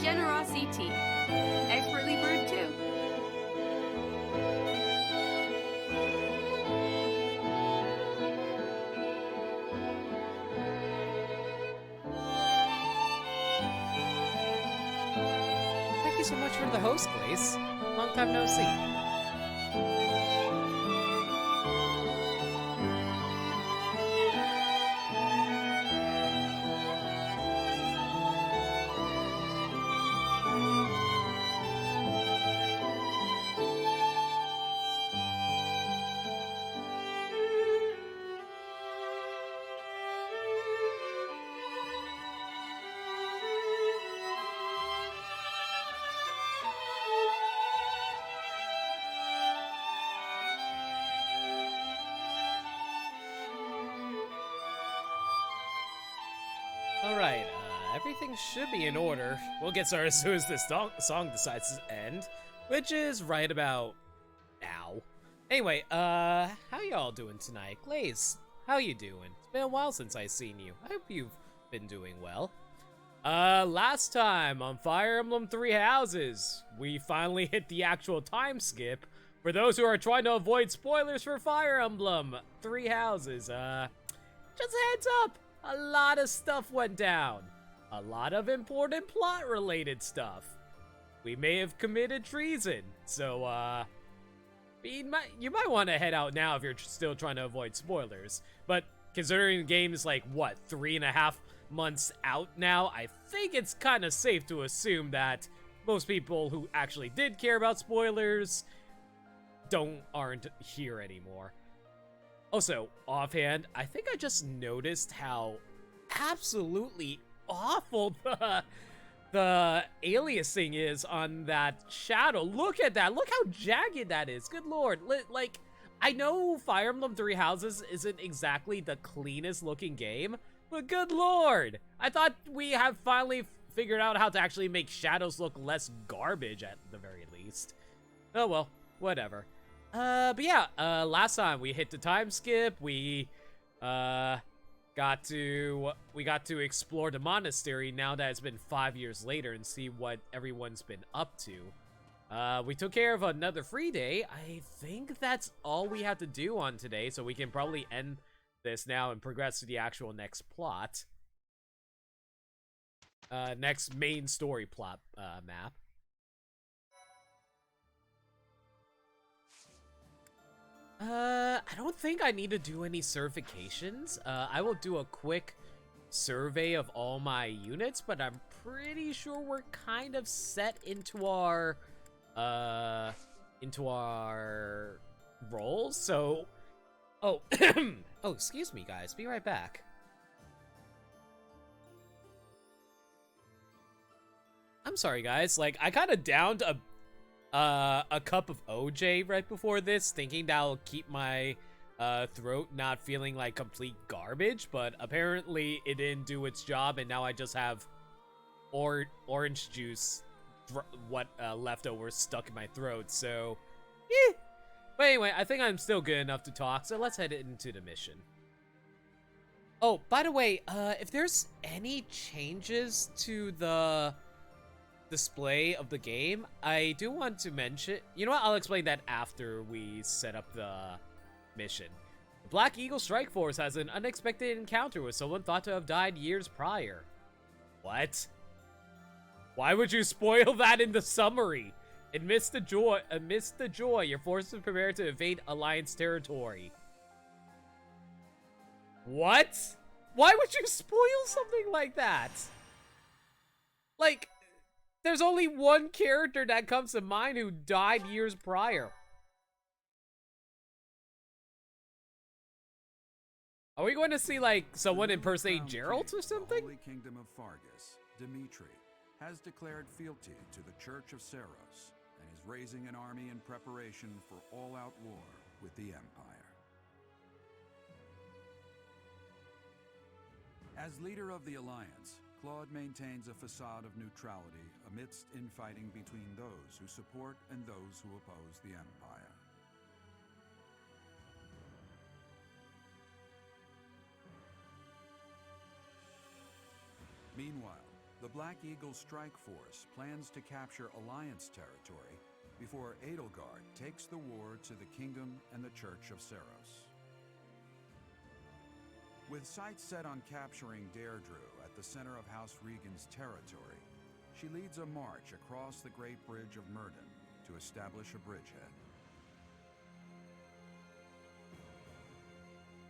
Generosity tea. Expertly brewed too. Thank you so much for the host, Glaze. Long time no see. Alright, everything should be in order. We'll get started as soon as this song decides to end, which is right about now. Anyway, how y'all doing tonight? Glaze, how you doing? It's been a while since I've seen you. I hope you've been doing well. Last time on Fire Emblem Three Houses, we finally hit the actual time skip. For those who are trying to avoid spoilers for Fire Emblem Three Houses, just a heads up. A lot of stuff went down. A lot of important plot-related stuff. We may have committed treason, so, you might want to head out now if you're still trying to avoid spoilers. But considering the game is like, what, 3.5 months out now, I think it's kind of safe to assume that most people who actually did care about spoilers aren't here anymore. Also, offhand, I think I just noticed how absolutely awful the aliasing is on that shadow. Look at that. Look how jagged that is. Good lord. Like, I know Fire Emblem Three Houses isn't exactly the cleanest looking game, but good lord. I thought we have finally figured out how to actually make shadows look less garbage at the very least. Oh well, whatever. But yeah, last time we hit the time skip, we got to explore the monastery now that it's been 5 years later and see what everyone's been up to. We took care of another free day. I think that's all we have to do on today, so we can probably end this now and progress to the actual next plot. Next main story plot, map. I don't think I need to do any certifications. I will do a quick survey of all my units, but I'm pretty sure we're kind of set into our roles. So, oh, oh, excuse me, guys. Be right back. I'm sorry, guys. Like, I kind of downed a cup of OJ right before this, thinking that'll keep my throat not feeling like complete garbage, but apparently it didn't do its job, and now I just have orange juice, leftovers stuck in my throat, so, eh. But anyway, I think I'm still good enough to talk, so let's head into the mission. Oh, by the way, if there's any changes to the display of the game, I do want to mention, you know what, I'll explain that after we set up the mission. The Black Eagle Strike Force has an unexpected encounter with someone thought to have died years prior. What? Why would you spoil that in the summary? Amidst the joy, your forces prepare to invade Alliance territory. What? Why would you spoil something like that? Like, there's only one character that comes to mind who died years prior. Are we going to see, like, someone impersonate Geralt or something? The Holy Kingdom of Fargus, Dimitri, has declared fealty to the Church of Seros and is raising an army in preparation for all-out war with the Empire. As leader of the Alliance, Claude maintains a facade of neutrality amidst infighting between those who support and those who oppose the Empire. Meanwhile, The Black Eagle Strike Force plans to capture Alliance territory before Edelgard takes the war to the Kingdom and the Church of Seros. With sights set on capturing Deirdre at the center of House Regan's territory, she leads a march across the Great Bridge of Myrddin to establish a bridgehead.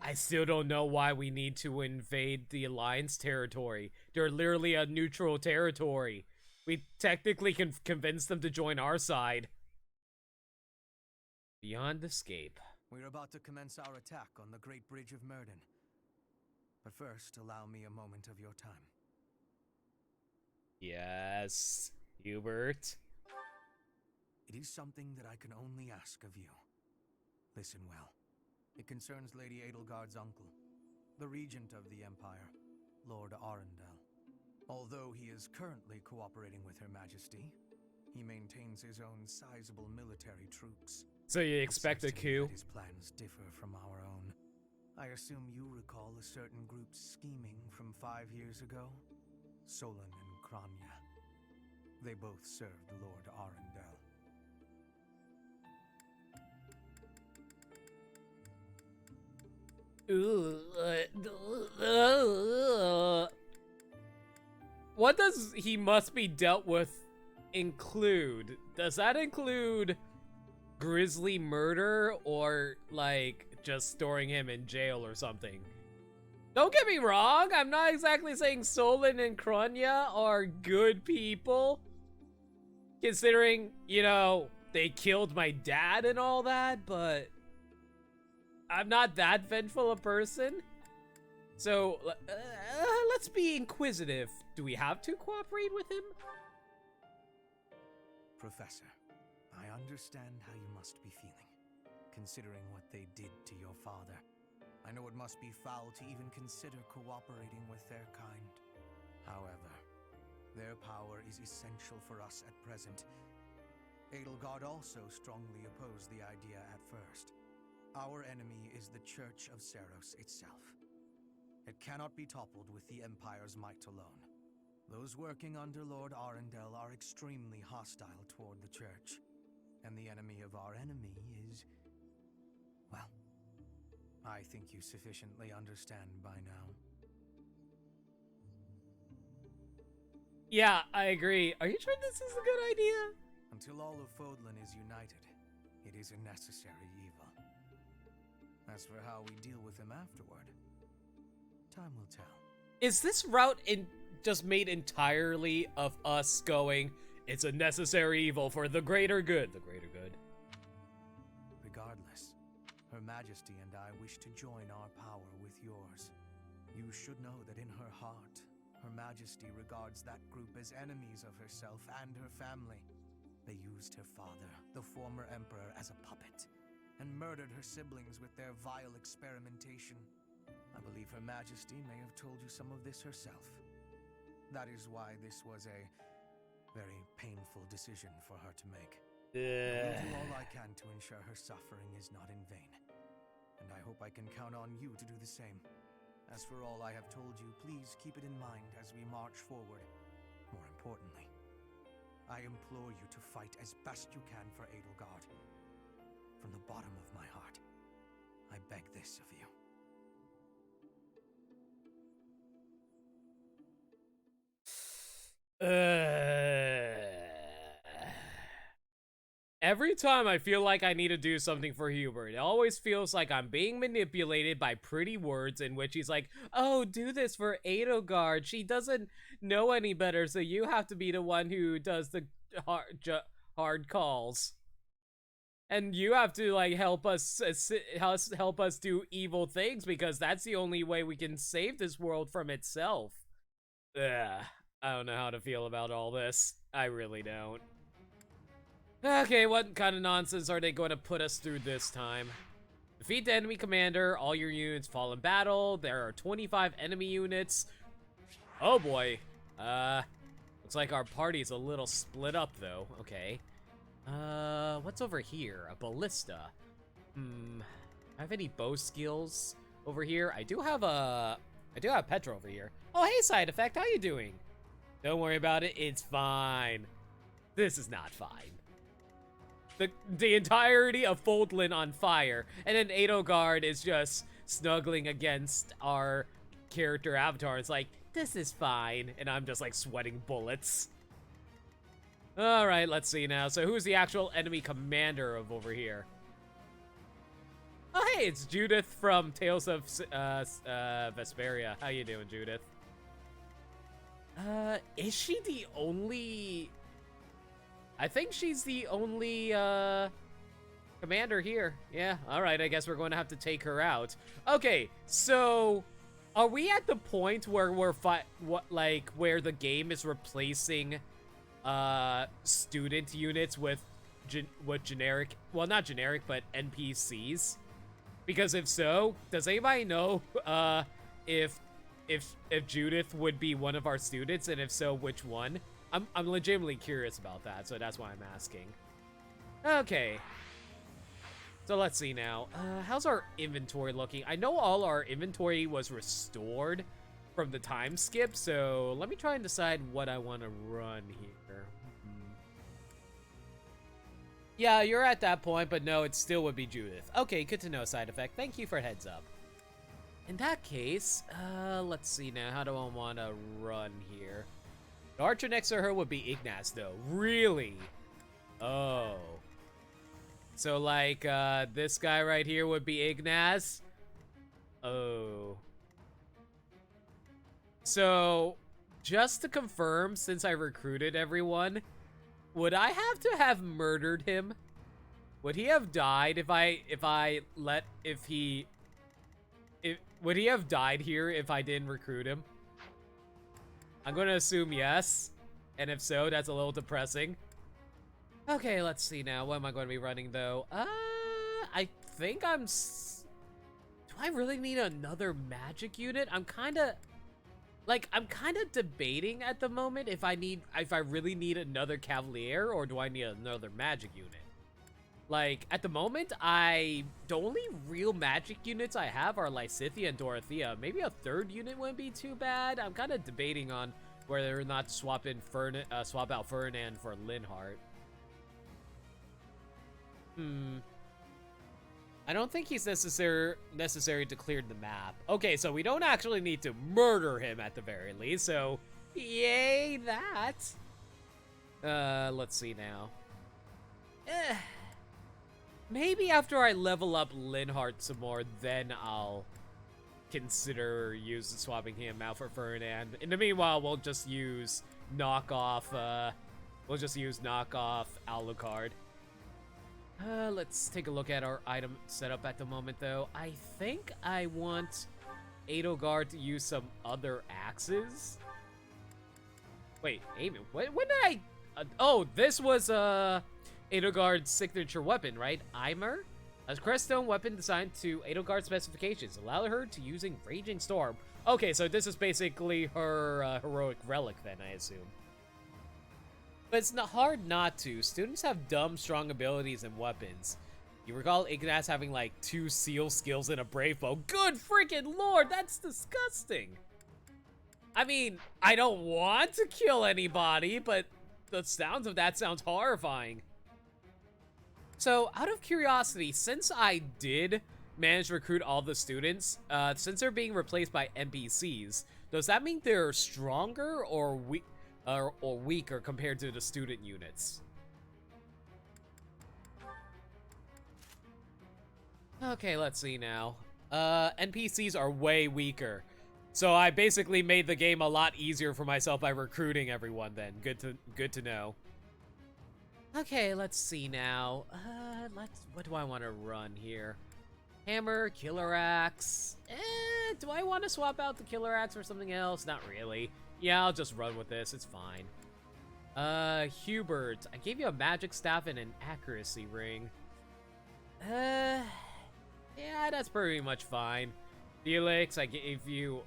I still don't know why we need to invade the Alliance territory. They're literally a neutral territory. We technically can convince them to join our side. Beyond escape. We're about to commence our attack on the Great Bridge of Myrddin. But first, allow me a moment of your time. Yes, Hubert. It is something that I can only ask of you. Listen well. It concerns Lady Edelgard's uncle, the regent of the Empire, Lord Arundel. Although he is currently cooperating with Her Majesty, he maintains his own sizable military troops. So you expect a coup? His plans differ from our own. I assume you recall a certain group's scheming from 5 years ago? Solon and Kranya. They both served Lord Arundel. What does he must be dealt with include? Does that include grisly murder or like just storing him in jail or something? Don't get me wrong, I'm not exactly saying Solon and Kranya are good people, considering, you know, they killed my dad and all that, but I'm not that vengeful a person. So, let's be inquisitive. Do we have to cooperate with him? Professor, I understand how you must be feeling, considering what they did to your father. I know it must be foul to even consider cooperating with their kind. However, their power is essential for us at present. Edelgard also strongly opposed the idea at first. Our enemy is the Church of Seros itself. It cannot be toppled with the Empire's might alone. Those working under Lord Arundel are extremely hostile toward the Church. And the enemy of our enemy is... well, I think you sufficiently understand by now. Yeah, I agree. Are you sure this is a good idea? Until all of Fodlan is united, it is a necessary evil. As for how we deal with him afterward, time will tell. Is this route just made entirely of us going, it's a necessary evil for the greater good? The greater good. Regardless, Her Majesty and I wish to join our power with yours. You should know that in her heart, Her Majesty regards that group as enemies of herself and her family. They used her father, the former emperor, as a puppet, and murdered her siblings with their vile experimentation. I believe Her Majesty may have told you some of this herself. That is why this was a very painful decision for her to make. I will do all I can to ensure her suffering is not in vain. And I hope I can count on you to do the same. As for all I have told you, please keep it in mind as we march forward. More importantly, I implore you to fight as best you can for Edelgard. From the bottom of my heart, I beg this of you. Every time I feel like I need to do something for Hubert, it always feels like I'm being manipulated by pretty words in which he's like, oh, do this for Edelgard. She doesn't know any better, so you have to be the one who does the hard calls. And you have to, like, help us do evil things, because that's the only way we can save this world from itself. Ugh. I don't know how to feel about all this. I really don't. Okay, what kind of nonsense are they going to put us through this time? Defeat the enemy commander. All your units fall in battle. There are 25 enemy units. Oh boy. Looks like our party's a little split up though. Okay. What's over here? A ballista. I have any bow skills over here? I do have Petra over here. Oh, hey, side effect. How you doing? Don't worry about it. It's fine. This is not fine. The entirety of Foldlin on fire, and then Edelgard is just snuggling against our character avatar. It's like, this is fine, and I'm just like sweating bullets. All right, let's see now. So who's the actual enemy commander of over here? Oh, hey, it's Judith from Tales of Vesperia. How you doing, Judith? Is she the only... I think she's the only, commander here. Yeah, alright, I guess we're going to have to take her out. Okay, so... Are we at the point where we're where the game is replacing, student units with generic... Well, not generic, but NPCs? Because if so, does anybody know, if Judith would be one of our students, and if so, which one? I'm legitimately curious about that, so that's why I'm asking. Okay. So let's see now. How's our inventory looking? I know all our inventory was restored from the time skip, so let me try and decide what I want to run here. Yeah, you're at that point, but no, it still would be Judith. Okay, good to know, side effect. Thank you for heads up. In that case, let's see now. How do I want to run here? The archer next to her would be Ignaz, though. Really? Oh. So, like, this guy right here would be Ignaz? Oh. So, just to confirm, since I recruited everyone, would I have to have murdered him? Would he have died would he have died here if I didn't recruit him? I'm gonna assume yes. And if so, that's a little depressing. Okay, let's see now. What am I going to be running, though? I think do I really need another magic unit? I'm kind of debating at the moment if I really need another Cavalier or do I need another magic unit. Like, at the moment, the only real magic units I have are Lysithea and Dorothea. Maybe a third unit wouldn't be too bad. I'm kind of debating on whether or not to swap out Ferdinand for Linhardt. I don't think he's necessary to clear the map. Okay, so we don't actually need to murder him at the very least, so yay that. Let's see now. Maybe after I level up Linhardt some more, then I'll consider swapping him out for Ferdinand. In the meanwhile, we'll just use knockoff Alucard. Let's take a look at our item setup at the moment, though. I think I want Edelgard to use some other axes. Wait, Amy, when did I... oh, this was, Edelgard's signature weapon, right? Eimer? A creststone weapon designed to Edelgard's specifications. Allow her to using Raging Storm. Okay, so this is basically her, heroic relic, then, I assume. But it's not hard not to. Students have dumb, strong abilities and weapons. You recall Ignaz having, like, 2 seal skills and a brave bow. Good freaking lord, that's disgusting! I mean, I don't want to kill anybody, but the sounds of that sounds horrifying. So, out of curiosity, since I did manage to recruit all the students, since they're being replaced by NPCs, does that mean they're stronger or weaker compared to the student units? Okay, let's see now. NPCs are way weaker. So I basically made the game a lot easier for myself by recruiting everyone then. Good to know. Okay, let's see now. What do I want to run here? Hammer, Killer Axe. Do I want to swap out the Killer Axe for something else? Not really. Yeah, I'll just run with this. It's fine. Hubert. I gave you a magic staff and an accuracy ring. Yeah, that's pretty much fine. Felix, I gave you...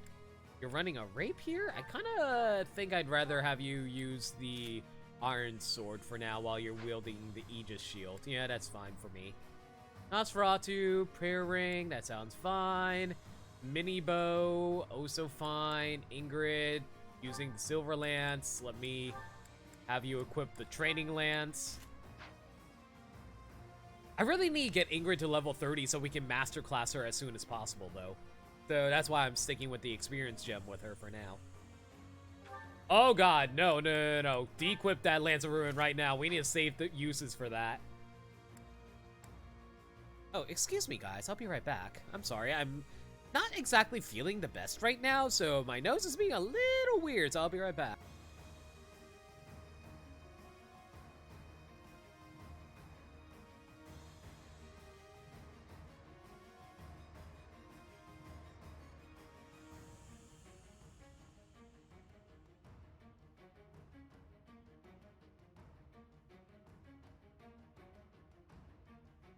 You're running a rape here? I kind of think I'd rather have you use the iron sword for now while you're wielding the Aegis shield. Yeah, that's fine for me. Nosferatu, prayer ring, that sounds fine. Mini bow, also fine. Ingrid, using the Silver Lance. Let me have you equip the Training Lance. I really need to get Ingrid to level 30 so we can masterclass her as soon as possible, though. So that's why I'm sticking with the experience gem with her for now. Oh god, no. De-equip that Lance of Ruin right now. We need to save the uses for that. Oh, excuse me, guys. I'll be right back. I'm sorry. I'm not exactly feeling the best right now, so my nose is being a little weird, so I'll be right back.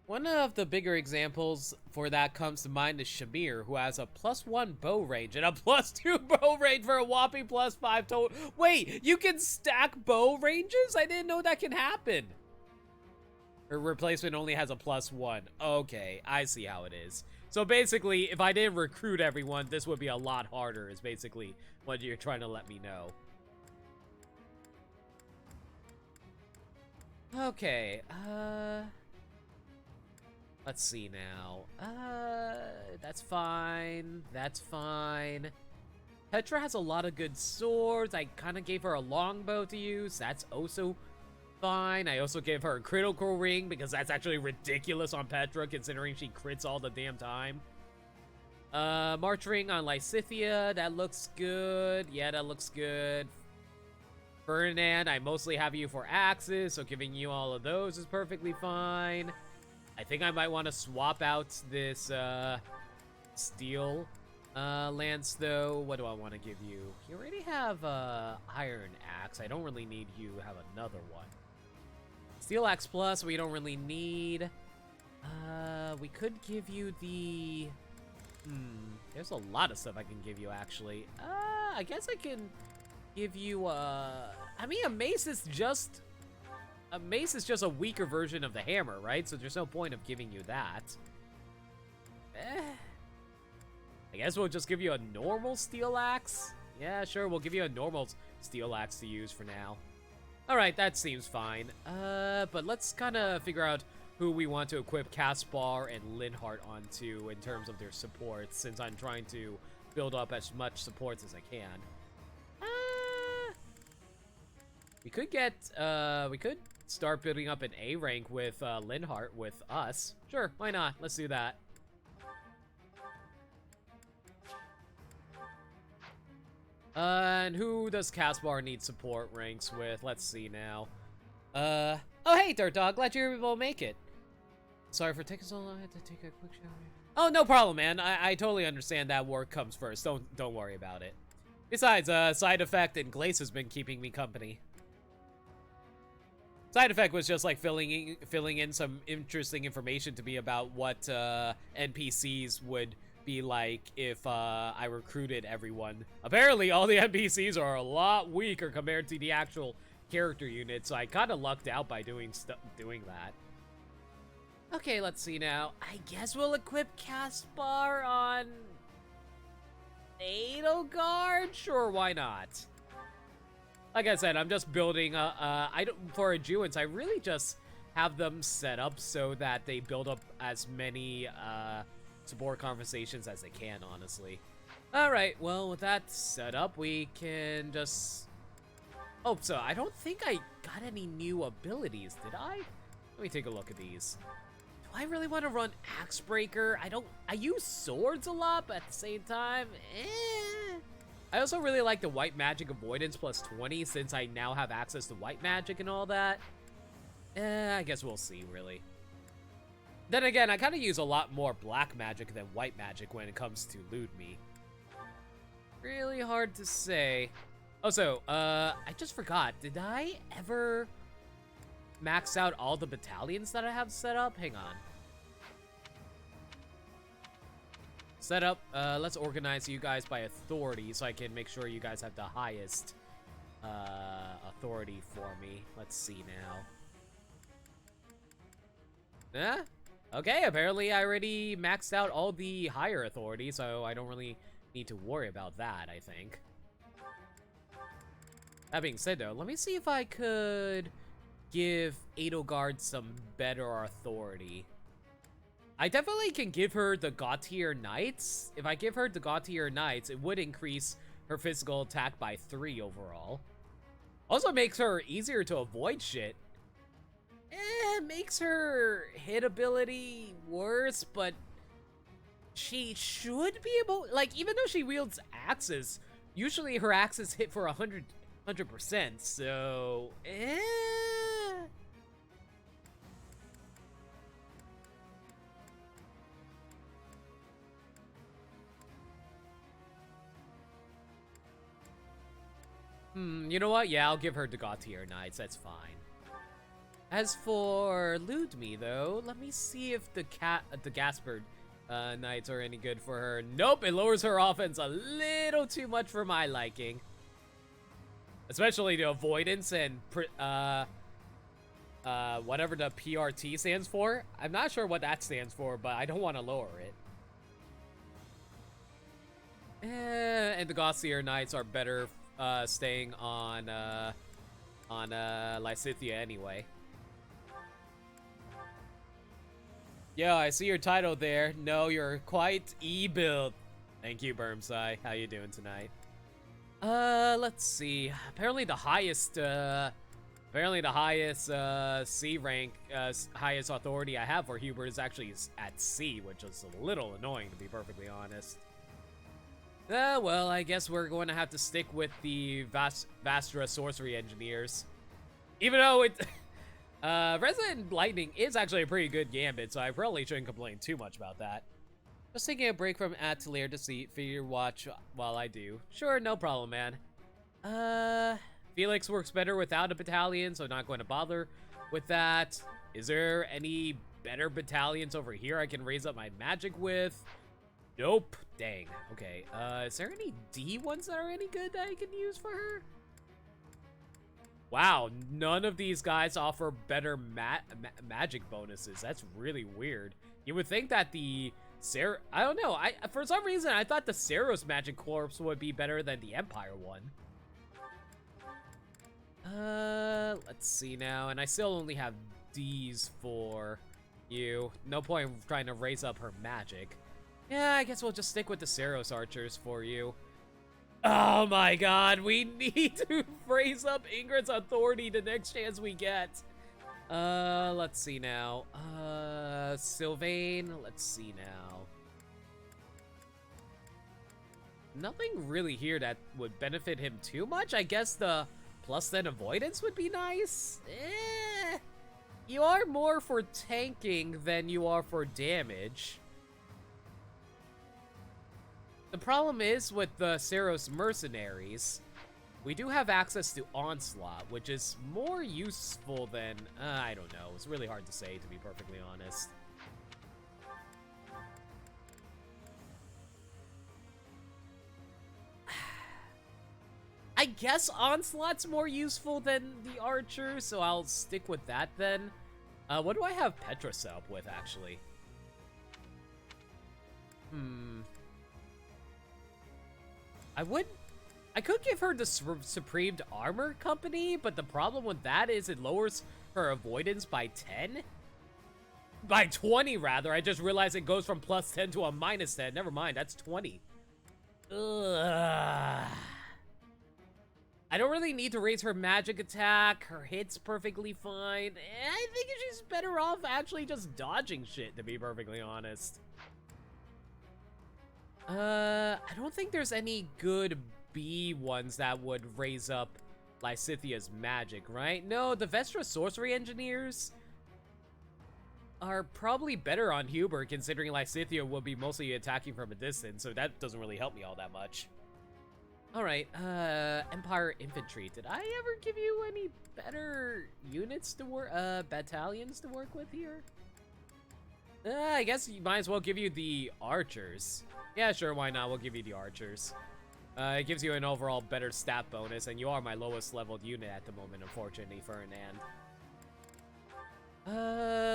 One of the bigger examples for that comes to mind is Shamir, who has a +1 bow range and a +2 bow range for a whopping +5 total. Wait, you can stack bow ranges? I didn't know that can happen. Her replacement only has a +1. Okay, I see how it is. So basically, if I didn't recruit everyone, this would be a lot harder, is basically what you're trying to let me know. Okay, let's see now. That's fine. That's fine. Petra has a lot of good swords. I kind of gave her a longbow to use. That's also fine. I also gave her a critical ring because that's actually ridiculous on Petra considering she crits all the damn time. March ring on Lysithia. That looks good. Yeah, that looks good. Ferdinand, I mostly have you for axes, so giving you all of those is perfectly fine. I think I might want to swap out this steel lance, though. What do I want to give you? You already have iron axe. I don't really need you to have another one. Steel axe plus we don't really need. We could give you the... there's a lot of stuff I can give you, actually. I guess I can give you I mean, a mace is just... A mace is just a weaker version of the hammer, right? So there's no point of giving you that. I guess we'll just give you a normal steel axe. Yeah, sure, we'll give you a normal steel axe to use for now. Alright, that seems fine. But let's kind of figure out who we want to equip Caspar and Linhardt onto in terms of their supports, since I'm trying to build up as much supports as I can. We could get, we could start building up an A rank with Linhardt with us. Sure, why not? Let's do that. And who does Caspar need support ranks with? Let's see now. Oh hey, Dirt Dog, glad you're able to make it. Sorry for taking so long. I had to take a quick shower. Oh, no problem, man. I totally understand that work comes first. Don't worry about it. Besides, Side Effect and Glace has been keeping me company. Side Effect was just like filling in some interesting information to me about what NPCs would be like if I recruited everyone. Apparently, all the NPCs are a lot weaker compared to the actual character unit, so I kind of lucked out by doing that. Okay, let's see now. I guess we'll equip Caspar on Edelgard? Sure, why not? Like I said, I'm just building for Ajuans, I really just have them set up so that they build up as many support conversations as they can, honestly. Alright, well, with that set up, we can just... Oh, so I don't think I got any new abilities, did I? Let me take a look at these. Do I really want to run Axe Breaker? I use swords a lot, but at the same time, I also really like the white magic avoidance plus 20 since I now have access to white magic and all that. I guess we'll see, really. Then again, I kind of use a lot more black magic than white magic when it comes to loot me. Really hard to say. Also, I just forgot. Did I ever max out all the battalions that I have set up? Hang on. Set up, let's organize you guys by authority so I can make sure you guys have the highest authority for me. Let's see now. Yeah? Okay, apparently I already maxed out all the higher authority, so I don't really need to worry about that, I think. That being said, though, let me see if I could give Edelgard some better authority. I definitely can give her the God tier Knights. If I give her the God tier Knights, it would increase her physical attack by 3 overall. Also makes her easier to avoid shit. Makes her hit ability worse, but she should be able, like, even though she wields axes, usually her axes hit for 100%, so, you know what? Yeah, I'll give her the God tier Knights, that's fine. As for Ludme, though, let me see if the Gaspard Knights are any good for her. Nope, it lowers her offense a little too much for my liking. Especially the avoidance and whatever the PRT stands for. I'm not sure what that stands for, but I don't want to lower it. And the Gaussier Knights are better staying on Lysithea anyway. Yo, I see your title there. No, you're quite E-built. Thank you, Bermsai. How you doing tonight? Let's see. Apparently the highest C rank, highest authority I have for Hubert is actually at C, which is a little annoying, to be perfectly honest. Well, I guess we're going to have to stick with the Vastra Sorcery Engineers. Even though it... Resident Lightning is actually a pretty good gambit, so I probably shouldn't complain too much about that. Just taking a break from Atelier to figure watch while I do. Sure, no problem, man. Felix works better without a battalion, so not going to bother with that. Is there any better battalions over here I can raise up my magic with? Nope. Dang. Okay. Is there any D ones that are any good that I can use for her? Wow, none of these guys offer better magic bonuses. That's really weird. You would think that the I don't know. For some reason I thought the Seros Magic Corps would be better than the Empire one. Let's see now. And I still only have D's for you. No point in trying to raise up her magic. Yeah, I guess we'll just stick with the Seros archers for you. Oh my god, we need to raise up Ingrid's authority the next chance we get. Let's see now. Sylvain, let's see now. Nothing really here that would benefit him too much. I guess the +10 avoidance would be nice. You are more for tanking than you are for damage. The problem is with the Seros mercenaries, we do have access to Onslaught, which is more useful than, I don't know. It's really hard to say, to be perfectly honest. I guess Onslaught's more useful than the Archer, so I'll stick with that then. What do I have Petrus up with, actually? I could give her the Supreme Armor Company, but the problem with that is it lowers her avoidance by 10? By 20, rather. I just realized it goes from +10 to a -10. Never mind, that's 20. Ugh. I don't really need to raise her magic attack. Her hit's perfectly fine. I think she's better off actually just dodging shit, to be perfectly honest. I don't think there's any good B ones that would raise up Lysithea's magic, right? No, the Vestra Sorcery Engineers are probably better on Hubert, considering Lysithea will be mostly attacking from a distance, so that doesn't really help me all that much. Alright, Empire Infantry. Did I ever give you any better units to work, battalions to work with here? I guess you might as well give you the Archers. Yeah, sure, why not? We'll give you the Archers. It gives you an overall better stat bonus, and you are my lowest leveled unit at the moment, unfortunately, Ferdinand.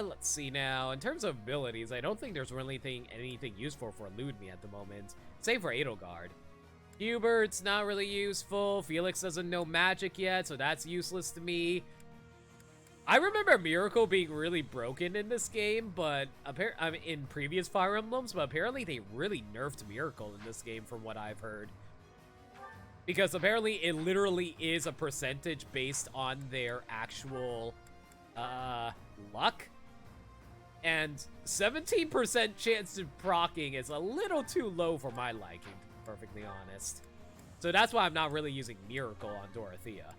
Let's see now. In terms of abilities, I don't think there's really anything useful for Ludme at the moment, save for Edelgard. Hubert's not really useful. Felix doesn't know magic yet, so that's useless to me. I remember Miracle being really broken in this game, but I mean, in previous Fire Emblems, but apparently they really nerfed Miracle in this game from what I've heard. Because apparently it literally is a percentage based on their actual luck. And 17% chance of proccing is a little too low for my liking, to be perfectly honest. So that's why I'm not really using Miracle on Dorothea.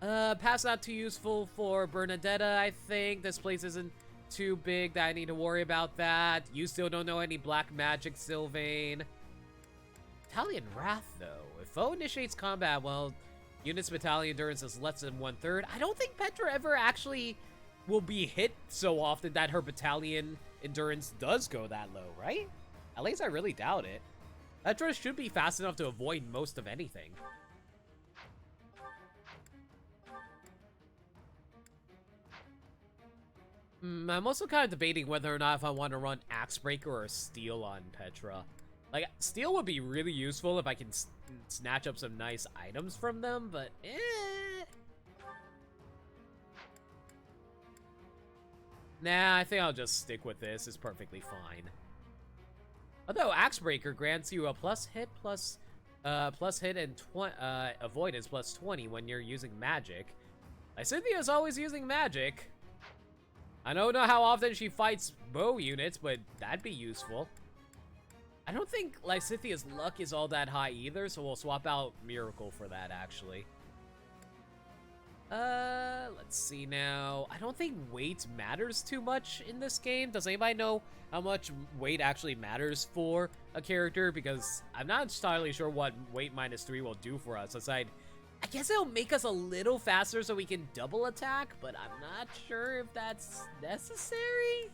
Pass not too useful for Bernadetta, I think. This place isn't too big that I need to worry about that. You still don't know any black magic, Sylvain. Battalion Wrath, though. If foe initiates combat, well, unit's battalion endurance is less than 1/3. I don't think Petra ever actually will be hit so often that her battalion endurance does go that low, right? At least I really doubt it. Petra should be fast enough to avoid most of anything. I'm also kind of debating whether or not if I want to run Axebreaker or Steel on Petra. Like, Steel would be really useful if I can snatch up some nice items from them, but Nah, I think I'll just stick with this. It's perfectly fine. Although Axebreaker grants you a plus hit and avoidance plus 20 when you're using magic. Cynthia's always using magic. I don't know how often she fights bow units, but that'd be useful. I don't think Lysithia's luck is all that high either, so we'll swap out Miracle for that, actually. Let's see now. I don't think weight matters too much in this game. Does anybody know how much weight actually matters for a character? Because I'm not entirely sure what weight -3 will do for us. Aside, I guess it'll make us a little faster so we can double attack, but I'm not sure if that's necessary.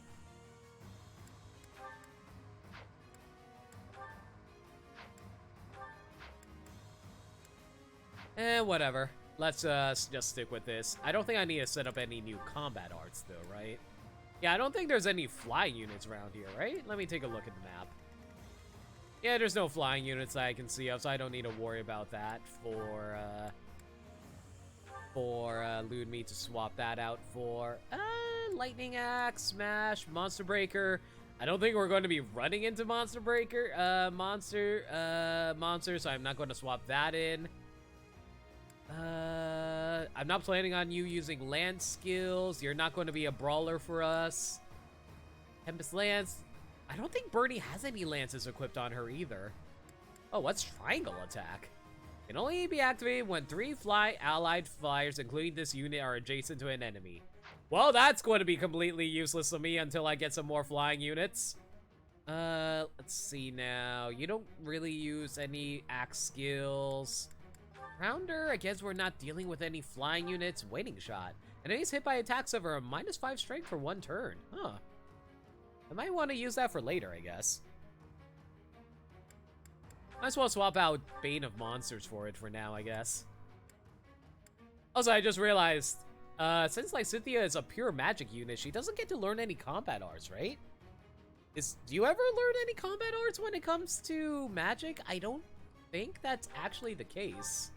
Whatever. Let's just stick with this. I don't think I need to set up any new combat arts, though, right? Yeah, I don't think there's any flying units around here, right? Let me take a look at the map. Yeah, there's no flying units that I can see of, so I don't need to worry about that for Lewd Me to swap that out for Lightning Axe, Smash, Monster Breaker. I don't think we're going to be running into Monster Breaker, Monster, so I'm not going to swap that in. I'm not planning on you using Lance skills. You're not going to be a brawler for us. Tempest Lance. I don't think Bernie has any lances equipped on her either. Oh, what's Triangle Attack? Can only be activated when 3 allied flyers, including this unit, are adjacent to an enemy. Well, that's going to be completely useless to me until I get some more flying units. Let's see now. You don't really use any axe skills. Rounder, I guess we're not dealing with any flying units. Waiting Shot. Enemies hit by attacks over a -5 strength for 1 turn. Huh. I might want to use that for later, I guess. Might as well swap out Bane of Monsters for it for now, I guess. Also, I just realized, since Lysithia is a pure magic unit, she doesn't get to learn any combat arts, right? Do you ever learn any combat arts when it comes to magic? I don't think that's actually the case.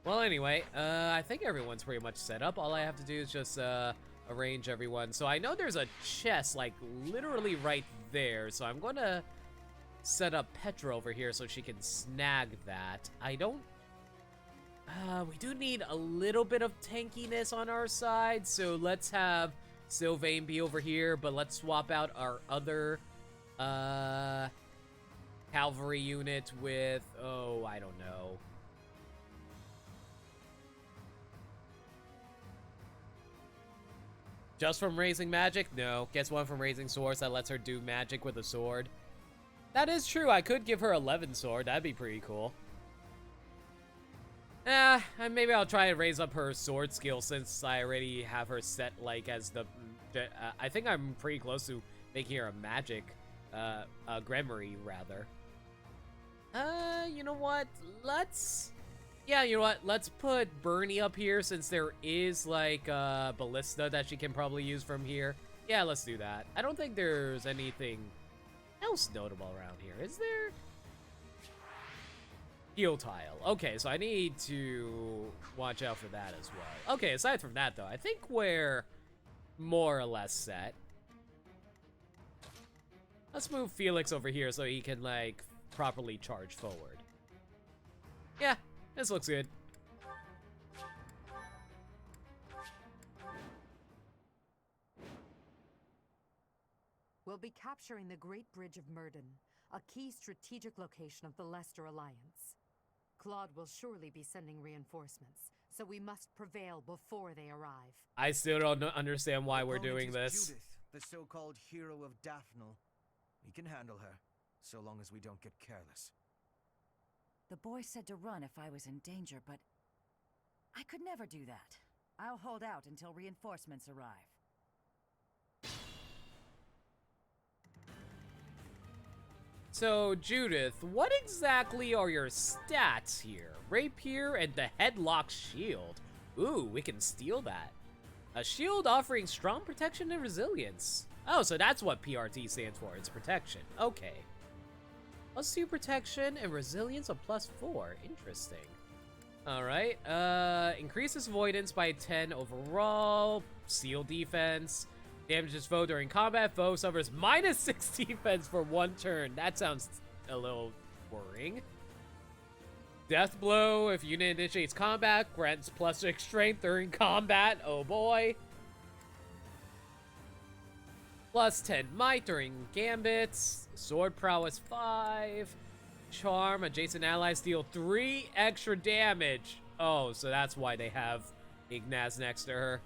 Well, anyway, I think everyone's pretty much set up. All I have to do is just arrange everyone. So I know there's a chest, like, literally right there. So I'm going to set up Petra over here so she can snag that. I don't... we do need a little bit of tankiness on our side. So let's have Sylvain be over here. But let's swap out our other cavalry unit with... Oh, I don't know. Just from raising magic? No. Gets 1 from raising swords. That lets her do magic with a sword. That is true. I could give her 11 sword. That'd be pretty cool. Maybe I'll try and raise up her sword skill since I already have her set, like, as the... I think I'm pretty close to making her a magic, Gremory, rather. You know what? Yeah, you know what? Let's put Bernie up here since there is, like, Ballista that she can probably use from here. Yeah, let's do that. I don't think there's anything else notable around here, is there? Heal tile. Okay, so I need to watch out for that as well. Okay, aside from that, though, I think we're more or less set. Let's move Felix over here so he can, like, properly charge forward. Yeah, this looks good. We'll be capturing the Great Bridge of Murden, a key strategic location of the Leicester Alliance. Claude will surely be sending reinforcements, so we must prevail before they arrive. I still don't understand why we're Opponent doing is this. Judith, the so-called hero of Daphne. We can handle her, so long as we don't get careless. The boy said to run if I was in danger, but I could never do that. I'll hold out until reinforcements arrive. So, Judith, what exactly are your stats here? Rapier and the headlock shield. Ooh, we can steal that. A shield offering strong protection and resilience. Oh, so that's what PRT stands for. It's protection. Okay. +2 protection and resilience of +4. Interesting. Alright. Increases avoidance by 10 overall. Seal defense. Damages foe during combat. Foe suffers -6 defense for 1 turn. That sounds a little worrying. Death blow. If unit initiates combat, grants +6 strength during combat. Oh boy. +10 might during gambits. Sword prowess 5. Charm. Adjacent allies deal 3 extra damage. Oh, so that's why they have Ignaz next to her.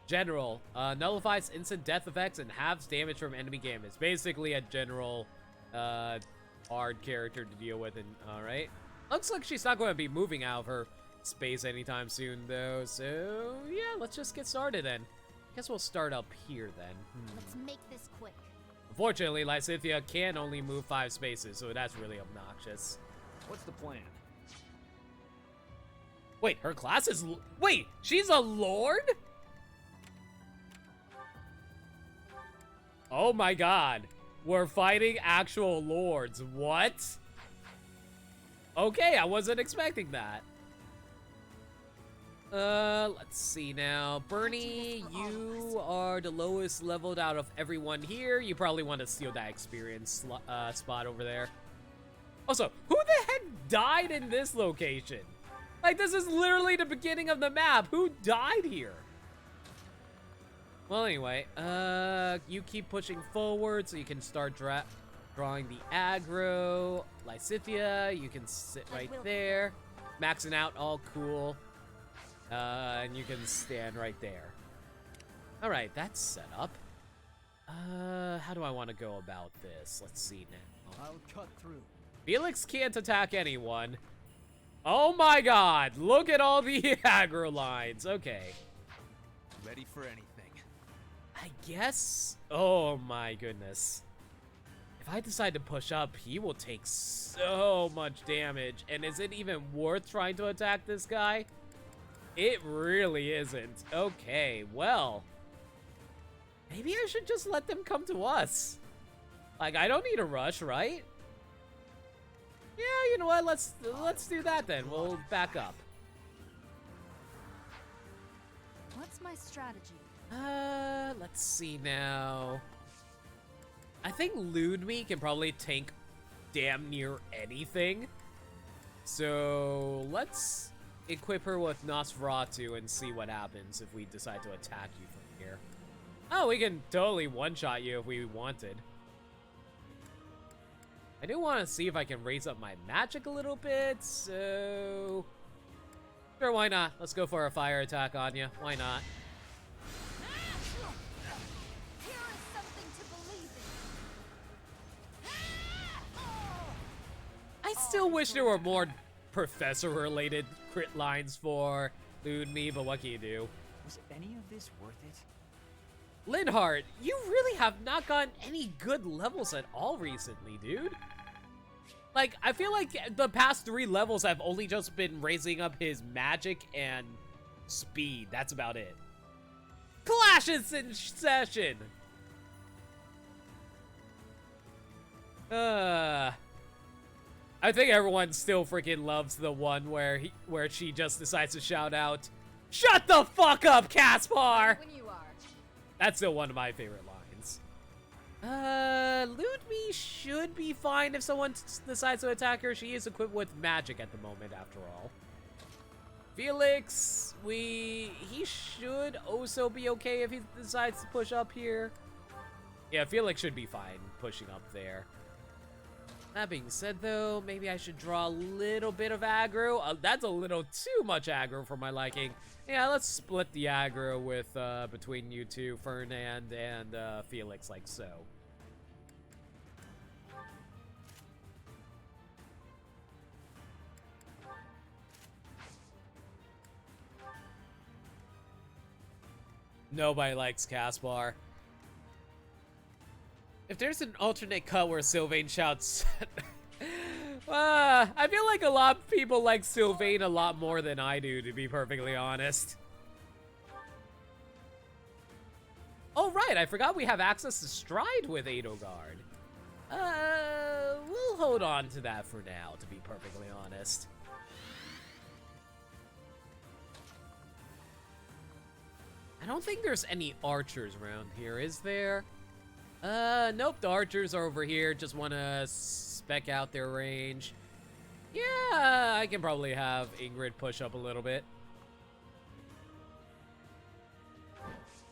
General, nullifies instant death effects and halves damage from enemy gambits. Basically a general, hard character to deal with. And all right, looks like she's not going to be moving out of her space anytime soon, though. So yeah, let's just get started then. Guess we'll start up here then. Let's make this quick. Unfortunately, Lysithea can only move 5 spaces, so that's really obnoxious. What's the plan? Wait, her class is... Wait, she's a lord? Oh my god. We're fighting actual lords. What? Okay, I wasn't expecting that. Let's see now. Bernie, you are the lowest leveled out of everyone here. You probably want to steal that experience spot over there. Also, who the heck died in this location? Like, this is literally the beginning of the map. Who died here? Well, anyway, you keep pushing forward so you can start drawing the aggro. Lysithea, you can sit right there. Maxing out, all cool. And you can stand right there. All right, that's set up. How do I want to go about this? Let's see now. I'll cut through. Felix can't attack anyone. Oh my god, look at all the aggro lines. Okay. Ready for anything. I guess. Oh my goodness. If I decide to push up, he will take so much damage. And is it even worth trying to attack this guy? It really isn't. Okay, well. Maybe I should just let them come to us. Like, I don't need a rush, right? Yeah, you know what? Let's do that then. We'll back up. What's my strategy? Let's see now. I think Ludwig can probably tank damn near anything. So let's equip her with Nosferatu and see what happens if we decide to attack you from here. Oh, we can totally one-shot you if we wanted. I do want to see if I can raise up my magic a little bit, so... Sure, why not? Let's go for a fire attack on you. Why not? Here is something to believe in. I still wish there were more professor-related crit lines for Ludwig, but what can you do? Was any of this worth it? Linhardt, you really have not gotten any good levels at all recently, dude. Like, I feel like the past 3 levels have only just been raising up his magic and speed. That's about it. Clash is in session! I think everyone still freaking loves the one where she just decides to shout out, "Shut the fuck up, Caspar!" When you are. That's still one of my favorite lines. Loot me should be fine if someone decides to attack her. She is equipped with magic at the moment, after all. Felix, he should also be okay if he decides to push up here. Yeah, Felix should be fine pushing up there. That being said, though, maybe I should draw a little bit of aggro. That's a little too much aggro for my liking. Yeah, let's split the aggro with between you two, Fernand and Felix, like so. Nobody likes Caspar. If there's an alternate cut where Sylvain shouts... I feel like a lot of people like Sylvain a lot more than I do, to be perfectly honest. Oh, right, I forgot we have access to Stride with Edelgard. We'll hold on to that for now, to be perfectly honest. I don't think there's any archers around here, is there? Nope, the archers are over here. Just want to spec out their range. Yeah, I can probably have Ingrid push up a little bit.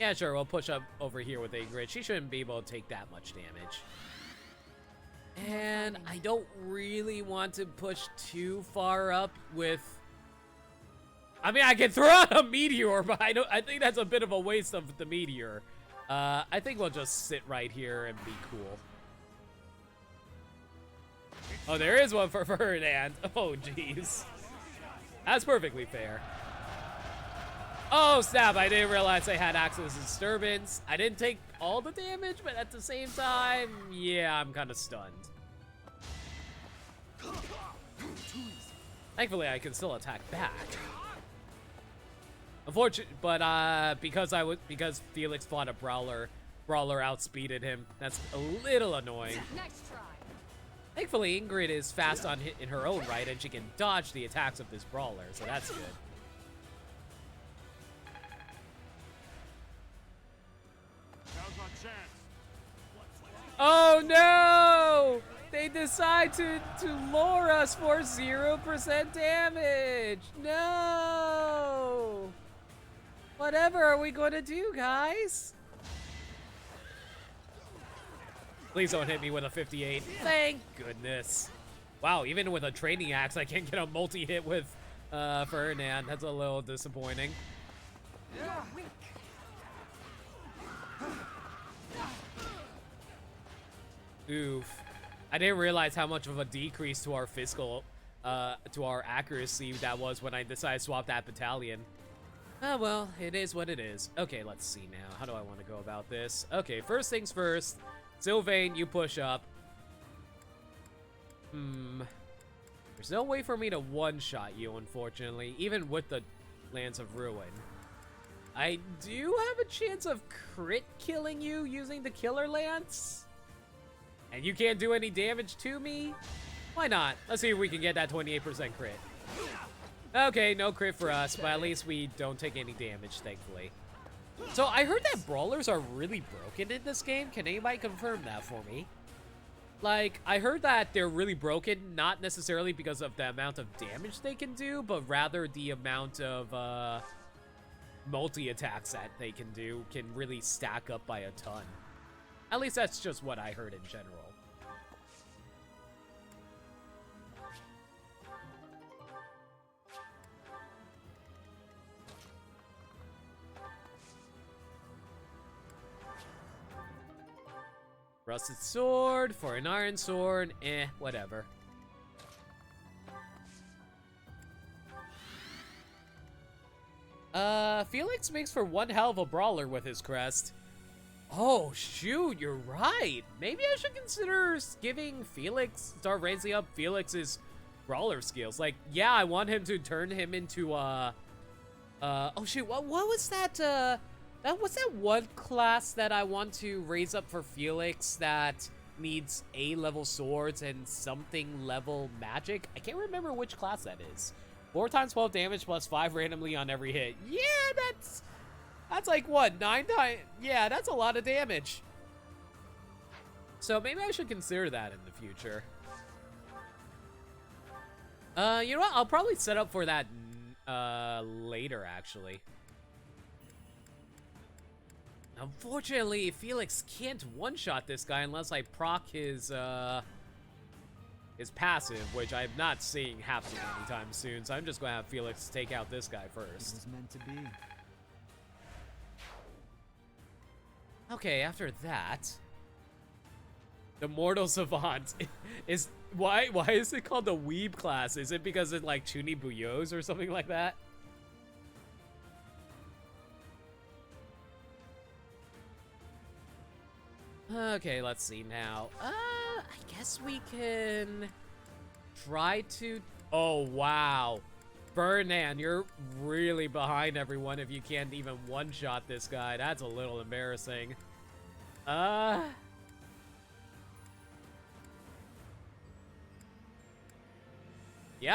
Yeah, sure, we'll push up over here with Ingrid. She shouldn't be able to take that much damage. And I don't really want to push too far up with... I mean, I can throw out a meteor, but I think that's a bit of a waste of the meteor. I think we'll just sit right here and be cool. Oh, there is one for Ferdinand. Oh, jeez. That's perfectly fair. Oh, snap. I didn't realize I had access to disturbance. I didn't take all the damage, but at the same time, yeah, I'm kind of stunned. Thankfully, I can still attack back. Unfortunately, but because Felix fought a brawler outspeeded him. That's a little annoying. Next try. Thankfully, Ingrid is fast on hit in her own right, and she can dodge the attacks of this brawler, so that's good. Now's my chance. Oh no! They decide to lure us for 0% damage. No! Whatever are we going to do, guys? Please don't hit me with a 58. Thank goodness. Wow, even with a training axe, I can't get a multi-hit with Ferdinand. That's a little disappointing. Oof. I didn't realize how much of a decrease to our to our accuracy that was when I decided to swap that battalion. Ah, well, it is what it is. Okay, let's see now. How do I want to go about this? Okay, first things first. Sylvain, you push up. There's no way for me to one-shot you, unfortunately, even with the Lance of Ruin. I do have a chance of crit killing you using the Killer Lance. And you can't do any damage to me? Why not? Let's see if we can get that 28% crit. Okay, no crit for us, but at least we don't take any damage, thankfully. So I heard that brawlers are really broken in this game. Can anybody confirm that for me? Like, I heard that they're really broken, not necessarily because of the amount of damage they can do, but rather the amount of multi-attacks that they can do can really stack up by a ton. At least that's just what I heard in general. Rusted sword for an iron sword, whatever. Felix makes for one hell of a brawler with his crest. Oh, shoot, you're right. Maybe I should consider giving start raising up Felix's brawler skills. Like, yeah, I want him to turn him into, oh shoot, what was that, what's that one class that I want to raise up for Felix that needs A-level swords and something level magic. I can't remember which class that is. 4 times 12 damage plus 5 randomly on every hit. Yeah, that's like what, 9 times? Yeah, that's a lot of damage. So maybe I should consider that in the future. You know what? I'll probably set up for that later, actually. Unfortunately, Felix can't one-shot this guy unless I proc his passive, which I'm not seeing happen anytime soon, so I'm just gonna have Felix take out this guy first. It was meant to be. Okay, after that, the Mortal Savant is why is it called the Weeb class? Is it because it like Chuni Buyos or something like that? Okay, let's see now. I guess we can try to... Oh, wow. Bernan, you're really behind everyone if you can't even one-shot this guy. That's a little embarrassing. Yeah,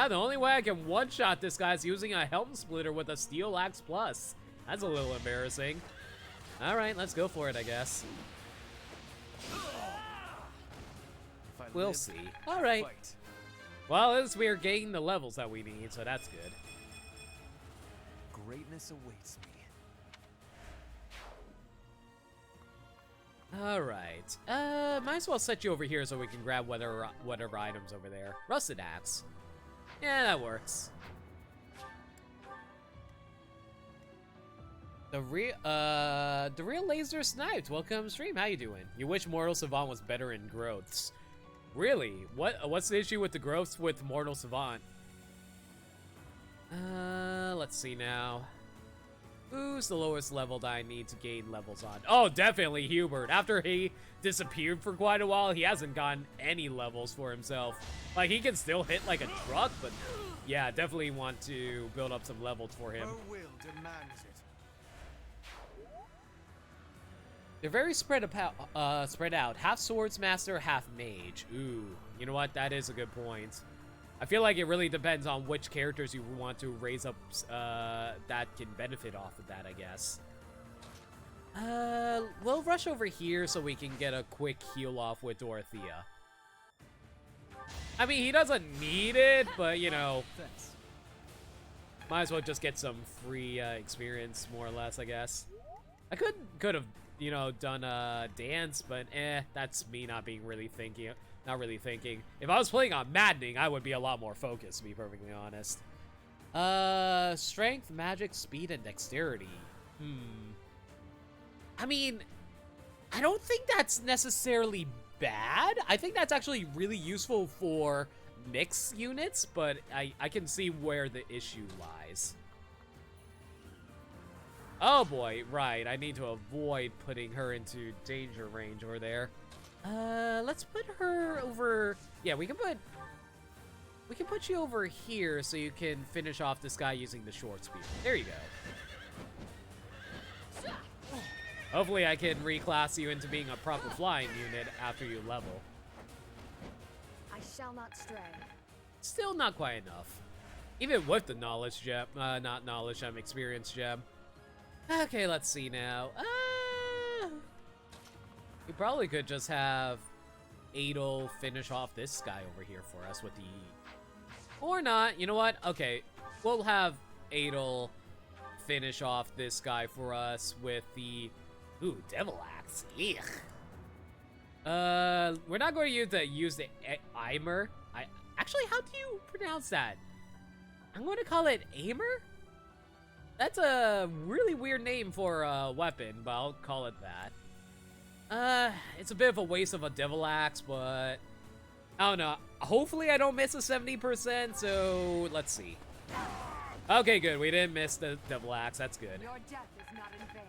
the only way I can one-shot this guy is using a Helm Splitter with a Steel Axe Plus. That's a little embarrassing. Alright, let's go for it, I guess. We'll see. Alright. Well, at least we're gaining the levels that we need, so that's good. Greatness awaits me. Alright. Might as well set you over here so we can grab whatever items over there. Rusted Axe. Yeah, that works. The real Laser Sniped, welcome to stream. How you doing? You wish Mortal Savant was better in growths. Really? What's the issue with the growths with Mortal Savant? Let's see now. Who's the lowest level that I need to gain levels on? Oh, definitely Hubert. After he disappeared for quite a while, he hasn't gotten any levels for himself. Like, he can still hit like a truck, but yeah, definitely want to build up some levels for him. Her will demands it. They're very spread out. Half Swordsmaster, half Mage. Ooh, you know what? That is a good point. I feel like it really depends on which characters you want to raise up that can benefit off of that, I guess. We'll rush over here so we can get a quick heal off with Dorothea. I mean, he doesn't need it, but, you know, might as well just get some free experience, more or less, I guess. I could have, you know, done a dance, but that's me not really thinking. If I was playing on Maddening, I would be a lot more focused, to be perfectly honest. Strength, magic, speed, and dexterity. I mean, I don't think that's necessarily bad. I think that's actually really useful for mix units, but I can see where the issue lies. Oh boy, right. I need to avoid putting her into danger range over there. Let's put her over... Yeah, we can put you over here so you can finish off this guy using the short spear. There you go. Hopefully I can reclass you into being a proper flying unit after you level. I shall not stray. Still not quite enough. Even with the knowledge gem, experience gem. Okay, let's see now. We probably could just have Adel finish off this guy over here for us with the... Or not. You know what? Okay, we'll have Adel finish off this guy for us with the... Ooh, Devil Axe. Eek. We're not going to use the Aimer. Actually, how do you pronounce that? I'm going to call it Aimer? That's a really weird name for a weapon, but I'll call it that. It's a bit of a waste of a Devil Axe, but I don't know. Hopefully I don't miss a 70%, so let's see. Okay, good. We didn't miss the Devil Axe. That's good. Your death is not in vain.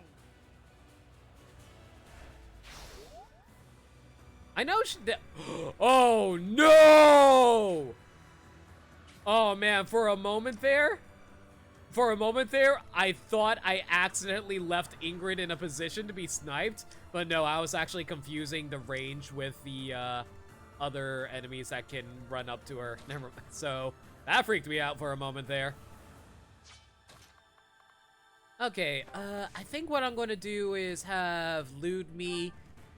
I know Oh, no! Oh, man, for a moment there, For a moment there, I thought I accidentally left Ingrid in a position to be sniped, but no, I was actually confusing the range with the other enemies that can run up to her. Never mind. So that freaked me out for a moment there. Okay, I think what I'm going to do is have Ludme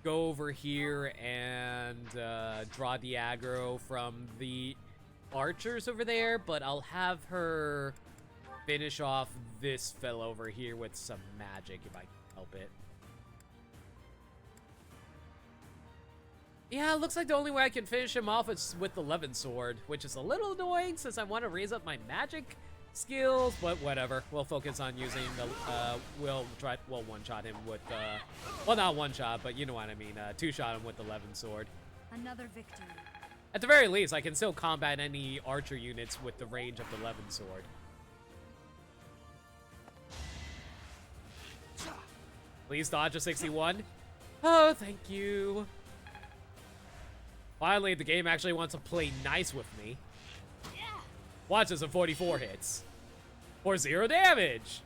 go over here and draw the aggro from the archers over there, but I'll have her finish off this fellow over here with some magic if I can help it. Yeah, it looooks like the only way I can finish him off is with the Levin Sword, which is a little annoying since I want to raise up my magic skills, but whatever. We'll focus on using the, we'll one-shot him with, well, not one-shot, but you know what I mean, two-shot him with the Levin Sword. Another victory. At the very least, I can still combat any archer units with the range of the Levin Sword. Please dodge a 61. Oh, thank you. Finally, the game actually wants to play nice with me. Watch this, a 44 hits. For 0 damage.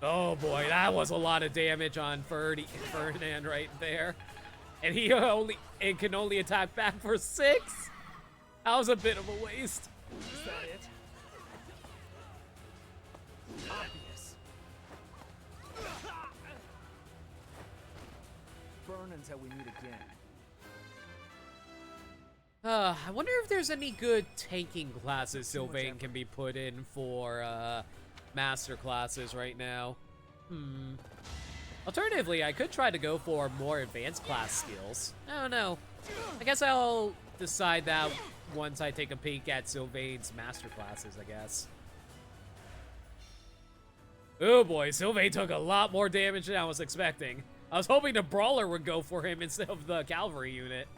Oh boy, that was a lot of damage on Ferdinand right there. And he can only attack back for 6? That was a bit of a waste. Is that it? Obvious. Burn until we meet again. I wonder if there's any good tanking classes Sylvain can be put in for master classes right now. Alternatively, I could try to go for more advanced class skills. I don't know. I guess I'll decide that once I take a peek at Sylvain's master classes, I guess. Oh boy, Sylvain took a lot more damage than I was expecting. I was hoping the brawler would go for him instead of the cavalry unit.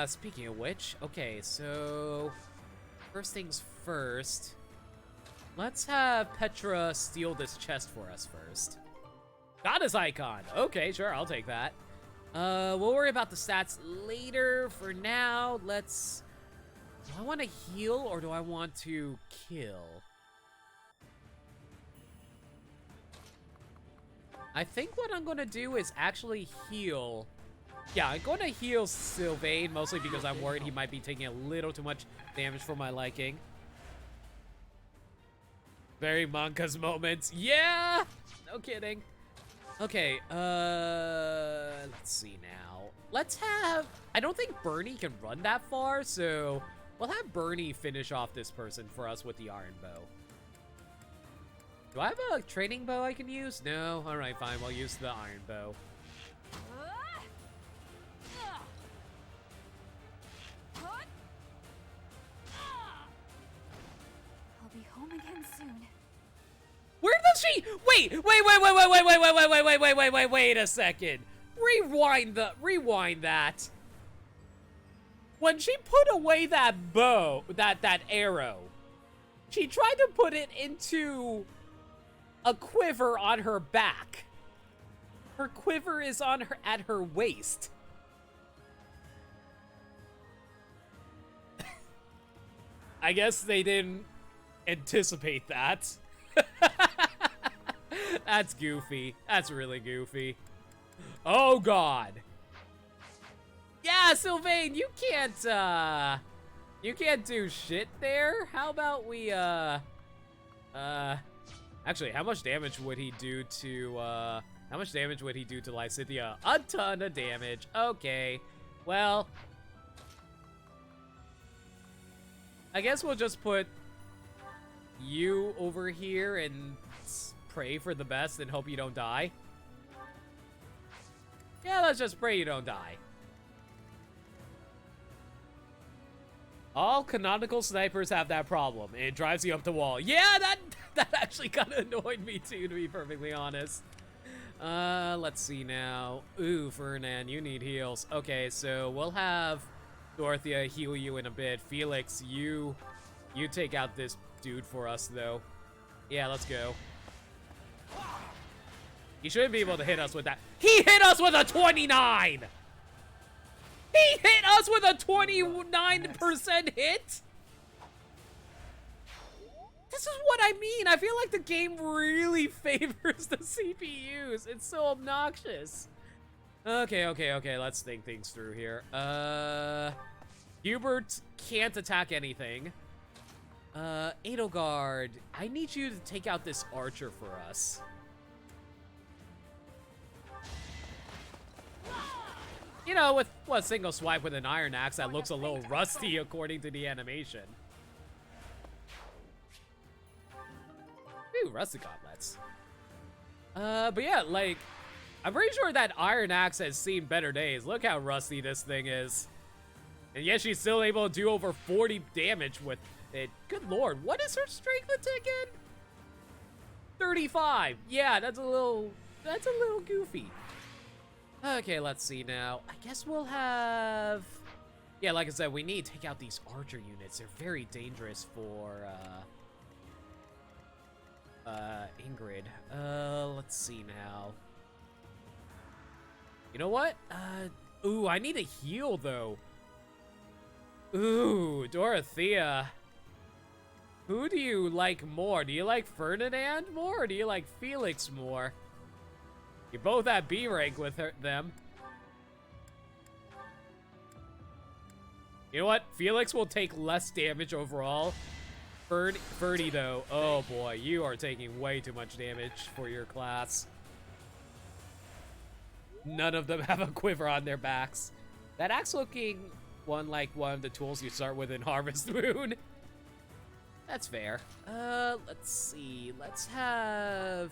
Speaking of which, okay, so first things first, let's have Petra steal this chest for us first. Goddess icon. Okay, sure, I'll take that. We'll worry about the stats later. For now, let's... Do I want to heal or do I want to kill? I think what I'm going to do is actually heal. Yeah, I'm going to heal Sylvain, mostly because I'm worried he might be taking a little too much damage for my liking. Very Monka's moments. Yeah! No kidding. Okay, let's see now. Let's have... I don't think Bernie can run that far, so we'll have Bernie finish off this person for us with the iron bow. Do I have a training bow I can use? No? Alright, fine. We'll use the iron bow. I'll be home again soon. Where does she? Wait a second. Rewind that. When she put away that bow, that arrow, she tried to put it into a quiver on her back. Her quiver is on her at her waist. I guess they didn't anticipate that. That's goofy. That's really goofy. Oh god. Yeah, Sylvain, you can't do shit there. How about we actually, how much damage would he do to Lysithea? A ton of damage. Okay. Well, I guess we'll just put you over here and pray for the best and hope you don't die. Yeah, let's just pray you don't die. All canonical snipers have that problem. It drives you up the wall. Yeah, that actually kind of annoyed me too, to be perfectly honest. Let's see now. Ooh, Ferdinand, you need heals. Okay, so we'll have Dorothea heal you in a bit. Felix, you take out this dude for us, though. Yeah, let's go. He shouldn't be able to hit us with that. He hit us with a 29! He hit us with a 29% hit? This is what I mean. I feel like the game really favors the CPUs. It's so obnoxious. Okay. Let's think things through here. Hubert can't attack anything. Edelgard, I need you to take out this archer for us. You know, with a single swipe with an iron axe that looks a little rusty according to the animation. Ooh, rusty gauntlets. But yeah, like, I'm pretty sure that iron axe has seen better days. Look how rusty this thing is. And yet she's still able to do over 40 damage with it. Good lord, what is her strength again? 35. Yeah, that's a little goofy. Okay, let's see now. I guess we'll have... Yeah, like I said, we need to take out these archer units. They're very dangerous for, Ingrid. Let's see now. You know what? Ooh, I need a heal, though. Ooh, Dorothea. Who do you like more? Do you like Ferdinand more, or do you like Felix more? You both have B rank with them. You know what? Felix will take less damage overall. Ferdy, though. Oh boy, you are taking way too much damage for your class. None of them have a quiver on their backs. That axe looking like one of the tools you start with in Harvest Moon. That's fair. Let's see. Let's have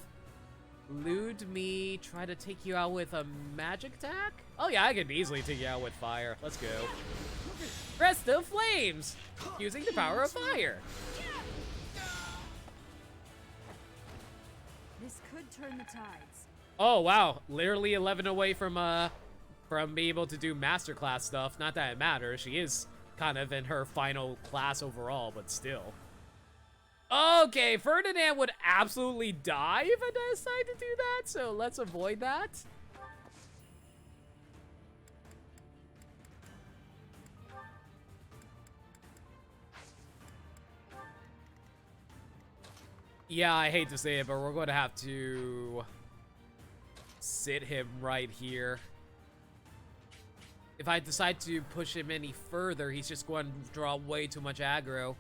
Ludme try to take you out with a magic attack? Oh yeah, I can easily take you out with fire. Let's go. Crest of Flames! Using the power of fire. This could turn the tides. Oh wow, literally 11 away from being able to do masterclass stuff. Not that it matters. She is kind of in her final class overall, but still. Okay, Ferdinand would absolutely die if I decide to do that, so let's avoid that. Yeah, I hate to say it, but we're going to have to sit him right here. If I decide to push him any further, he's just going to draw way too much aggro.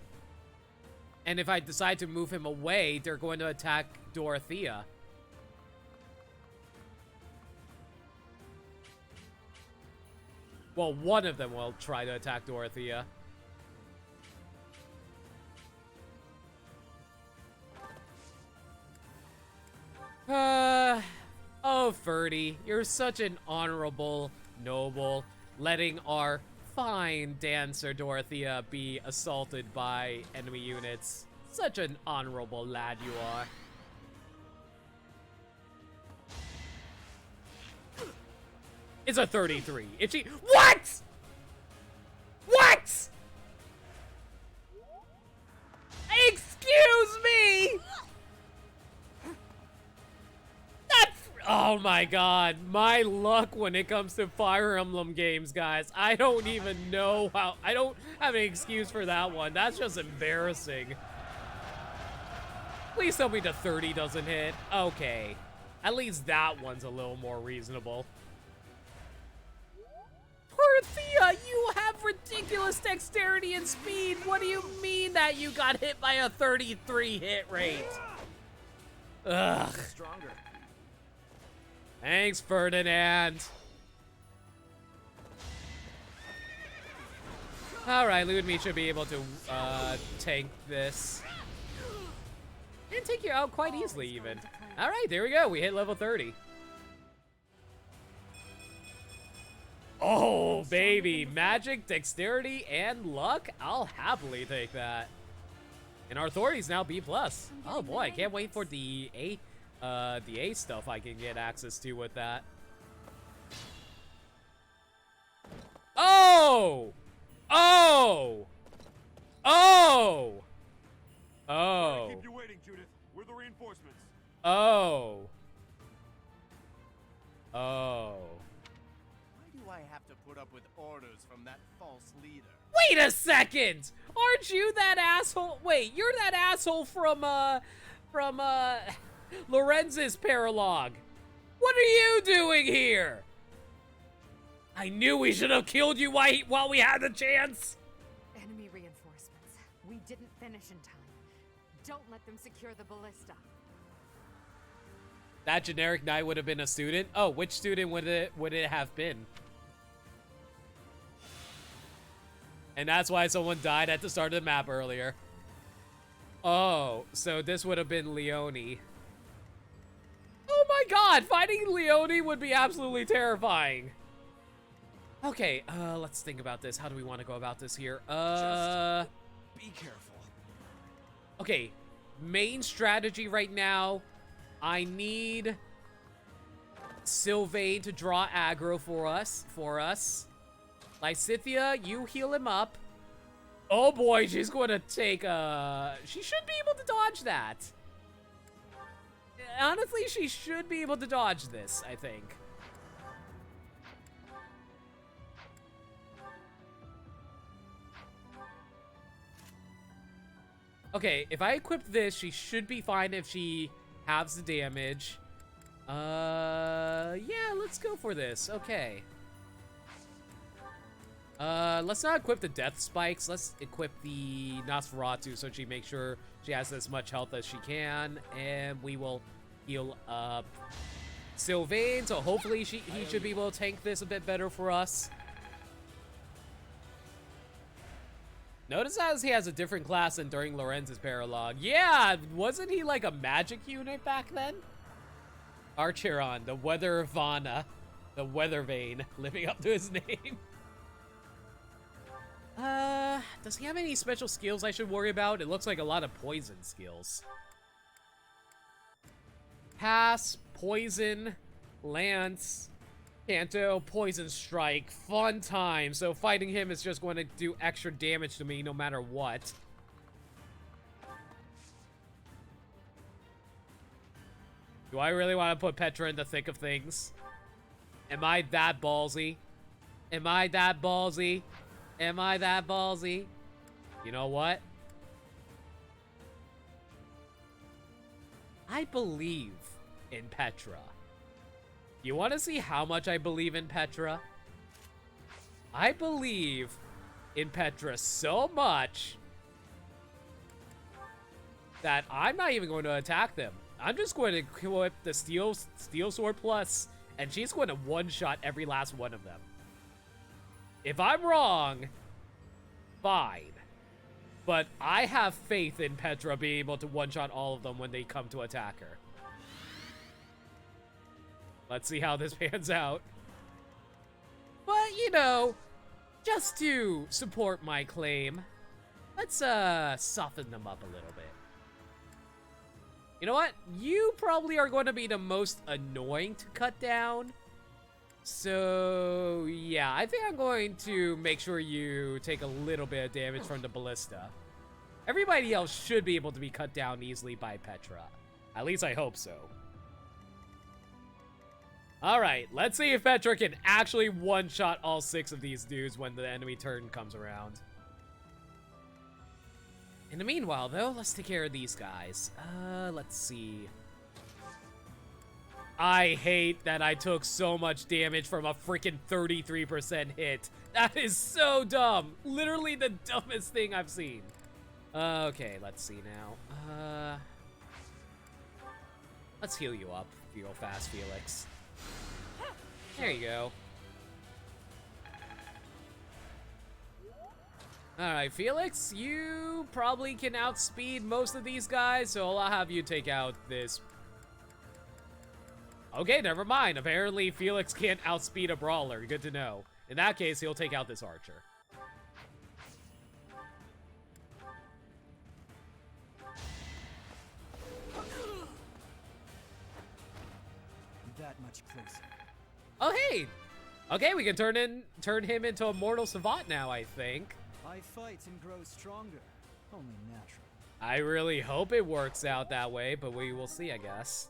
And if I decide to move him away, they're going to attack Dorothea. Well, one of them will try to attack Dorothea. Oh, Ferdy, you're such an honorable noble, letting our fine dancer Dorothea be assaulted by enemy units. Such an honorable lad you are. It's a 33. If she— What?! What?! Excuse me?! Oh my god, my luck when it comes to Fire Emblem games, guys. I don't even know how— I don't have an excuse for that one. That's just embarrassing. Please tell me the 30 doesn't hit. Okay. At least that one's a little more reasonable. Dorothea, you have ridiculous dexterity and speed. What do you mean that you got hit by a 33 hit rate? Ugh. Stronger. Thanks, Ferdinand. Alright, Ludme should be able to tank this. And take you out quite easily, even. Alright, there we go. We hit level 30. Oh, baby. Magic, dexterity, and luck? I'll happily take that. And our authority's now B+. Oh boy, I can't wait for the A stuff I can get access to with that. Oh! Oh! Oh! Oh! Keep you waiting, Judith. We're the reinforcements. Oh. Oh. Why do I have to put up with orders from that false leader? Wait a second! Aren't you that asshole? Wait, you're that asshole from Lorenz's paralogue. What are you doing here? I knew we should have killed you while we had the chance. Enemy reinforcements. We didn't finish in time. Don't let them secure the ballista. That generic knight would have been a student? Oh, which student would it have been? And that's why someone died at the start of the map earlier. Oh, so this would have been Leone. Oh my god, fighting Leone would be absolutely terrifying. Okay, let's think about this. How do we want to go about this here? Just be careful. Okay, main strategy right now, I need Sylvain to draw aggro for us. Lysithia, you heal him up. Oh boy, she's going to take, she should be able to dodge that. Honestly, she should be able to dodge this, I think. Okay, if I equip this, she should be fine if she halves the damage. Yeah, let's go for this. Okay. Let's not equip the death spikes. Let's equip the Nosferatu so she makes sure she has as much health as she can. And we will heal up Sylvain, so hopefully he should be able to tank this a bit better for us. Notice how he has a different class than during Lorenz's paralogue. Yeah, wasn't he like a magic unit back then? Archeron, the Weathervana, the Weathervane, living up to his name. Does he have any special skills I should worry about? It looks like a lot of poison skills. Pass, poison, lance, Canto, poison strike, fun time. So fighting him is just going to do extra damage to me no matter what. Do I really want to put Petra in the thick of things? Am I that ballsy? Am I that ballsy? Am I that ballsy? You know what? I believe in Petra. You want to see how much I believe in Petra? I believe in Petra so much that I'm not even going to attack them. I'm just going to equip the Steel Sword Plus, and she's going to one-shot every last one of them. If I'm wrong, fine. But I have faith in Petra being able to one-shot all of them when they come to attack her. Let's see how this pans out. But, you know, just to support my claim, let's soften them up a little bit. You know what? You probably are going to be the most annoying to cut down. So, yeah, I think I'm going to make sure you take a little bit of damage from the ballista. Everybody else should be able to be cut down easily by Petra. At least I hope so. Alright, let's see if Petra can actually one-shot all 6 of these dudes when the enemy turn comes around. In the meanwhile, though, let's take care of these guys. Let's see. I hate that I took so much damage from a freaking 33% hit. That is so dumb. Literally the dumbest thing I've seen. Okay, let's see now. Let's heal you up real fast, Felix. There you go. Alright, Felix, you probably can outspeed most of these guys, so I'll have you take out this. Okay, never mind. Apparently, Felix can't outspeed a brawler. Good to know. In that case, he'll take out this archer. That much closer. Oh, hey! Okay, we can turn him into a mortal savant now, I think. I fight and grow stronger. Only natural. I really hope it works out that way, but we will see, I guess.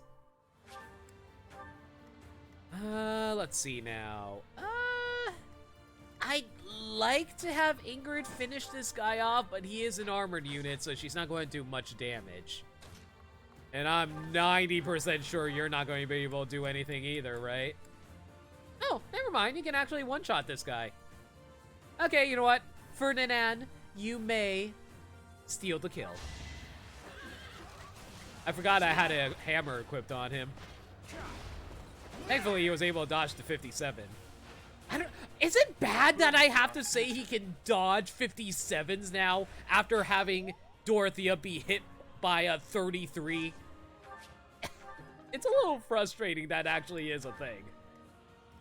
Let's see now. I'd like to have Ingrid finish this guy off, but he is an armored unit, so she's not going to do much damage. And I'm 90% sure you're not going to be able to do anything either, right? Oh, never mind. You can actually one-shot this guy. Okay, you know what? Ferdinand, you may steal the kill. I forgot I had a hammer equipped on him. Thankfully, he was able to dodge the 57. Is it bad that I have to say he can dodge 57s now after having Dorothea be hit by a 33? It's a little frustrating that actually is a thing.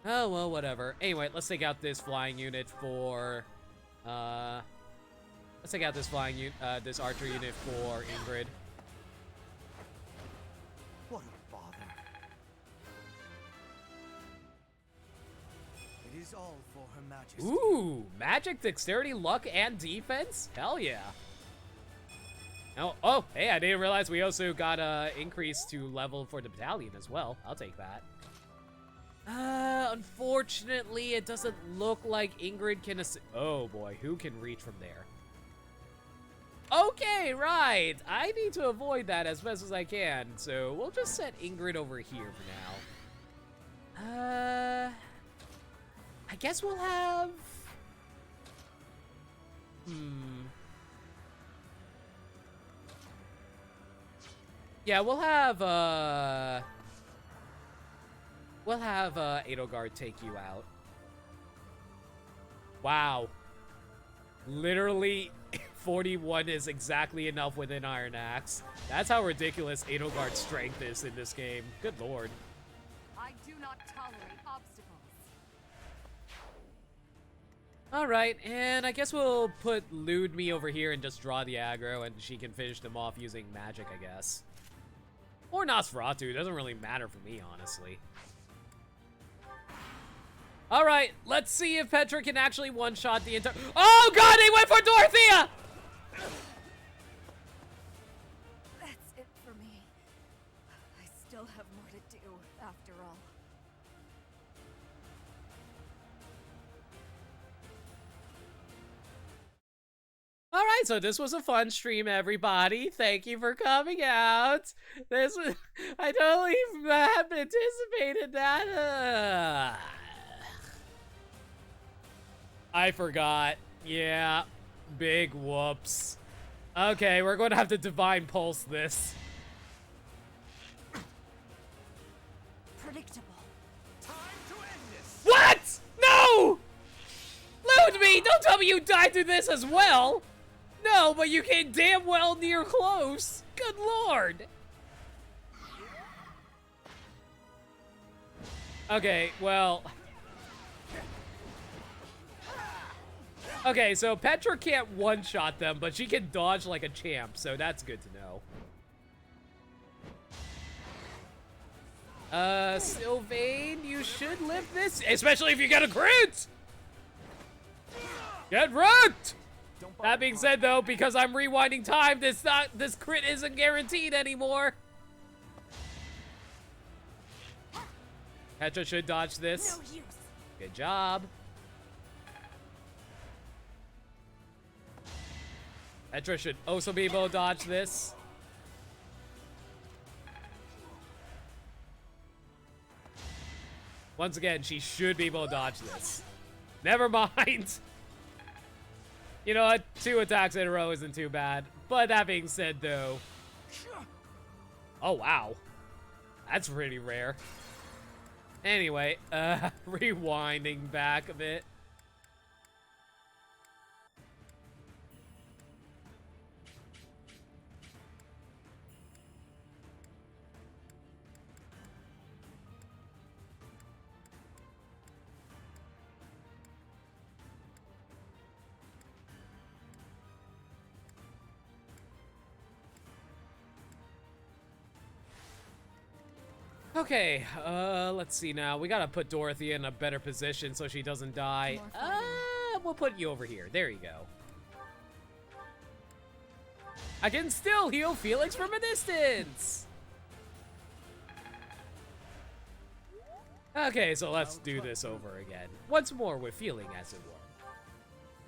Oh, well, whatever. Anyway, let's take out this flying unit for, let's take out this this archer unit for Ingrid. What a bother. It is all for Her Majesty. Ooh, magic, dexterity, luck, and defense? Hell yeah. Oh, hey, I didn't realize we also got increase to level for the battalion as well. I'll take that. Unfortunately, it doesn't look like Ingrid can oh boy, who can reach from there? Okay, right. I need to avoid that as best as I can, so we'll just set Ingrid over here for now. I guess we'll have... Yeah, we'll have Edelgard take you out. Wow. Literally 41 is exactly enough with an Iron Axe. That's how ridiculous Edelgard's strength is in this game. Good lord. I do not tolerate obstacles. Alright, and I guess we'll put Ludme over here and just draw the aggro, and she can finish them off using magic, I guess. Or Nosferatu, it doesn't really matter for me, honestly. Alright, let's see if Petra can actually one-shot the entire— Oh god, he went for Dorothea! That's it for me. I still have more to do, after all. Alright, so this was a fun stream, everybody. Thank you for coming out. This was— I totally hadn't anticipated that. I forgot. Yeah, big whoops. Okay, we're going to have to Divine Pulse this. Predictable. Time to end this. What? No! Ludme, don't tell me you died through this as well. No, but you came damn well near close. Good lord. Okay, well... Okay, so Petra can't one-shot them, but she can dodge like a champ, so that's good to know. Sylvain, you should live this, especially if you get a crit! Get wrecked! That being said, though, because I'm rewinding time, this crit isn't guaranteed anymore. Petra should dodge this. No use. Good job. Petra should also be able to dodge this. Once again, she should be able to dodge this. Never mind. You know what? 2 attacks in a row isn't too bad. But that being said, though... Oh, wow. That's pretty rare. Anyway, rewinding back a bit. Okay, let's see now. We gotta put Dorothea in a better position so she doesn't die. We'll put you over here. There you go. I can still heal Felix from a distance! Okay, so let's do this over again. Once more with feeling, as it were.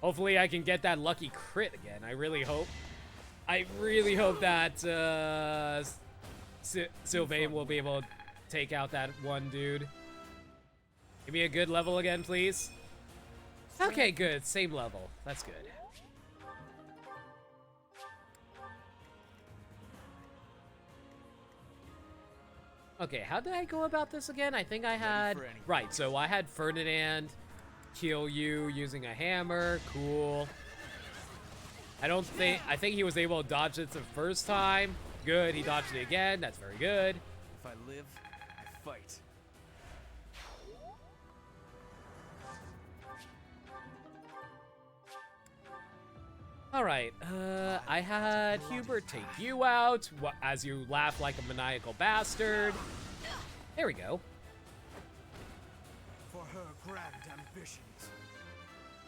Hopefully I can get that lucky crit again. I really hope that Sylvain will be able to take out that one dude. Give me a good level again, please. Okay, good. Same level. That's good. Okay, how did I go about this again? I think I had... Right, so I had Ferdinand kill you using a hammer. Cool. I think he was able to dodge it the first time. Good, he dodged it again. That's very good. If I live, I fight. Alright, I had Hubert take you out as you laugh like a maniacal bastard. There we go. For her grand ambitions.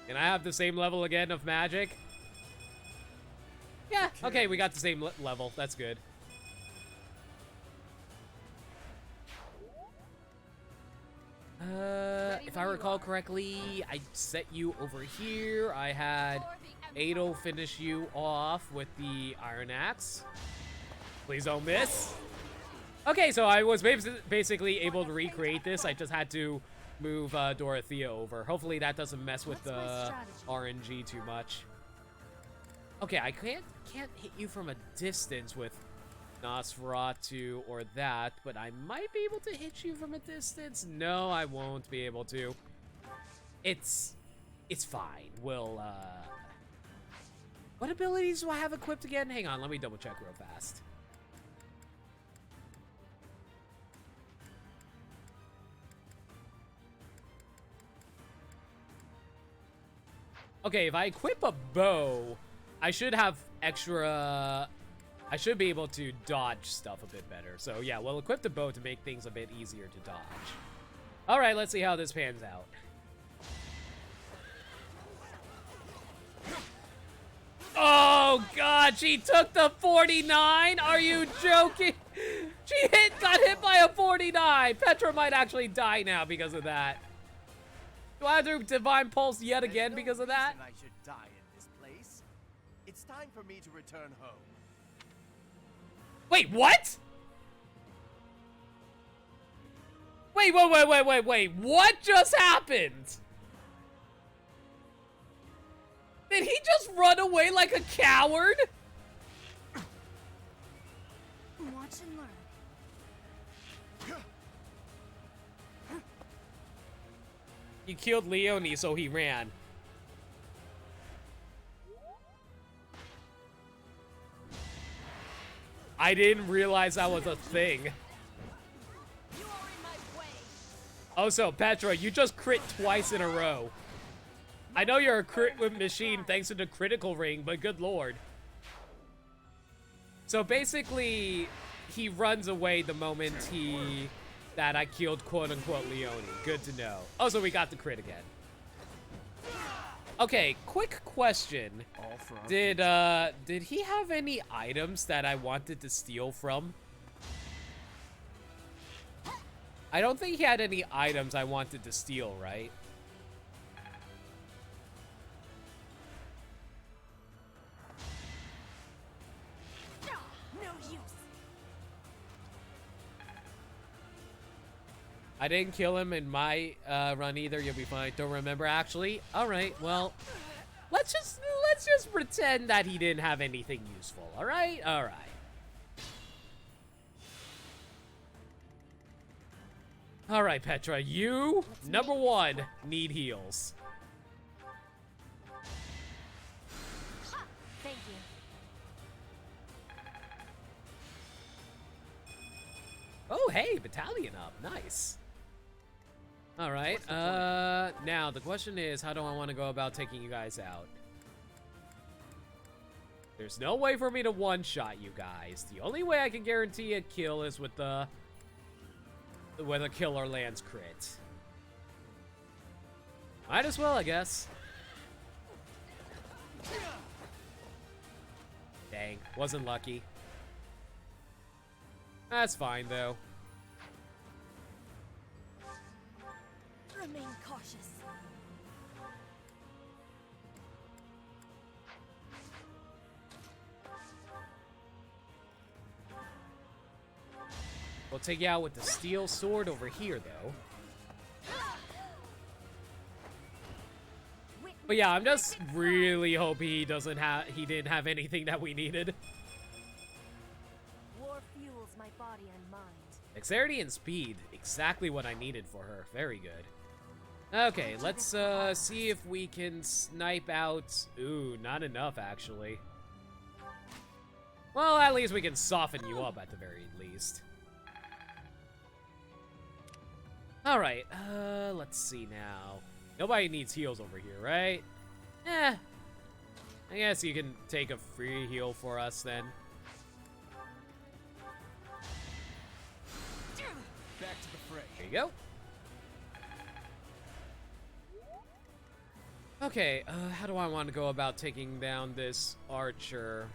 And I have the same level again of magic. Yeah, okay, we got the same level. That's good. If I recall correctly, I set you over here. I had Ado finish you off with the Iron Axe. Please don't miss. Okay, so I was basically able to recreate this. I just had to move Dorothea over. Hopefully that doesn't mess with the RNG too much. Okay, I can't hit you from a distance with Nosferatu or that, but I might be able to hit you from a distance. No, I won't be able to. It's fine. We'll what abilities do I have equipped again? Hang on, let me double check real fast. Okay, if I equip a bow, I should have extra... I should be able to dodge stuff a bit better. So yeah, we'll equip the bow to make things a bit easier to dodge. All right, let's see how this pans out. Oh God, she took the 49. Are you joking? She got hit by a 49. Petra might actually die now because of that. Do I have to Divine Pulse yet again because of that? I should die in this place. It's time for me to return home. Wait, what? Wait. What just happened? Did he just run away like a coward? Watch and learn. He killed Leonie, so he ran. I didn't realize that was a thing. You are in my way. Oh, so Petra, you just crit twice in a row. I know you're a crit machine thanks to the critical ring, but good lord. So basically, he runs away the moment that I killed quote-unquote Leonie. Good to know. Oh, so we got the crit again. Okay, quick question. Did he have any items that I wanted to steal from? I don't think he had any items I wanted to steal, right? No use. I didn't kill him in my run either. You'll be fine. Don't remember actually. All right. Well, let's just pretend that he didn't have anything useful. All right. All right. All right, Petra. You number one need heals. Thank you. Oh, hey, battalion up. Nice. All right. Now the question is, how do I want to go about taking you guys out? There's no way for me to one-shot you guys. The only way I can guarantee a kill is with a killer lands crit. Might as well, I guess. Dang, wasn't lucky. That's fine, though. Remain cautious. We'll take you out with the steel sword over here, though. But yeah, I'm just really hoping he didn't have anything that we needed. War fuels my body and mind. Dexterity and speed, exactly what I needed for her. Very good. Okay, let's see if we can snipe out. Ooh, not enough actually. Well, at least we can soften you up at the very least. All right, let's see now. Nobody needs heals over here, right? Eh. I guess you can take a free heal for us then. Back to the fray. There you go. Okay, how do I want to go about taking down this archer?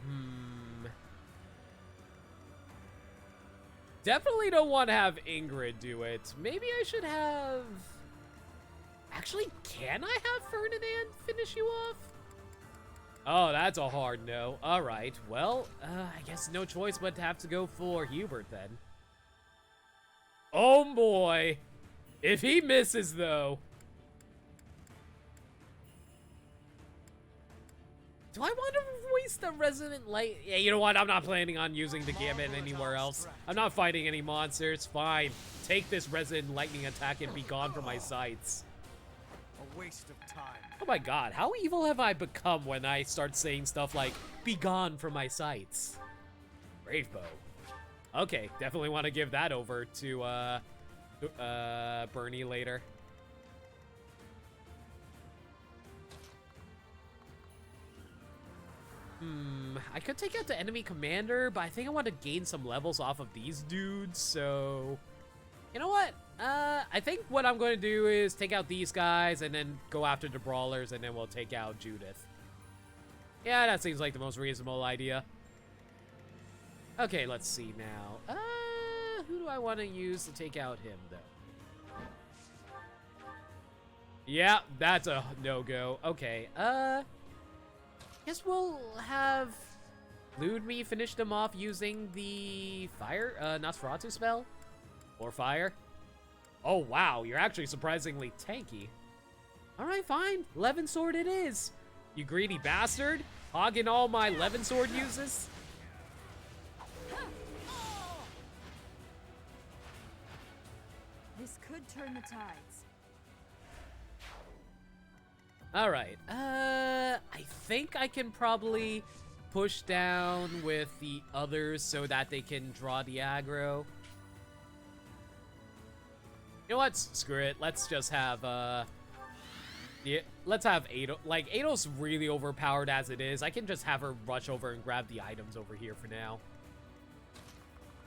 Definitely don't want to have Ingrid do it. Maybe I should have... Actually, can I have Ferdinand finish you off? Oh, that's a hard no. All right, well, I guess no choice but to have to go for Hubert then. Oh boy. If he misses, though... Do I want to waste the Resonant Light? Yeah, you know what? I'm not planning on using the Gambit anywhere else. I'm not fighting any monsters. Fine. Take this Resonant Lightning attack and be gone from my sights. A waste of time. Oh my god, how evil have I become when I start saying stuff like, be gone from my sights? Brave bow. Okay, definitely want to give that over to, Bernie later. I could take out the enemy commander, but I think I want to gain some levels off of these dudes, so... You know what? I think what I'm going to do is take out these guys and then go after the brawlers, and then we'll take out Judith. Yeah, that seems like the most reasonable idea. Okay, let's see now. Who do I want to use to take out him, though? Yeah, that's a no-go. Okay, guess we'll have Ludme finish them off using the fire, Nosferatu spell? Or fire? Oh, wow, you're actually surprisingly tanky. Alright, fine. Levin Sword it is. You greedy bastard. Hogging all my Levin Sword uses. This could turn the tides. Alright, I think I can probably push down with the others so that they can draw the aggro. You know what? Screw it. Let's just have, yeah, let's have Ado. Like, Ado's really overpowered as it is. I can just have her rush over and grab the items over here for now.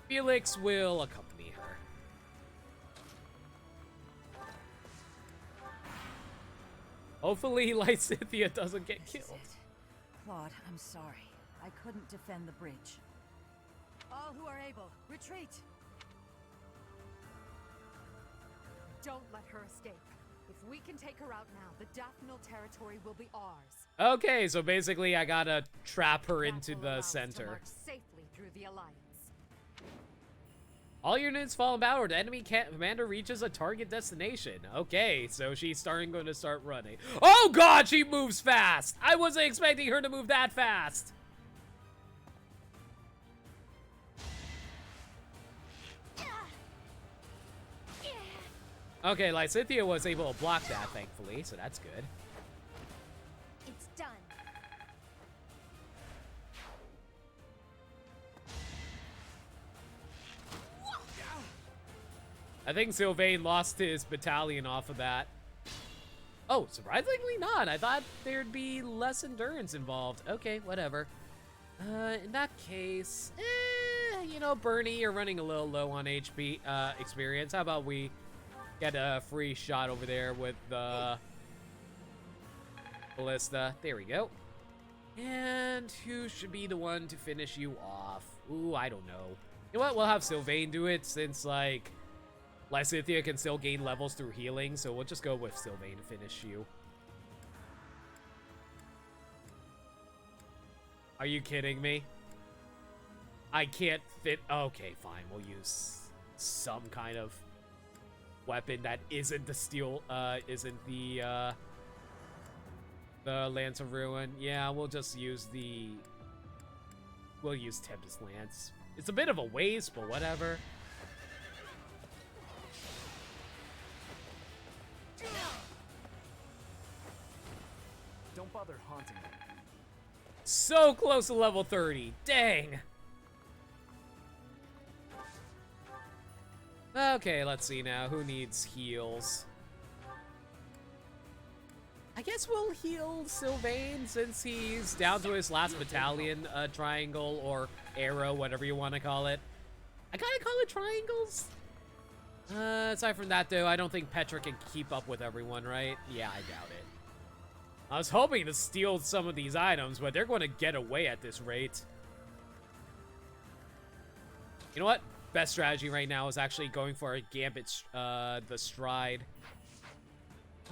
Felix will accompany her. Hopefully, Lysithea doesn't get This is killed. it. Claude, I'm sorry. I couldn't defend the bridge. All who are able, retreat! Don't let her escape. If we can take her out now, the Daphne territory will be ours. Okay, so basically I gotta trap her That into will the allow us to center. march safely through the Alliance. All units fall in battle or the enemy commander reaches a target destination. Okay, so she's going to start running. Oh god, she moves fast! I wasn't expecting her to move that fast! Okay, Lysithea was able to block that, thankfully, so that's good. It's done. I think Sylvain lost his battalion off of that. Oh, surprisingly not. I thought there'd be less endurance involved. Okay, whatever. In that case, you know, Bernie, you're running a little low on HP experience. How about we get a free shot over there with the ballista? There we go. And who should be the one to finish you off? Ooh, I don't know. You know what? We'll have Sylvain do it since, like, Lysithea can still gain levels through healing, so we'll just go with Sylvain to finish you. Are you kidding me? I can't fit. Okay, fine. We'll use some kind of weapon that isn't the steel, isn't the Lance of Ruin. Yeah, we'll just use we'll use Tempest Lance. It's a bit of a waste, but whatever. Don't bother haunting me. So close to level 30. Dang. Okay, let's see now. Who needs heals? I guess we'll heal Sylvain since he's down to his last battalion triangle or arrow, whatever you want to call it. I gotta call it triangles? Aside from that, though, I don't think Petra can keep up with everyone, right? Yeah, I doubt it. I was hoping to steal some of these items, but they're going to get away at this rate. You know what? Best strategy right now is actually going for a Gambit, the Stride.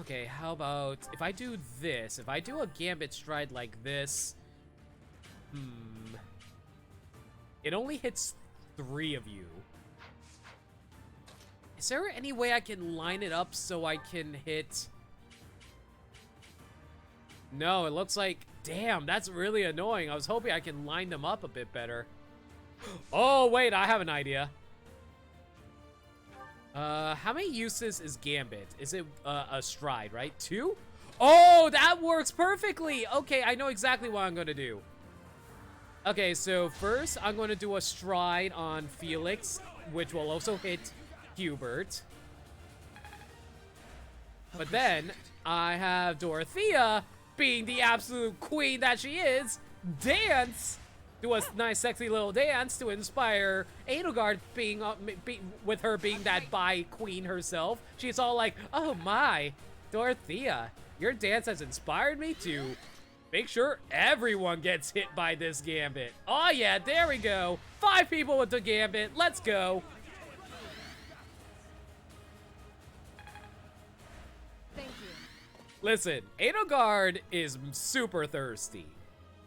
Okay, how about if I do this? If I do a Gambit Stride like this... It only hits 3 of you. Is there any way I can line it up so I can hit... No, it looks like... Damn, that's really annoying. I was hoping I can line them up a bit better. Oh, wait, I have an idea. How many uses is Gambit? Is it a Stride, right? 2? Oh, that works perfectly! Okay, I know exactly what I'm gonna do. Okay, so first, I'm gonna do a Stride on Felix, which will also hit Hubert. But then, I have Dorothea, being the absolute queen that she is, dance! Do a nice sexy little dance to inspire Edelgard, with her being that bi queen herself. She's all like, oh my, Dorothea, your dance has inspired me to make sure everyone gets hit by this Gambit. Oh yeah, there we go. 5 people with the Gambit, let's go. Thank you. Listen, Edelgard is super thirsty.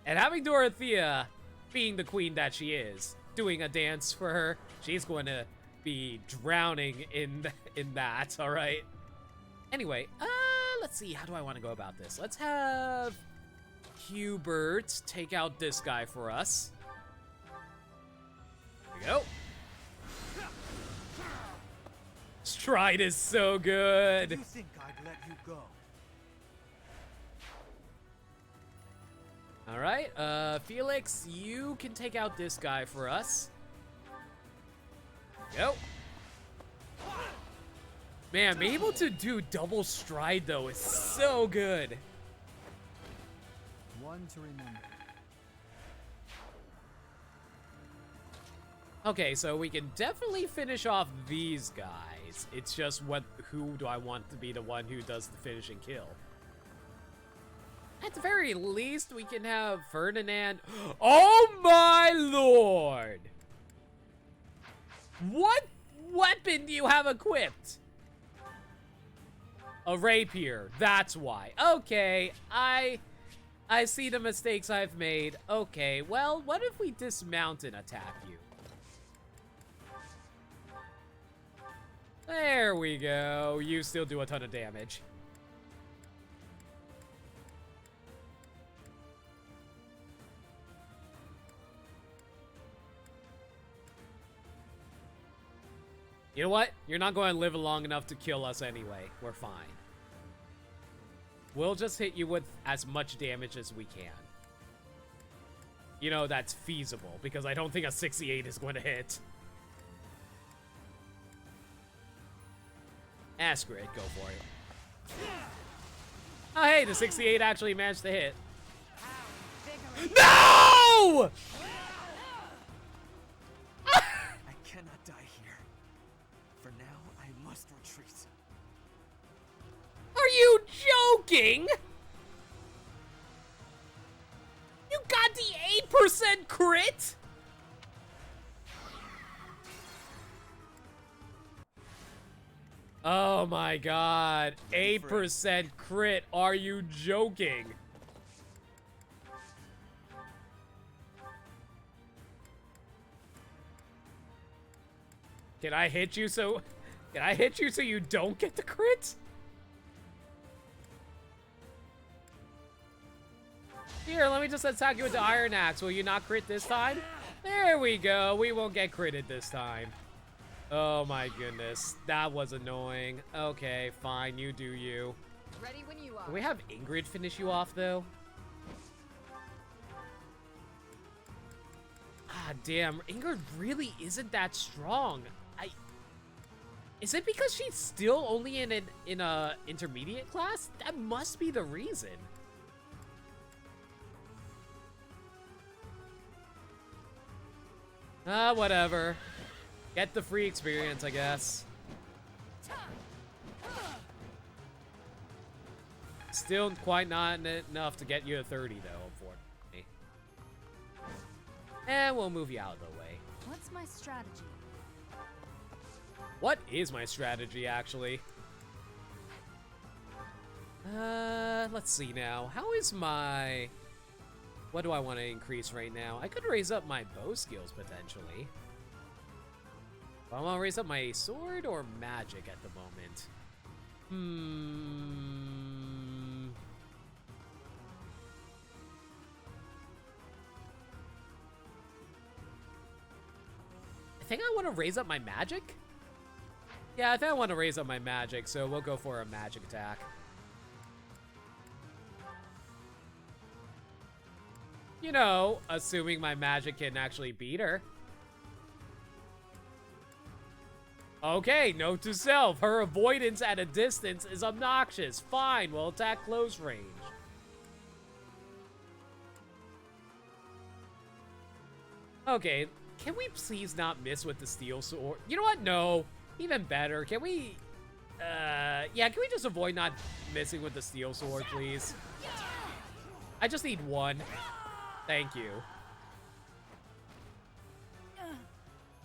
And having Dorothea, being the queen that she is, doing a dance for her, she's going to be drowning in that, all right? Anyway, let's see, how do I want to go about this? Let's have Hubert take out this guy for us. There we go. Stride is so good. You think I'd let you go? All right, Felix, you can take out this guy for us. Go. Man, being able to do double Stride, though, is so good. One to remember. Okay, so we can definitely finish off these guys. It's just who do I want to be the one who does the finishing kill? At the very least, we can have Ferdinand. Oh my lord! What weapon do you have equipped? A rapier, that's why. Okay, I see the mistakes I've made. Okay, well, what if we dismount and attack you? There we go. You still do a ton of damage. You know what? You're not going to live long enough to kill us anyway. We're fine. We'll just hit you with as much damage as we can. You know, that's feasible, because I don't think a 68 is going to hit. Screw it, go for it. Oh, hey, the 68 actually managed to hit. No! I cannot die here. For now, I must retreat. Are you joking? You got the 8% crit? Oh my god. 8% crit. Are you joking? Can I hit you so you don't get the crit? Here, let me just attack you with the Iron Axe. Will you not crit this time? There we go. We won't get critted this time. Oh my goodness. That was annoying. Okay, fine. You do you. Ready when you are. Can we have Ingrid finish you off, though? Ah, damn. Ingrid really isn't that strong. Is it because she's still only in a intermediate class? That must be the reason. Whatever. Get the free experience, I guess. Still quite not enough to get you a 30, though, unfortunately. And we'll move you out of the way. What's my strategy? What is my strategy, actually? Let's see now. How is my... What do I want to increase right now? I could raise up my bow skills, potentially. I want to raise up my sword or magic at the moment. I think I want to raise up my magic? Yeah, I think I want to raise up my magic, so we'll go for a magic attack. You know, assuming my magic can actually beat her. Okay, note to self. Her avoidance at a distance is obnoxious. Fine, we'll attack close range. Okay, can we please not miss with the steel sword? You know what? No. Even better. Can we... yeah, can we just avoid not missing with the steel sword, please? I just need one. Thank you.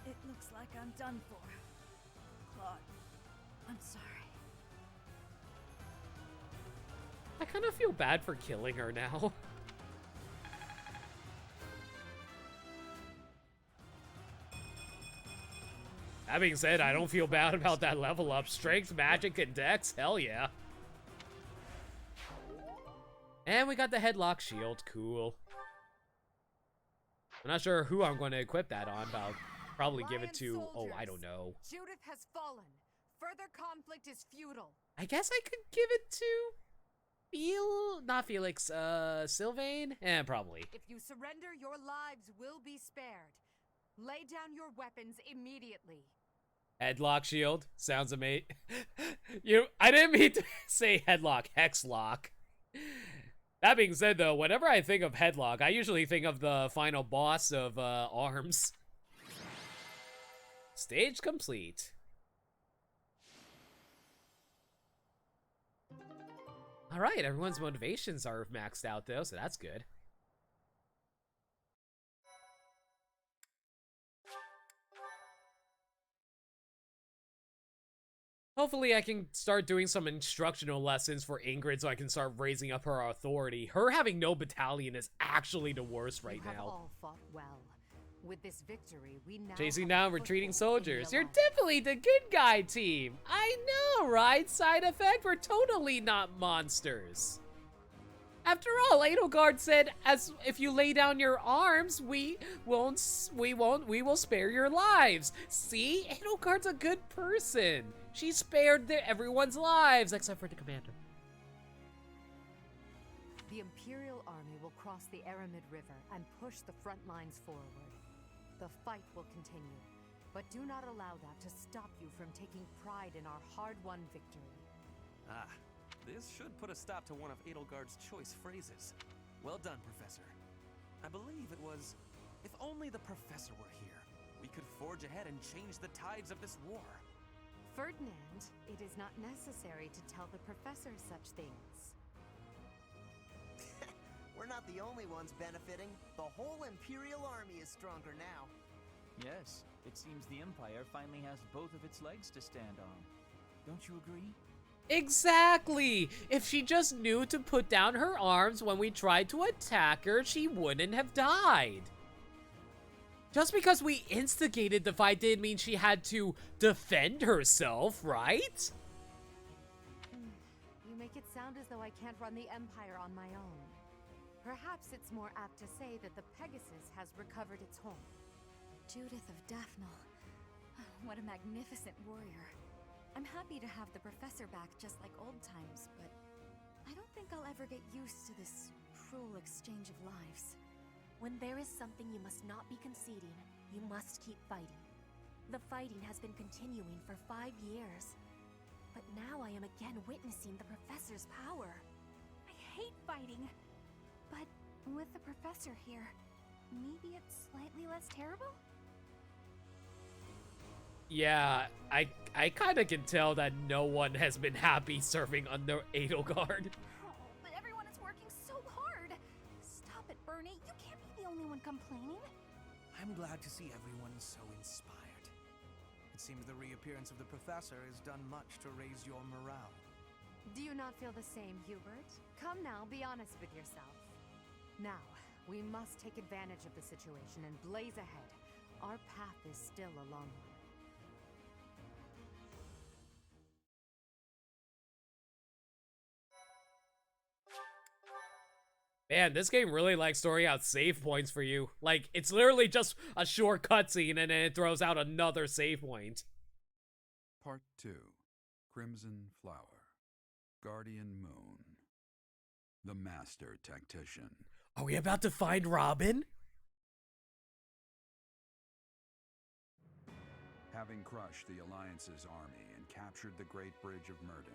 It looks like I'm done for. Claude, I'm sorry. I kind of feel bad for killing her now. That being said, I don't feel bad about that level up. Strength, magic, and dex? Hell yeah. And we got the headlock shield. Cool. I'm not sure who I'm going to equip that on, but I'll probably give it to... Oh, I don't know. Judith has fallen. Further conflict is futile. I guess I could give it to... Not Felix. Sylvain? Probably. If you surrender, your lives will be spared. Lay down your weapons immediately. Headlock shield. Sounds amazing. I didn't mean to say headlock. Hexlock. That being said, though, whenever I think of headlock, I usually think of the final boss of ARMS. Stage complete. Alright, everyone's motivations are maxed out, though, so that's good. Hopefully I can start doing some instructional lessons for Ingrid so I can start raising up her authority. Her having no battalion is actually the worst right You have now. all fought well. With this victory, we now Chasing have down a retreating foothold in the soldiers. You're alliance. definitely the good guy team. I know, right? Side effect, we're totally not monsters. After all, Edelgard said, "As if you lay down your arms, we will spare your lives." See, Edelgard's a good person. She spared everyone's lives except for the commander. The Imperial Army will cross the Aramid River and push the front lines forward. The fight will continue, but do not allow that to stop you from taking pride in our hard-won victory. Ah, this should put a stop to one of Edelgard's choice phrases. Well done, Professor. I believe it was, "If only the Professor were here, we could forge ahead and change the tides of this war." Ferdinand, it is not necessary to tell the Professor such things. We're not the only ones benefiting. The whole Imperial Army is stronger now. Yes, it seems the Empire finally has both of its legs to stand on. Don't you agree? Exactly! If she just knew to put down her arms when we tried to attack her, she wouldn't have died. Just because we instigated the fight didn't mean she had to defend herself, right? You make it sound as though I can't run the Empire on my own. Perhaps it's more apt to say that the Pegasus has recovered its home. Judith of Daphne. What a magnificent warrior. I'm happy to have the professor back just like old times, but I don't think I'll ever get used to this cruel exchange of lives. When there is something you must not be conceding, you must keep fighting. The fighting has been continuing for 5 years. But now I am again witnessing the professor's power. I hate fighting. But with the professor here, maybe it's slightly less terrible? Yeah, I kind of can tell that no one has been happy serving under Edelgard. Oh, but everyone is working so hard. Stop it, Bernie. You can't be the only one complaining. I'm glad to see everyone so inspired. It seems the reappearance of the professor has done much to raise your morale. Do you not feel the same, Hubert? Come now, be honest with yourself. Now, we must take advantage of the situation and blaze ahead. Our path is still a long one. Man, this game really likes throwing out save points for you. Like, it's literally just a short cutscene and then it throws out another save point. Part 2. Crimson Flower. Guardian Moon. The Master Tactician. Are we about to find Robin? Having crushed the Alliance's army and captured the Great Bridge of Myrden,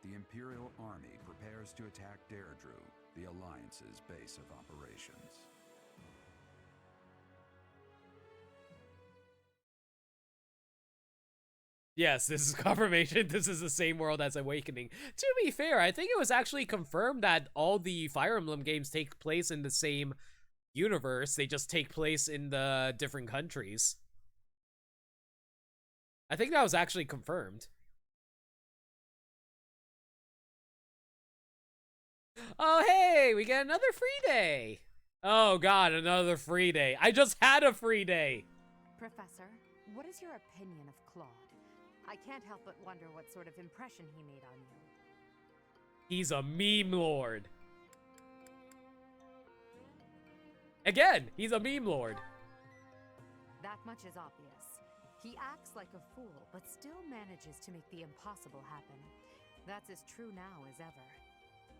the Imperial Army prepares to attack Deirdre, the Alliance's base of operations. Yes, this is confirmation. This is the same world as Awakening. To be fair, I think it was actually confirmed that all the Fire Emblem games take place in the same universe. They just take place in the different countries. I think that was actually confirmed. Oh, hey, we get another free day. Oh, God, another free day. I just had a free day. Professor, what is your opinion of Claude? I can't help but wonder what sort of impression he made on you. He's a meme lord. Again, he's a meme lord. That much is obvious. He acts like a fool, but still manages to make the impossible happen. That's as true now as ever.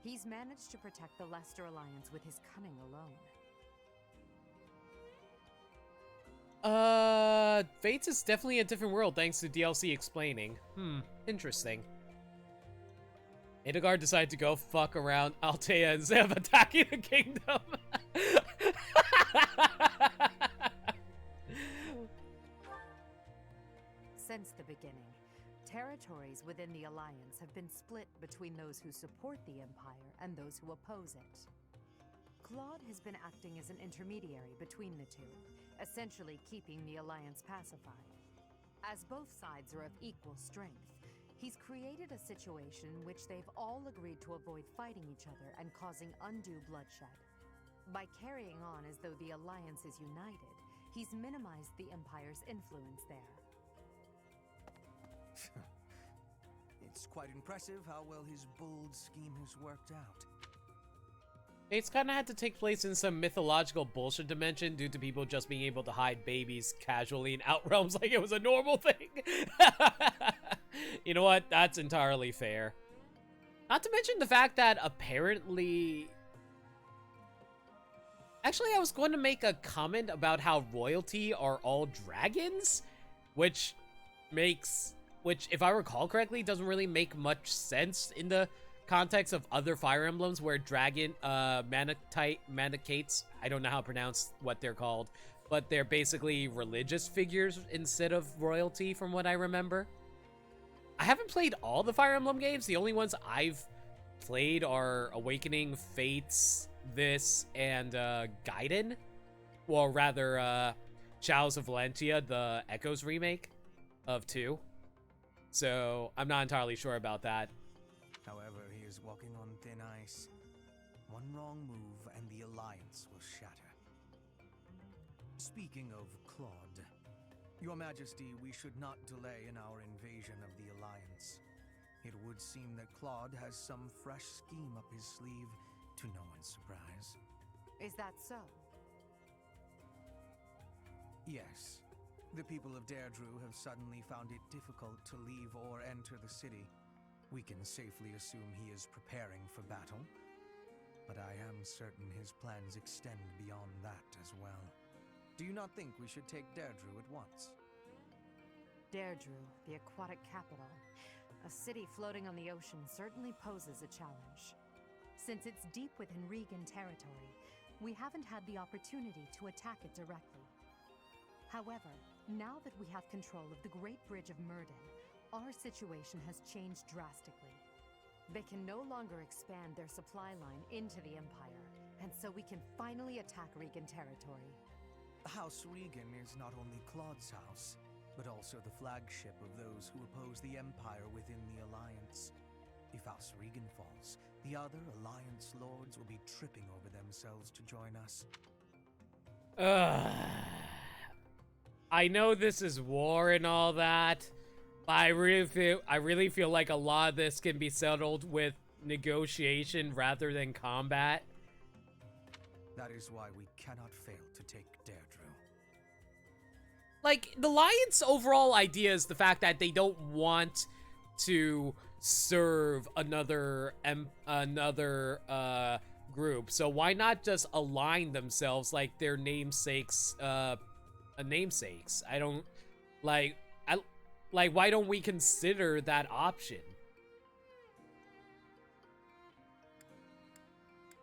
He's managed to protect the Leicester Alliance with his cunning alone. Fates is definitely a different world thanks to DLC explaining. Interesting. Edelgard decided to go fuck around Altea instead of attacking the kingdom. Since the beginning, territories within the Alliance have been split between those who support the Empire and those who oppose it. Claude has been acting as an intermediary between the two, essentially keeping the Alliance pacified. As both sides are of equal strength, he's created a situation in which they've all agreed to avoid fighting each other and causing undue bloodshed. By carrying on as though the Alliance is united, he's minimized the Empire's influence there. It's quite impressive how well his bold scheme has worked out. Fates kind of had to take place in some mythological bullshit dimension due to people just being able to hide babies casually in Outrealms like it was a normal thing. You know what? That's entirely fair. Not to mention the fact that apparently... Actually, I was going to make a comment about how royalty are all dragons, which, if I recall correctly, doesn't really make much sense in the context of other Fire Emblems where dragon, Manicates, I don't know how to pronounce what they're called, but they're basically religious figures instead of royalty from what I remember. I haven't played all the Fire Emblem games. The only ones I've played are Awakening, Fates, this, and Gaiden. Well, rather, Shadows of Valentia, the Echoes remake of 2. So I'm not entirely sure about that. However, he is walking on thin ice. One wrong move and the Alliance will shatter. Speaking of Claude, Your Majesty, we should not delay in our invasion of the Alliance. It would seem that Claude has some fresh scheme up his sleeve, to no one's surprise. Is that so? Yes. The people of Deirdre have suddenly found it difficult to leave or enter the city. We can safely assume he is preparing for battle, but I am certain his plans extend beyond that as well. Do you not think we should take Deirdre at once? Deirdre, the aquatic capital. A city floating on the ocean certainly poses a challenge. Since it's deep within Regan territory, we haven't had the opportunity to attack it directly. However, now that we have control of the Great Bridge of Murden, our situation has changed drastically. They can no longer expand their supply line into the Empire, and so we can finally attack Regan territory. House Regan is not only Claude's house, but also the flagship of those who oppose the Empire within the Alliance. If House Regan falls, the other Alliance lords will be tripping over themselves to join us. I know this is war and all that, but I really feel like a lot of this can be settled with negotiation rather than combat. That is why we cannot fail to take Deirdre. Like, the Alliance overall idea is the fact that they don't want to serve another group. So why not just align themselves like their namesakes, namesakes? I don't like why don't we consider that option?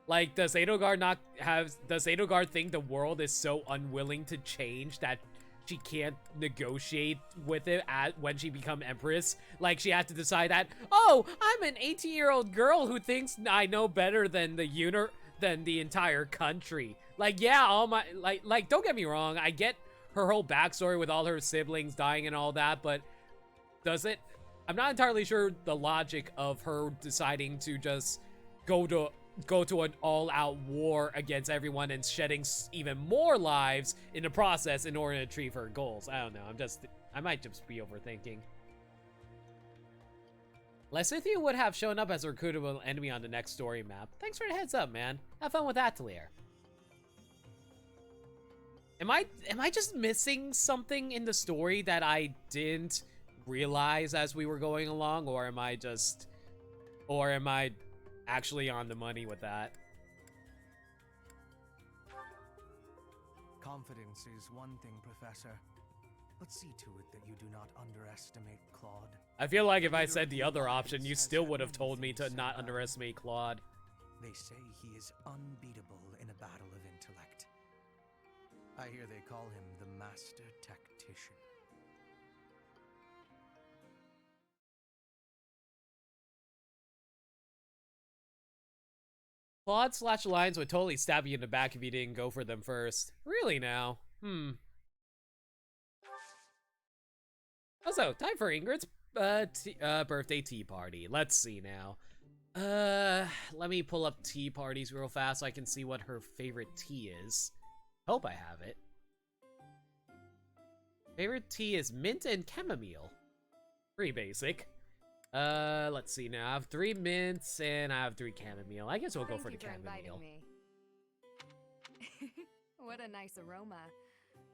Like, does Edelgard think the world is so unwilling to change that she can't negotiate with it when she become Empress? Like, she has to decide that, oh, I'm an 18-year-old girl who thinks I know better than the entire country. Like, yeah, all my, like, don't get me wrong, I get her whole backstory with all her siblings dying and all that, but does it? I'm not entirely sure the logic of her deciding to just go to an all-out war against everyone and shedding even more lives in the process in order to achieve her goals. I don't know. I might just be overthinking. Lysithia would have shown up as a recruitable enemy on the next story map. Thanks for the heads up, man. Have fun with that, Talir. Am I just missing something in the story that I didn't realize as we were going along, or am I actually on the money with that? Confidence is one thing, Professor, but see to it that you do not underestimate Claude. I feel like if I said the other option, you still would have told me to not underestimate Claude. They say he is unbeatable in a battle of intellect. I hear they call him the Master Tactician. Claude/Alliance would totally stab you in the back if you didn't go for them first. Really now? Also, time for Ingrid's birthday tea party. Let's see now. Let me pull up tea parties real fast so I can see what her favorite tea is. Hope I have it. Favorite tea is mint and chamomile. Pretty basic. Let's see now. I have 3 mints and I have 3 chamomile. I guess we'll go for the chamomile. What a nice aroma.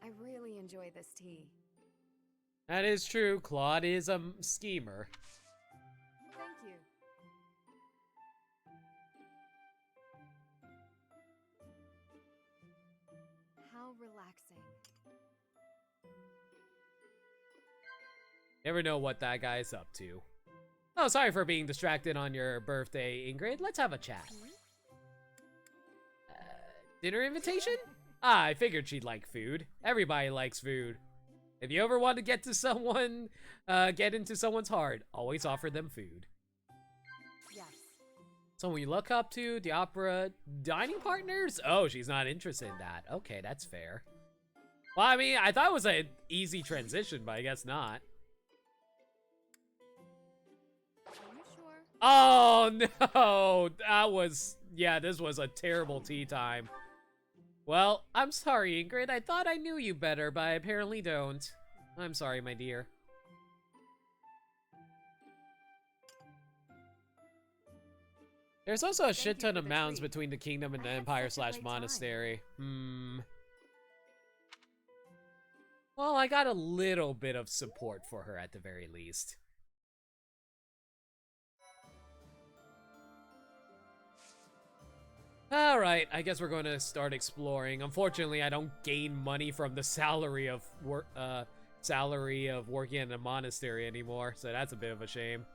I really enjoy this tea. That is true. Claude is a schemer. Thank you. How relaxing. Never know what that guy's up to. Oh, sorry for being distracted on your birthday, Ingrid. Let's have a chat. Dinner invitation? Ah, I figured she'd like food. Everybody likes food. If you ever want to get into someone's heart, always offer them food. Yes. Someone you look up to, the opera, dining partners? Oh, she's not interested in that. Okay, that's fair. Well, I mean, I thought it was an easy transition, but I guess not. Oh no, that was, yeah, this was a terrible tea time. Well, I'm sorry, Ingrid. I thought I knew you better, but I apparently don't. I'm sorry, my dear. There's also a shit ton of mountains between the kingdom and the empire / monastery. Well, I got a little bit of support for her at the very least. Alright, I guess we're going to start exploring. Unfortunately, I don't gain money from the salary of working in a monastery anymore, so that's a bit of a shame.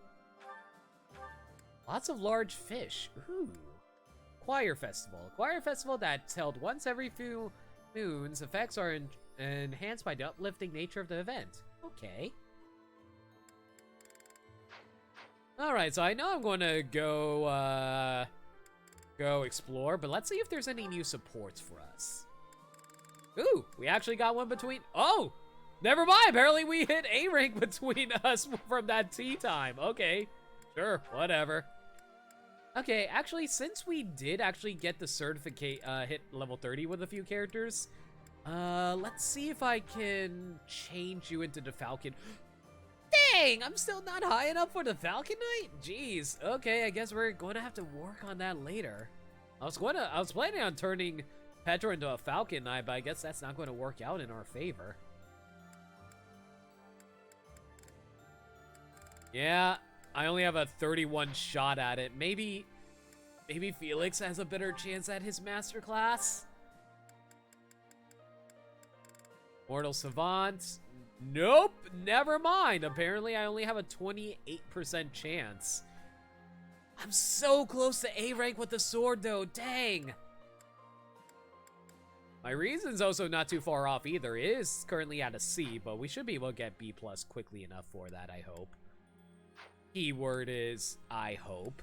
Lots of large fish. Ooh. Choir Festival. Choir Festival that's held once every few moons. Effects are enhanced by the uplifting nature of the event. Okay. Alright, so I know I'm going to go explore, but let's see if there's any new supports for us. Ooh, we actually got one between... Oh! Never mind, apparently we hit A rank between us from that tea time. Okay, sure, whatever. Okay, actually, since we did actually get the certificate, hit level 30 with a few characters, let's see if I can change you into the Falcon. Dang, I'm still not high enough for the Falcon Knight? Jeez, okay, I guess we're going to have to work on that later. I was planning on turning Petra into a Falcon Knight, but I guess that's not going to work out in our favor. Yeah, I only have a 31 shot at it. Maybe Felix has a better chance at his masterclass. Mortal Savant. Nope, never mind. Apparently, I only have a 28% chance. I'm so close to A rank with the sword, though. Dang. My reason's also not too far off either. It is currently at a C, but we should be able to get B+ quickly enough for that, I hope. Keyword is, I hope.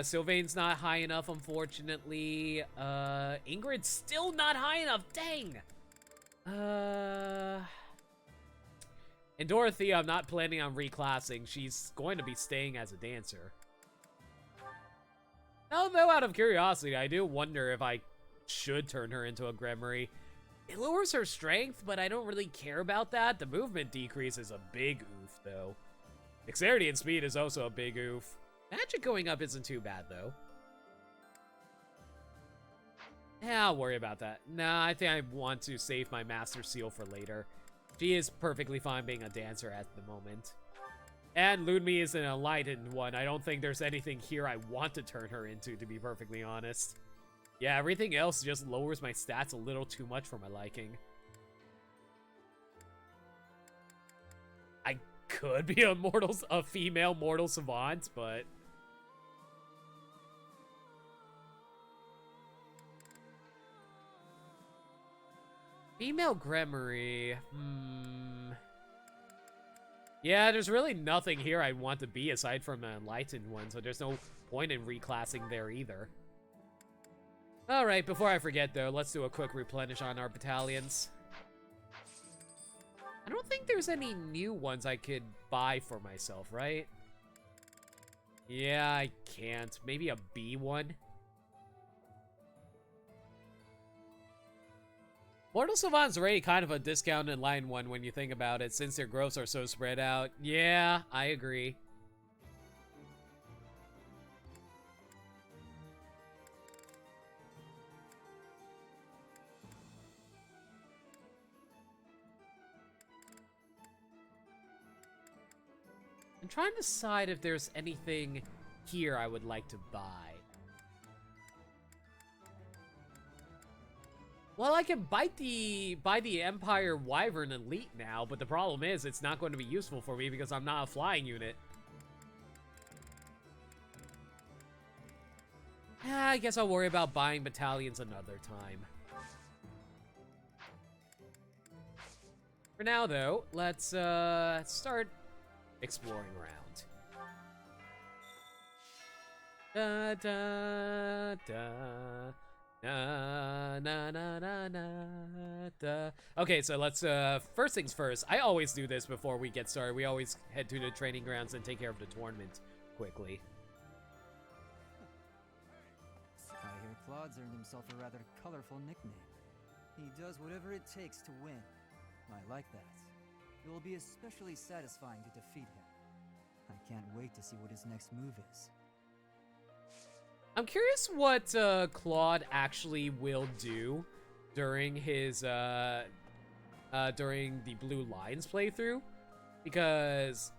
Sylvain's not high enough, unfortunately. Ingrid's still not high enough. Dang. And Dorothea, I'm not planning on reclassing. She's going to be staying as a dancer. Although, out of curiosity, I do wonder if I should turn her into a Gremory. It lowers her strength, but I don't really care about that. The movement decrease is a big oof, though. Dexterity and speed is also a big oof. Magic going up isn't too bad, though. Yeah, I'll worry about that. Nah, I think I want to save my Master Seal for later. She is perfectly fine being a dancer at the moment. And Ludmi is an enlightened one. I don't think there's anything here I want to turn her into, to be perfectly honest. Yeah, everything else just lowers my stats a little too much for my liking. I could be a female mortal savant, but... Female Gremory, Yeah, there's really nothing here I want to be aside from an enlightened one, so there's no point in reclassing there either. Alright, before I forget though, let's do a quick replenish on our battalions. I don't think there's any new ones I could buy for myself, right? Yeah, I can't. Maybe a B one? Mortal Savant's already kind of a discounted line one when you think about it, since their growths are so spread out. Yeah, I agree. I'm trying to decide if there's anything here I would like to buy. Well, I can buy the Empire Wyvern Elite now, but the problem is it's not going to be useful for me because I'm not a flying unit. I guess I'll worry about buying battalions another time. For now, though, let's start exploring around. Da da da. Na, na, na, na, na, da. Okay, so let's, first things first. I always do this before we get started. We always head to the training grounds and take care of the tournament quickly. I hear Claude's earned himself a rather colorful nickname. He does whatever it takes to win. I like that. It will be especially satisfying to defeat him. I can't wait to see what his next move is. I'm curious what Claude actually will do during his during the Blue Lions playthrough, because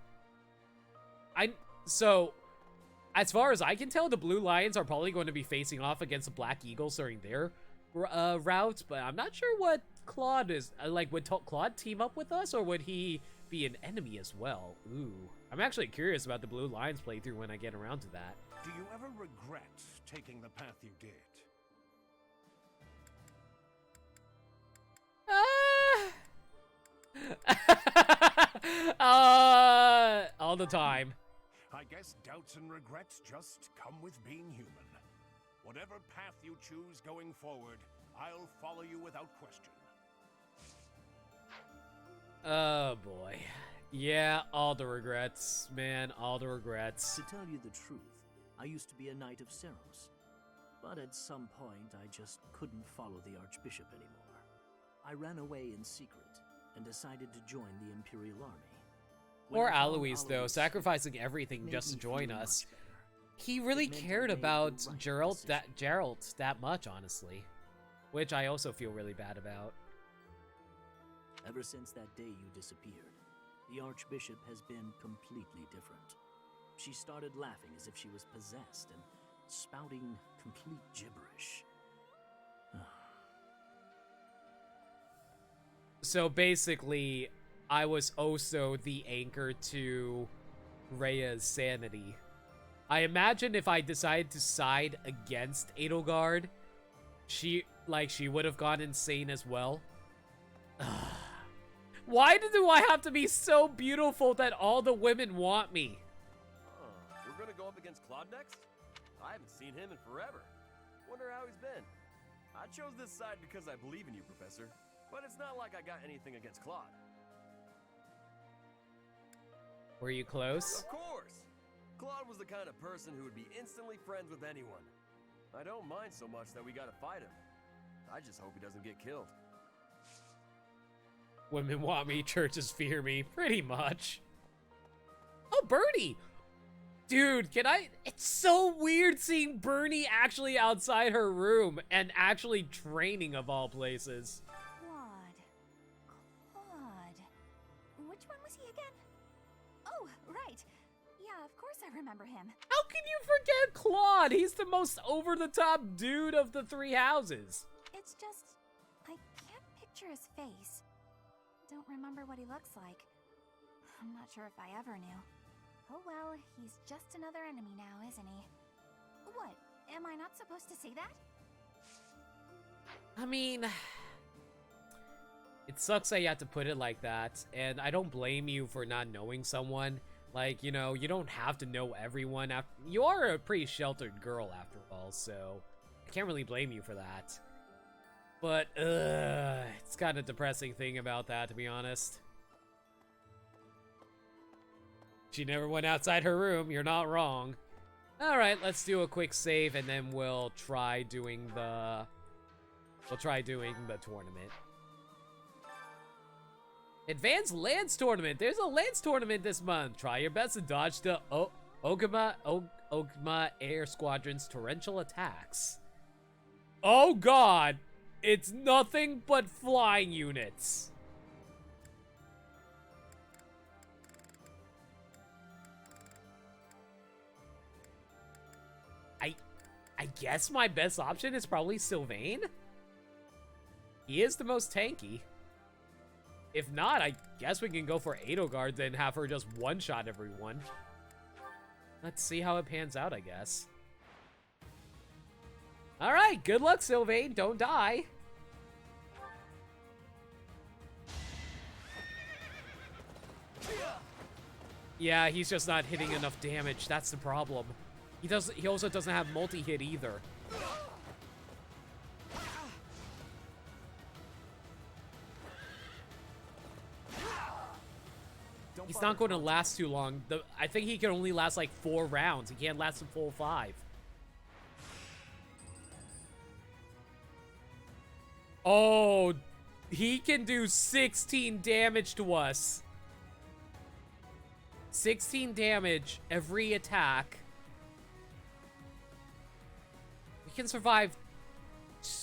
as far as I can tell, the Blue Lions are probably going to be facing off against the Black Eagles during their route, but I'm not sure what Claude is like. Would Claude team up with us, or would he be an enemy as well? Ooh, I'm actually curious about the Blue Lions playthrough when I get around to that. Do you ever regret taking the path you did? All the time. I guess doubts and regrets just come with being human. Whatever path you choose going forward, I'll follow you without question. Oh boy. Yeah, all the regrets, man, all the regrets. To tell you the truth, I used to be a Knight of Seros. But at some point, I just couldn't follow the Archbishop anymore. I ran away in secret and decided to join the Imperial Army. Poor Alois, though, sacrificing everything just to join us. He really cared about Geralt that much, honestly. Which I also feel really bad about. Ever since that day you disappeared, the Archbishop has been completely different. She started laughing as if she was possessed and spouting complete gibberish. So basically, I was also the anchor to Rhea's sanity. I imagine if I decided to side against Edelgard, she would have gone insane as well. Why do I have to be so beautiful that all the women want me? We're gonna go up against Claude next? I haven't seen him in forever. Wonder how he's been. I chose this side because I believe in you, Professor. But it's not like I got anything against Claude. Were you close? Of course! Claude was the kind of person who would be instantly friends with anyone. I don't mind so much that we gotta fight him. I just hope he doesn't get killed. Women want me, churches fear me, pretty much. Oh, Bernie! Dude, it's so weird seeing Bernie actually outside her room and actually training of all places. Claude. Which one was he again? Oh, right. Yeah, of course I remember him. How can you forget Claude? He's the most over-the-top dude of the three houses. It's just, I can't picture his face. Don't remember what he looks like. I'm not sure if I ever knew. Oh well, he's just another enemy now, isn't he? What? Am I not supposed to say that? I mean, it sucks that you have to put it like that, and I don't blame you for not knowing someone. Like, you know, you don't have to know everyone. You are a pretty sheltered girl, after all, so I can't really blame you for that. But, it's kind of a depressing thing about that, to be honest. She never went outside her room, you're not wrong. Alright, let's do a quick save, and then we'll try doing the tournament. Advanced Lance Tournament! There's a Lance Tournament this month! Try your best to dodge the Ogma Air Squadron's torrential attacks. Oh god! It's nothing but flying units. I guess my best option is probably Sylvain? He is the most tanky. If not, I guess we can go for Edelgard and have her just one-shot everyone. Let's see how it pans out, I guess. Alright, good luck, Sylvain. Don't die. Yeah, he's just not hitting enough damage. That's the problem. He also doesn't have multi-hit either. He's not going to last too long. I think he can only last like 4 rounds. He can't last a full 5. Oh, he can do 16 damage to us. 16 damage every attack. We can survive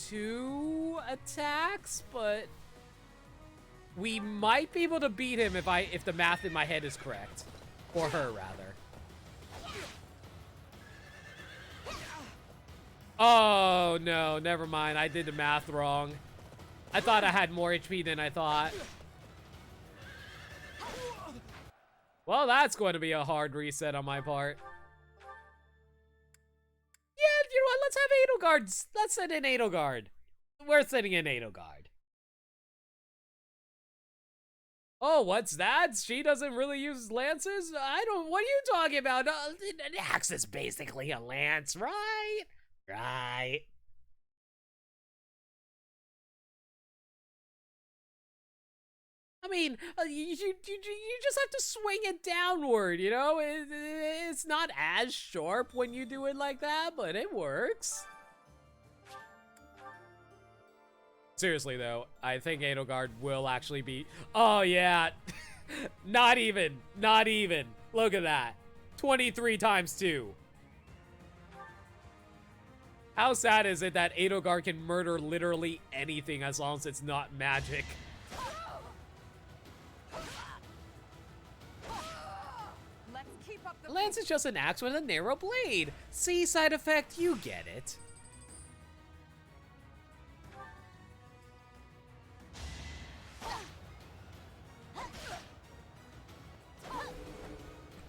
2 attacks, but we might be able to beat him if the math in my head is correct. Or her, rather. Oh, no, never mind. I did the math wrong. I thought I had more HP than I thought. Well, that's going to be a hard reset on my part. Yeah, you know what? Let's have Edelgard. Let's send in Edelgard. We're sending in Edelgard. Oh, what's that? She doesn't really use lances? What are you talking about? An axe is basically a lance, right? Right. I mean, you just have to swing it downward, you know? It's not as sharp when you do it like that, but it works. Seriously, though, I think Edelgard will actually be... Oh, yeah. Not even. Not even. Look at that. 23 times 2. How sad is it that Edelgard can murder literally anything as long as it's not magic? Lance is just an axe with a narrow blade. See, side effect, you get it.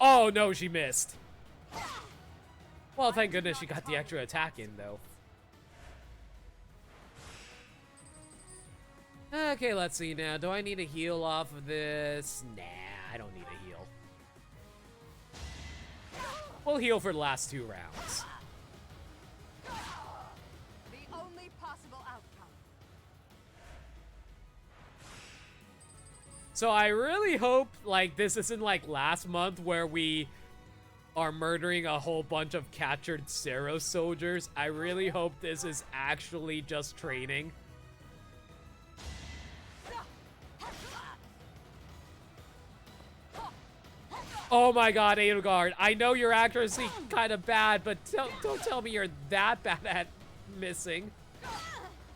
Oh no, she missed. Well, thank goodness she got the extra attack in, though. Okay, let's see now. Do I need a heal off of this? Nah, I don't need a heal. We'll heal for the last 2 rounds. The only possible outcome. So I really hope, like, this isn't like last month where we are murdering a whole bunch of captured Seros soldiers. I really hope this is actually just training. Oh my god, Edelgard, I know your accuracy kind of bad, but don't tell me you're that bad at missing.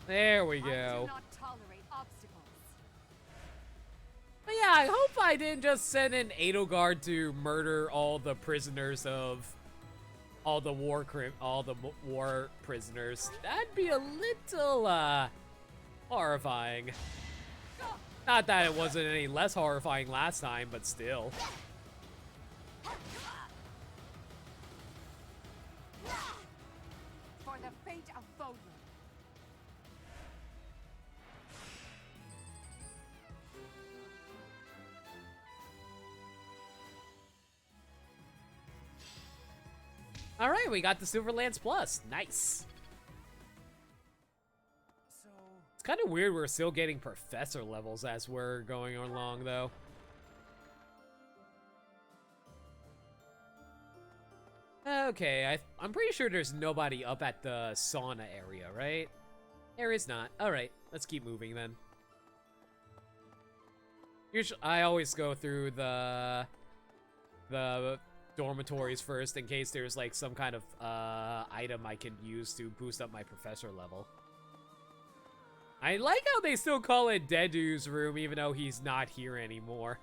There we go. I do not tolerate obstacles. But yeah, I hope I didn't just send in Edelgard to murder all the prisoners of all the war prisoners. That'd be a little horrifying. Not that it wasn't any less horrifying last time, but still. For the fate of Bodlin. All right, we got the Silver Lance Plus. Nice. So, It's kind of weird we're still getting professor levels as we're going along, though. Okay, I'm pretty sure there's nobody up at the sauna area, right? There is not. All right, let's keep moving then. Usually, I always go through the dormitories first in case there's like some kind of item I can use to boost up my professor level. I like how they still call it Dedu's room even though he's not here anymore.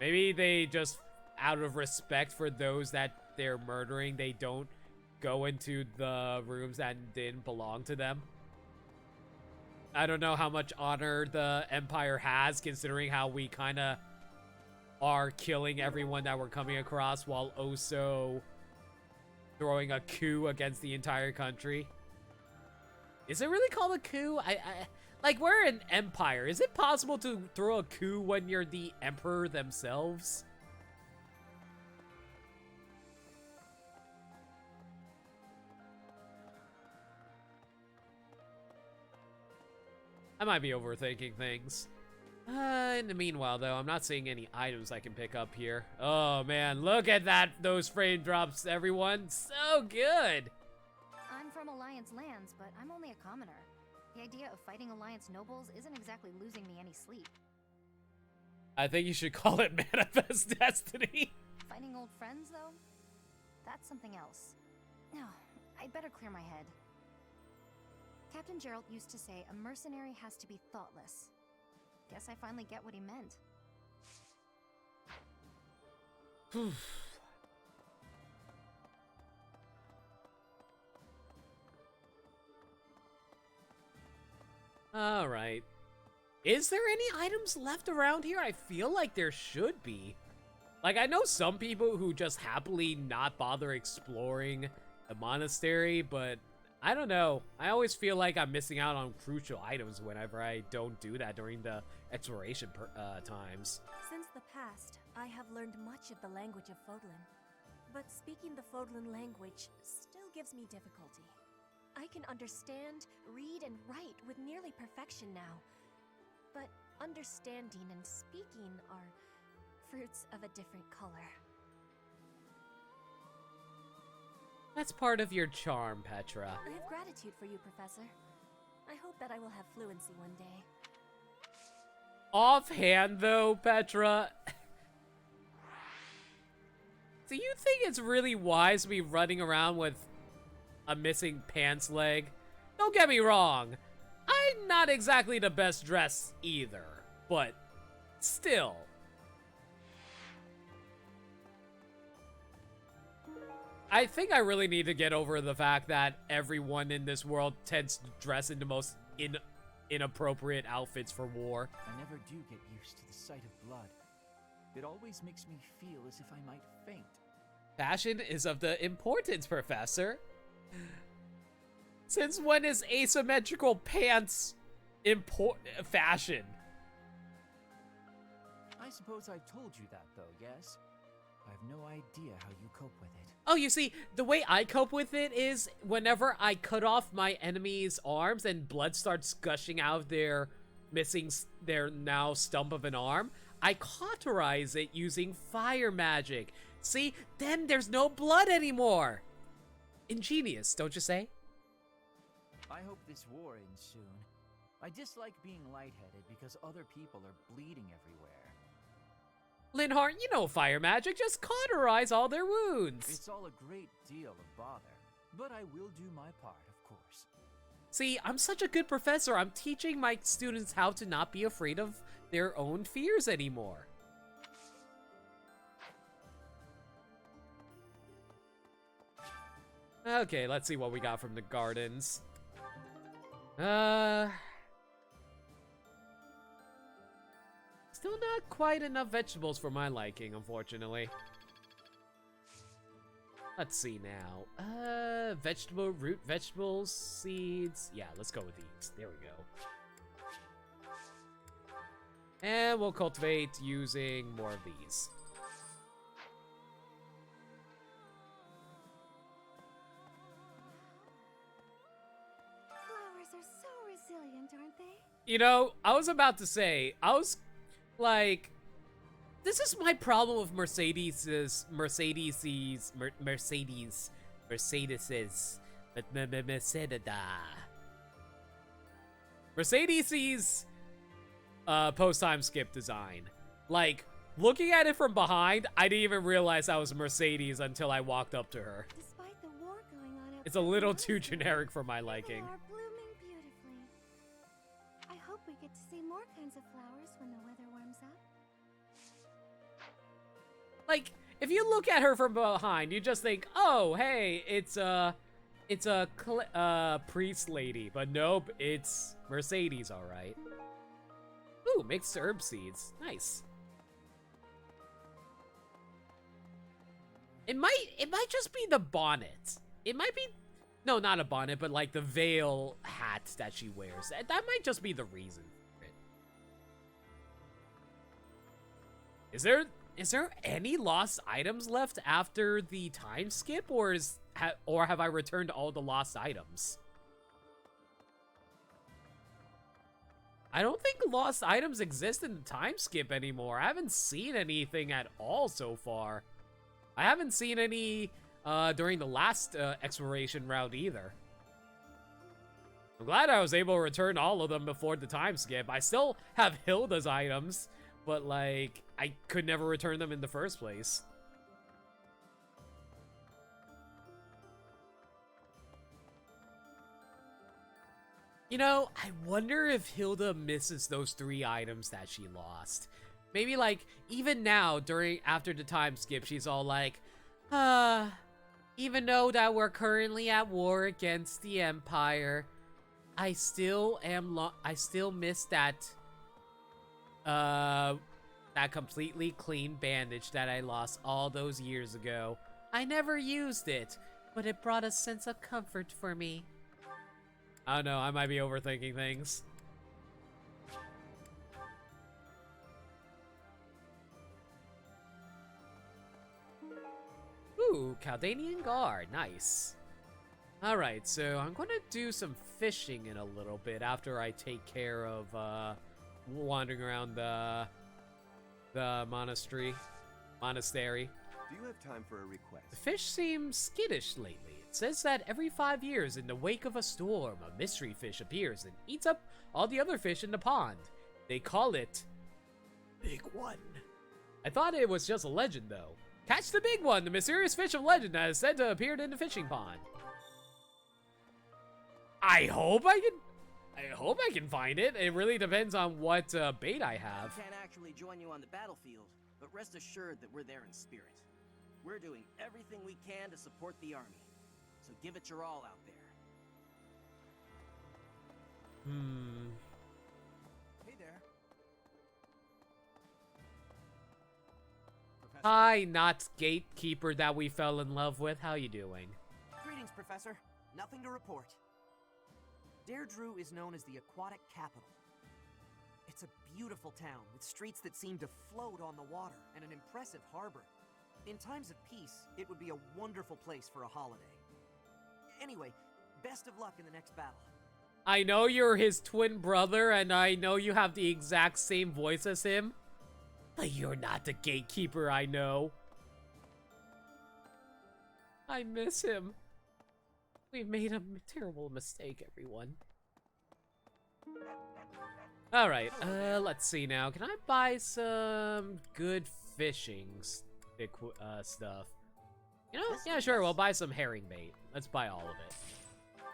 Maybe they just, out of respect for those that they're murdering, they don't go into the rooms that didn't belong to them. I don't know how much honor the Empire has, considering how we kind of are killing everyone that we're coming across while also throwing a coup against the entire country. Is it really called a coup? Like, we're an empire. Is it possible to throw a coup when you're the emperor themselves? I might be overthinking things. In the meanwhile, though, I'm not seeing any items I can pick up here. Oh, man, look at those frame drops, everyone. So good. I'm from Alliance lands, but I'm only a commoner. The idea of fighting Alliance nobles isn't exactly losing me any sleep. I think you should call it Manifest Destiny. Fighting old friends, though? That's something else. No, I'd better clear my head. Captain Gerald used to say a mercenary has to be thoughtless. Guess I finally get what he meant. Alright. Is there any items left around here? I feel like there should be. Like, I know some people who just happily not bother exploring the monastery, but I don't know. I always feel like I'm missing out on crucial items whenever I don't do that during the exploration times. Since the past, I have learned much of the language of Fodlan. But speaking the Fodlan language still gives me difficulty. I can understand, read, and write with nearly perfection now. But understanding and speaking are fruits of a different color. That's part of your charm, Petra. I have gratitude for you, Professor. I hope that I will have fluency one day. Offhand, though, Petra, do you think it's really wise to be running around with a missing pants leg? Don't get me wrong, I'm not exactly the best dressed either, but still. I think I really need to get over the fact that everyone in this world tends to dress in the most inappropriate outfits for war. I never do get used to the sight of blood. It always makes me feel as if I might faint. Fashion is of the importance, Professor. Since when is asymmetrical pants fashion? I suppose I've told you that, though, yes? I have no idea how you cope with it. Oh, you see, the way I cope with it is whenever I cut off my enemy's arms and blood starts gushing out of their now stump of an arm, I cauterize it using fire magic. See, then there's no blood anymore. Ingenious, don't you say? I hope this war ends soon. I dislike being lightheaded because other people are bleeding everywhere. Linhardt, you know fire magic, just cauterize all their wounds. It's all a great deal of bother, but I will do my part, of course. See, I'm such a good professor. I'm teaching my students how to not be afraid of their own fears anymore. Okay, let's see what we got from the gardens. Still not quite enough vegetables for my liking, unfortunately. Let's see now. Root vegetables, seeds. Yeah, let's go with these. There we go. And we'll cultivate using more of these. Flowers are so resilient, aren't they? You know, I was about to say, like, this is my problem with Mercedes's, Mercedes's post-time skip design. Like, looking at it from behind, I didn't even realize that was Mercedes until I walked up to her. Despite the war going on It's a little too generic for my liking. They are blooming beautifully. I hope we get to see more kinds of flowers when the weather warms up. Like, if you look at her from behind, you just think, oh, hey, it's a priest lady. But nope, it's Mercedes, all right. Ooh, mixed herb seeds. Nice. It might just be the bonnet. It might be, no, not a bonnet, but like the veil hat that she wears. That might just be the reason for it. Is there any lost items left after the time skip, or have I returned all the lost items? I don't think lost items exist in the time skip anymore. I haven't seen anything at all so far. I haven't seen any during the last exploration route either. I'm glad I was able to return all of them before the time skip. I still have Hilda's items, but like, I could never return them in the first place. You know, I wonder if Hilda misses those 3 items that she lost. Maybe like, even now, after the time skip, she's all like, even though that we're currently at war against the Empire, I still miss that, that completely clean bandage that I lost all those years ago. I never used it, but it brought a sense of comfort for me. I don't know, I might be overthinking things. Ooh, Caldanian Guard, nice. Alright, so I'm gonna do some fishing in a little bit after I take care of, wandering around the monastery. Do you have time for a request? The fish seem skittish lately. It says that every 5 years, in the wake of a storm, a mystery fish appears and eats up all the other fish in the pond. They call it Big One. I thought it was just a legend, though. Catch the Big One, the mysterious fish of legend that is said to have appeared in the fishing pond. I hope I can find it. It really depends on what bait I have. We can't actually join you on the battlefield, but rest assured that we're there in spirit. We're doing everything we can to support the army, so give it your all out there. Hey there. Hi, not gatekeeper that we fell in love with. How you doing? Greetings, Professor. Nothing to report. Deirdre is known as the aquatic capital. It's a beautiful town with streets that seem to float on the water and an impressive harbor. In times of peace, it would be a wonderful place for a holiday. Anyway, best of luck in the next battle. I know you're his twin brother, and I know you have the exact same voice as him. But you're not the gatekeeper I know. I miss him. We've made a terrible mistake, everyone. Alright, let's see now. Can I buy some good fishing stuff? You know, yeah, sure, we'll buy some herring bait. Let's buy all of it.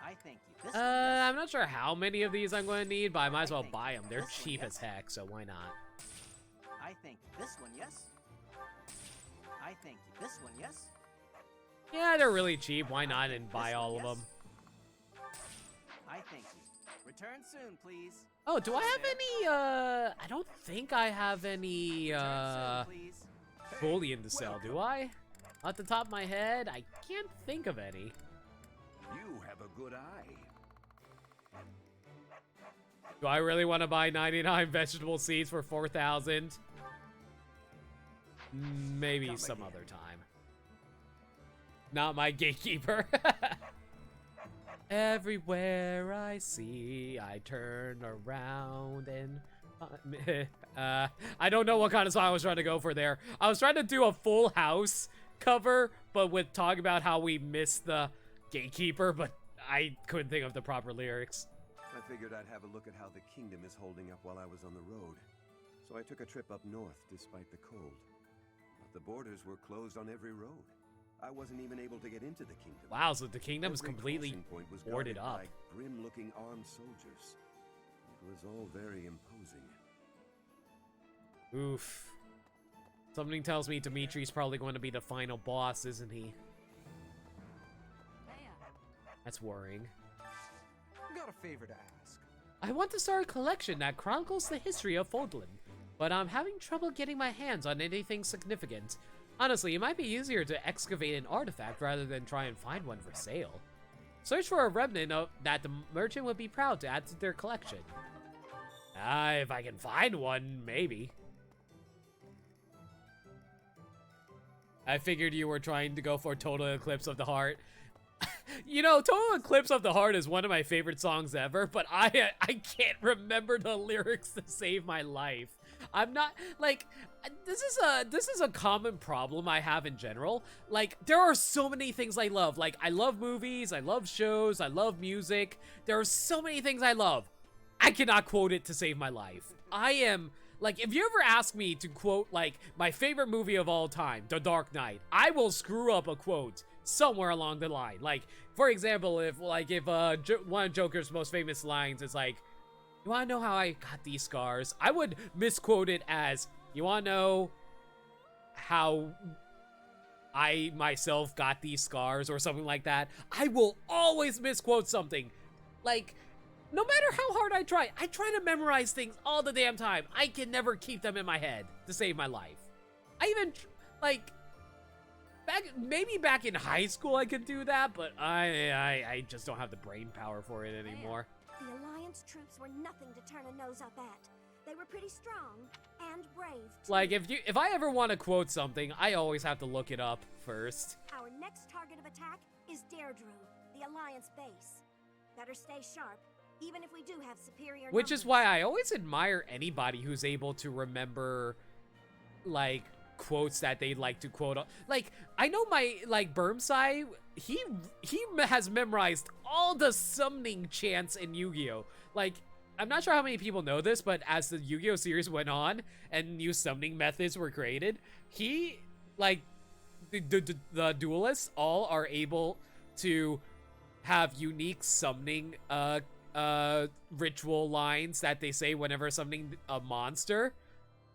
I thank you. This I'm not sure how many of these I'm going to need, but I might as well buy them. They're cheap as heck, so why not? I thank you. This one, yes? I thank you. This one, yes? Yeah, they're really cheap. Why not and buy all of them? I thank you. Return soon, please. Oh, do I have any, I don't think I have any, bullion to sell, do I? Off the top of my head, I can't think of any. You have a good eye. Do I really want to buy 99 vegetable seeds for 4,000? Maybe some other time. Not my gatekeeper. Everywhere I see, I turn around and... I don't know what kind of song I was trying to go for there. I was trying to do a Full House cover, but with talking about how we missed the gatekeeper, but I couldn't think of the proper lyrics. I figured I'd have a look at how the kingdom is holding up while I was on the road. So I took a trip up north despite the cold. But the borders were closed on every road. I wasn't even able to get into the kingdom. Wow, so the kingdom is Every completely crossing point was boarded guarded up. by grim-looking armed soldiers. It was all very imposing. Oof. Something tells me Dimitri's probably going to be the final boss, isn't he? That's worrying. Got a favor to ask. I want to start a collection that chronicles the history of Fodlan, but I'm having trouble getting my hands on anything significant. Honestly, it might be easier to excavate an artifact rather than try and find one for sale. Search for a remnant that the merchant would be proud to add to their collection. If I can find one, maybe. I figured you were trying to go for Total Eclipse of the Heart. You know, Total Eclipse of the Heart is one of my favorite songs ever, but I can't remember the lyrics to save my life. I'm not like this is a common problem I have in general. Like there are so many things I love. Like I love movies, I love shows, I love music. There are so many things I love. I cannot quote it to save my life. I am like, if you ever ask me to quote like my favorite movie of all time, The Dark Knight, I will screw up a quote somewhere along the line. Like, for example, if one of Joker's most famous lines is like, "You wanna know how I got these scars?" I would misquote it as, "You wanna know how I myself got these scars?" or something like that. I will always misquote something. Like, no matter how hard I try to memorize things all the damn time. I can never keep them in my head to save my life. I even, like, maybe back in high school I could do that, but I just don't have the brain power for it anymore. The Alliance troops were nothing to turn a nose up at. They were pretty strong and brave, too. Like, if I ever want to quote something, I always have to look it up first. Our next target of attack is Deirdre, the Alliance base. Better stay sharp, even if we do have superior Which numbers. is why I always admire anybody who's able to remember, like, quotes that they like to quote. Like, I know my, like, Burmsai, he has memorized all the summoning chants in Yu-Gi-Oh! Like, I'm not sure how many people know this, but as the Yu-Gi-Oh! Series went on and new summoning methods were created, he, like, the duelists all are able to have unique summoning ritual lines that they say whenever summoning a monster.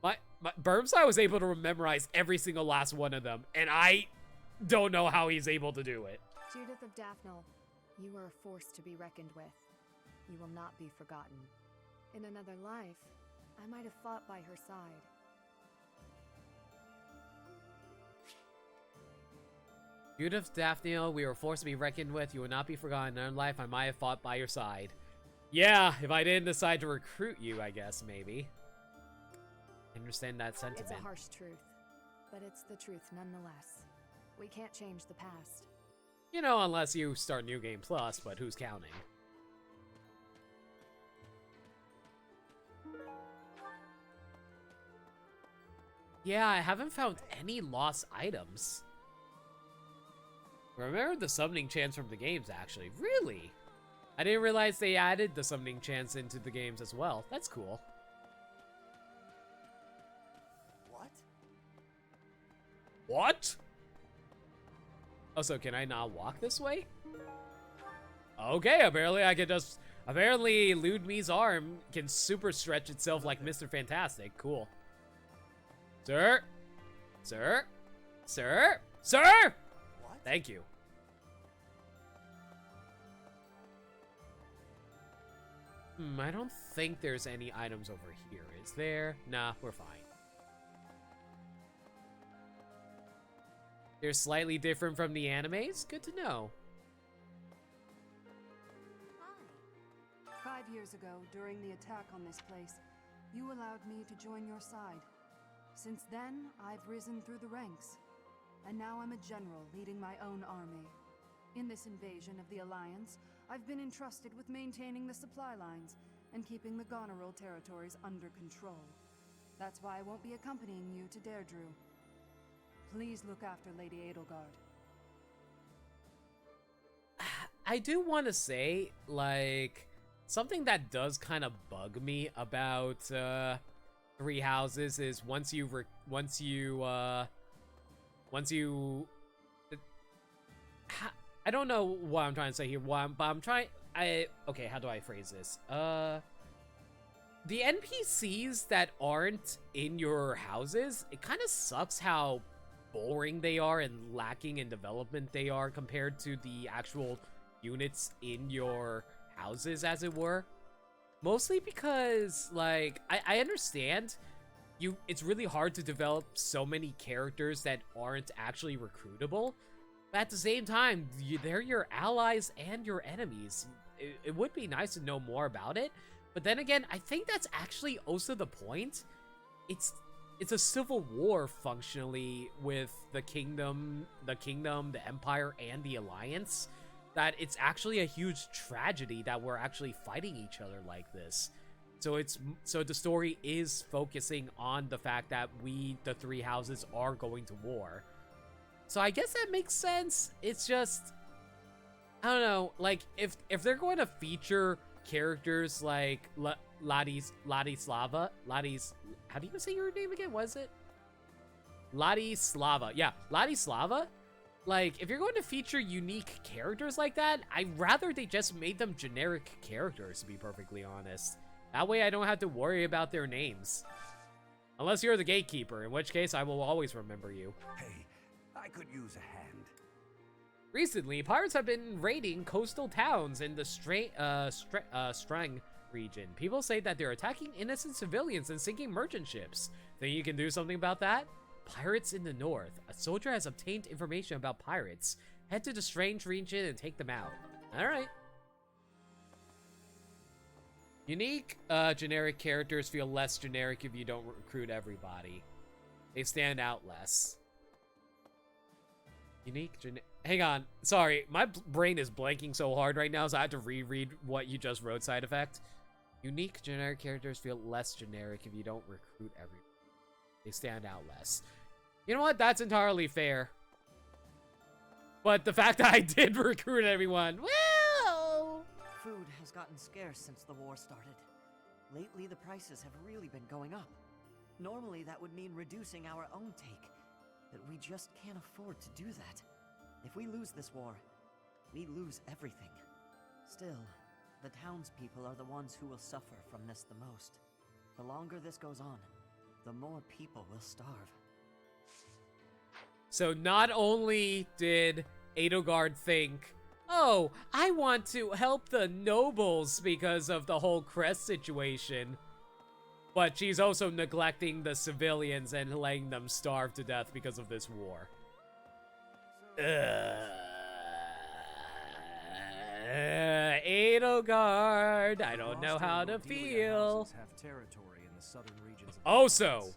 My Burmsai was able to memorize every single last one of them, and I don't know how he's able to do it. Judith of Daphne, you are a force to be reckoned with. You will not be forgotten. In another life, I might have fought by her side. Judith Daphne, we were forced to be reckoned with. You will not be forgotten. In another life, I might have fought by your side. Yeah, if I didn't decide to recruit you, I guess, maybe. I understand that sentiment. It's a harsh truth, but it's the truth nonetheless. We can't change the past. You know, unless you start New Game Plus, but who's counting? Yeah, I haven't found any lost items. Remember the summoning chants from the games, actually. Really? I didn't realize they added the summoning chants into the games as well. That's cool. What? Also, can I not walk this way? Okay, apparently I can just... Apparently, Ludmi's arm can super stretch itself like Mr. Fantastic. Cool. Sir? Sir? Sir? Sir? What? Thank you. I don't think there's any items over here. Is there? Nah, we're fine. They're slightly different from the animes? Good to know. 5 years ago, during the attack on this place, you allowed me to join your side. Since then, I've risen through the ranks. And now I'm a general leading my own army. In this invasion of the Alliance, I've been entrusted with maintaining the supply lines and keeping the Goneril territories under control. That's why I won't be accompanying you to Deirdre. Please look after Lady Edelgard. I do want to say, like, something that does kind of bug me about Three Houses is once you I don't know what I'm trying to say here, but okay, how do I phrase this? The NPCs that aren't in your houses, it kind of sucks how boring they are and lacking in development they are compared to the actual units in your houses, as it were. Mostly because, like, I understand it's really hard to develop so many characters that aren't actually recruitable, but at the same time, they're your allies and your enemies. It would be nice to know more about it, but then again, I think that's actually also the point. It's a civil war, functionally, with the kingdom, the Empire, and the Alliance. that it's actually a huge tragedy that we're actually fighting each other like this. So the story is focusing on the fact that the three houses, are going to war. So I guess that makes sense. It's just, I don't know, like if they're going to feature characters like Ladislava, how do you say your name again? Was it Ladislava? Yeah, Ladislava. Like, if you're going to feature unique characters like that, I'd rather they just made them generic characters, to be perfectly honest. That way I don't have to worry about their names. Unless you're the gatekeeper, in which case I will always remember you. Hey, I could use a hand. Recently, pirates have been raiding coastal towns in the Strang region. People say that they're attacking innocent civilians and sinking merchant ships. Think you can do something about that? Pirates in the north. A soldier has obtained information about pirates. Head to the Strange region and take them out. Alright. Unique, generic characters feel less generic if you don't recruit everybody. They stand out less. Unique, hang on. Sorry, my brain is blanking so hard right now, so I have to reread what you just wrote, side effect. Unique, generic characters feel less generic if you don't recruit everybody. They stand out less. You know what? That's entirely fair. But the fact that I did recruit everyone, well... Food has gotten scarce since the war started. Lately, the prices have really been going up. Normally, that would mean reducing our own take, but we just can't afford to do that. If we lose this war, we lose everything. Still, the townspeople are the ones who will suffer from this the most. The longer this goes on, the more people will starve. So not only did Edelgard think, oh, I want to help the nobles because of the whole crest situation, but she's also neglecting the civilians and letting them starve to death because of this war. Edelgard, I don't know how to feel. Also,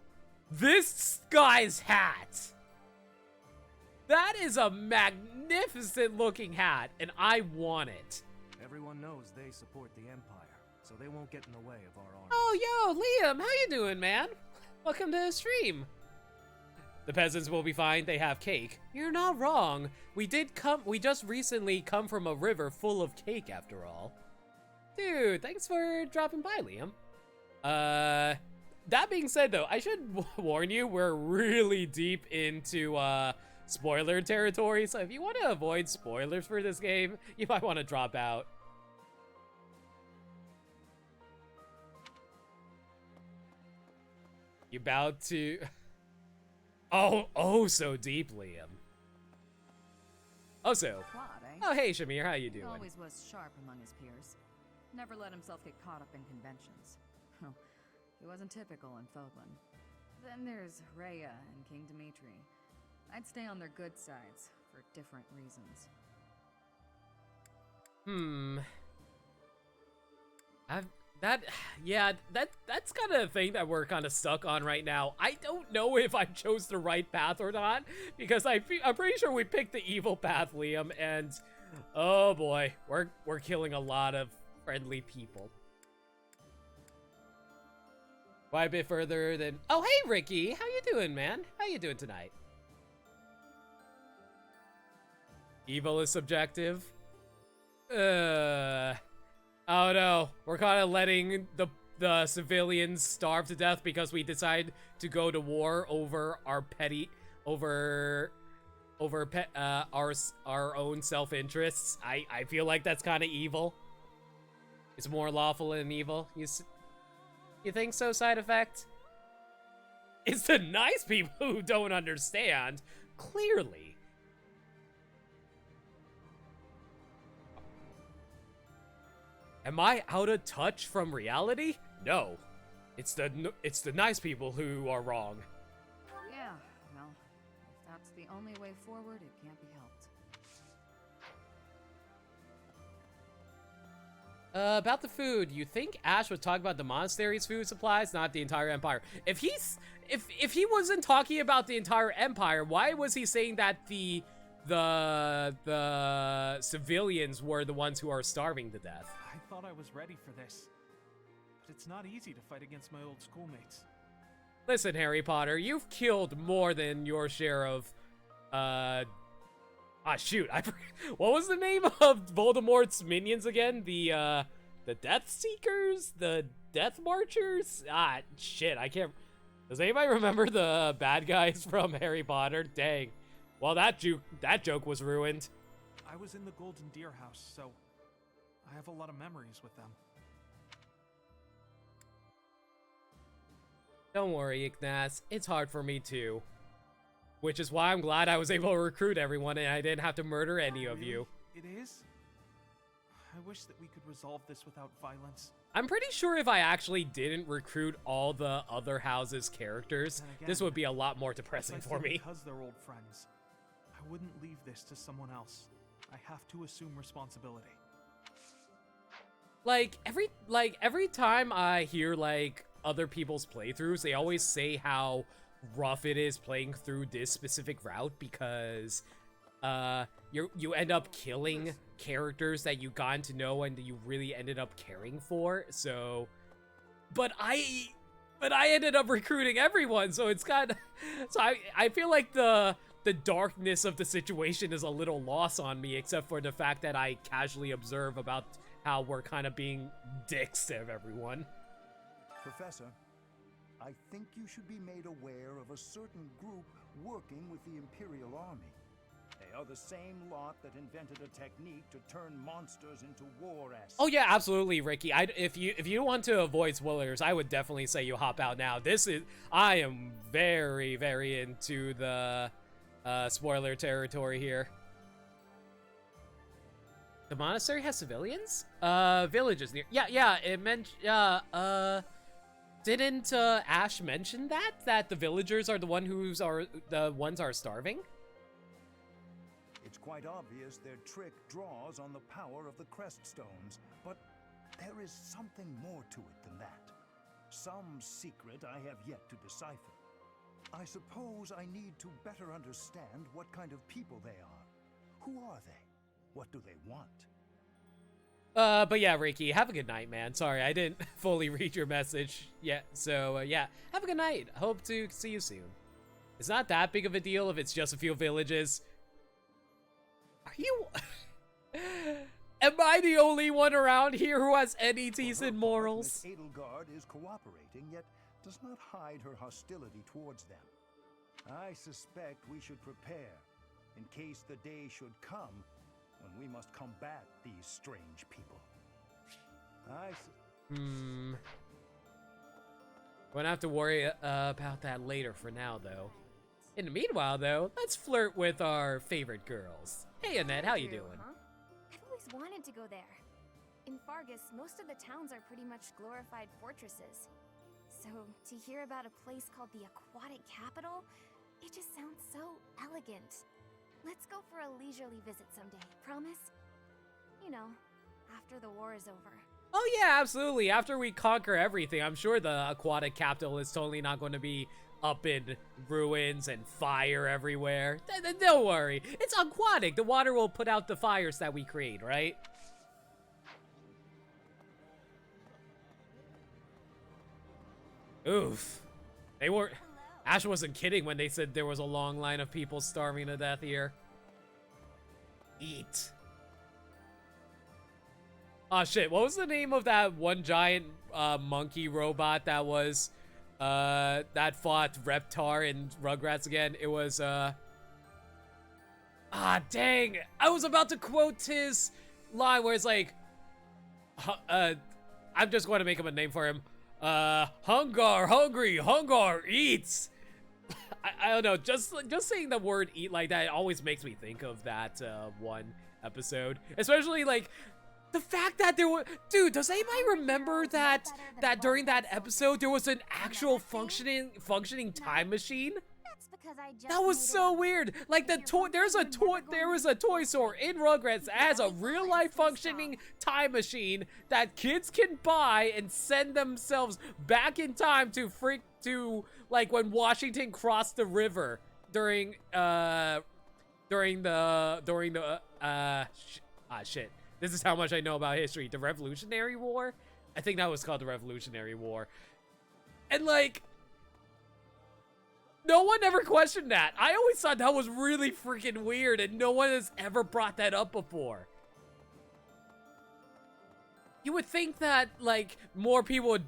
this guy's hat. That is a magnificent looking hat, and I want it. Everyone knows they support the Empire, so they won't get in the way of our army. Oh, yo, Liam, how you doing, man? Welcome to the stream. The peasants will be fine, they have cake. You're not wrong. We just recently come from a river full of cake, after all. Dude, thanks for dropping by, Liam. That being said, though, I should warn you, we're really deep into, spoiler territory, so if you want to avoid spoilers for this game, you might want to drop out. You bowed to... Oh, so deep, Liam. Also, oh, hey, Shamir, how you doing? He always was sharp among his peers. Never let himself get caught up in conventions. He wasn't typical in Fodlan. Then there's Rhea and King Dimitri. I'd stay on their good sides for different reasons. That's kind of a thing that we're kind of stuck on right now. I don't know if I chose the right path or not, because I'm pretty sure we picked the evil path, Liam, and oh boy, we're killing a lot of friendly people. Quite a bit further than... Oh, hey, Ricky! How you doing, man? How you doing tonight? Evil is subjective. Oh no, we're kind of letting the civilians starve to death because we decide to go to war over our our own self-interests. I feel like that's kind of evil. It's more lawful than evil. You think so, side effect? It's the nice people who don't understand, clearly. Am I out of touch from reality? No. It's the nice people who are wrong. Yeah, well, if that's the only way forward, it can't be helped. About the food, you think Ash would talk about the monastery's food supplies, not the entire empire? If he wasn't talking about the entire empire, why was he saying that the the civilians were the ones who are starving to death. I thought I was ready for this, but it's not easy to fight against my old schoolmates. Listen, Harry Potter, you've killed more than your share of, shoot, what was the name of Voldemort's minions again? The Death Seekers? The Death Marchers? Shit, I can't... Does anybody remember the bad guys from Harry Potter? Dang. Well, that joke was ruined. I was in the Golden Deer House, so I have a lot of memories with them. Don't worry, Ignaz. It's hard for me too. Which is why I'm glad I was able to recruit everyone and I didn't have to murder any of you. It is? I wish that we could resolve this without violence. I'm pretty sure if I actually didn't recruit all the other houses' characters, this would be a lot more depressing for me. Because they're old friends, I wouldn't leave this to someone else. I have to assume responsibility. Like every time I hear like other people's playthroughs, they always say how rough it is playing through this specific route because you end up killing characters that you got to know and that you really ended up caring for. So, but I ended up recruiting everyone, so it's kind of, so I feel like the darkness of the situation is a little lost on me, except for the fact that I casually observe about how we're kind of being dicks to everyone. Professor, I think you should be made aware of a certain group working with the Imperial Army. They are the same lot that invented a technique to turn monsters into war assets. Oh yeah, absolutely, Ricky. If you want to avoid spoilers, I would definitely say you hop out now. I am very, very into the spoiler territory here. The monastery has civilians? Villages near. Yeah, it meant, didn't Ash mention that the villagers are the ones are starving? It's quite obvious their trick draws on the power of the crest stones, but there is something more to it than that. Some secret I have yet to decipher. I suppose I need to better understand what kind of people they are. Who are they? What do they want? But yeah, Ricky, have a good night, man. Sorry, I didn't fully read your message yet. So, yeah, have a good night. Hope to see you soon. It's not that big of a deal if it's just a few villages. Are you... Am I the only one around here who has any decent morals? Miss Edelgard is cooperating, yet does not hide her hostility towards them. I suspect we should prepare, in case the day should come when we must combat these strange people. Won't have to worry about that later for now, though. In the meanwhile, though, let's flirt with our favorite girls. Hey, Annette, how you doing? Huh? I've always wanted to go there. In Fargus, most of the towns are pretty much glorified fortresses. So, to hear about a place called the Aquatic Capital, it just sounds so elegant. Let's go for a leisurely visit someday, promise? You know, after the war is over. Oh yeah, absolutely. After we conquer everything, I'm sure the Aquatic Capital is totally not going to be up in ruins and fire everywhere. Don't worry. It's aquatic. The water will put out the fires that we create, right? Oof. They were... Ash wasn't kidding when they said there was a long line of people starving to death here. Eat. Oh shit, what was the name of that one giant monkey robot that was that fought Reptar and Rugrats again? It was dang, I was about to quote his line where it's like I'm just going to make him a name for him. Hungar eats. I don't know, just saying the word eat like that, it always makes me think of that one episode, especially like the fact that there was, dude, does anybody remember that during that episode there was an actual functioning time machine? That was so weird. Like the toy, there was a toy store in Rugrats that has a real life functioning time machine that kids can buy and send themselves back in time to like when Washington crossed the river during during the shit. This is how much I know about history. The Revolutionary War? I think that was called the Revolutionary War. And like, no one ever questioned that. I always thought that was really freaking weird, and no one has ever brought that up before. You would think that, like, more people would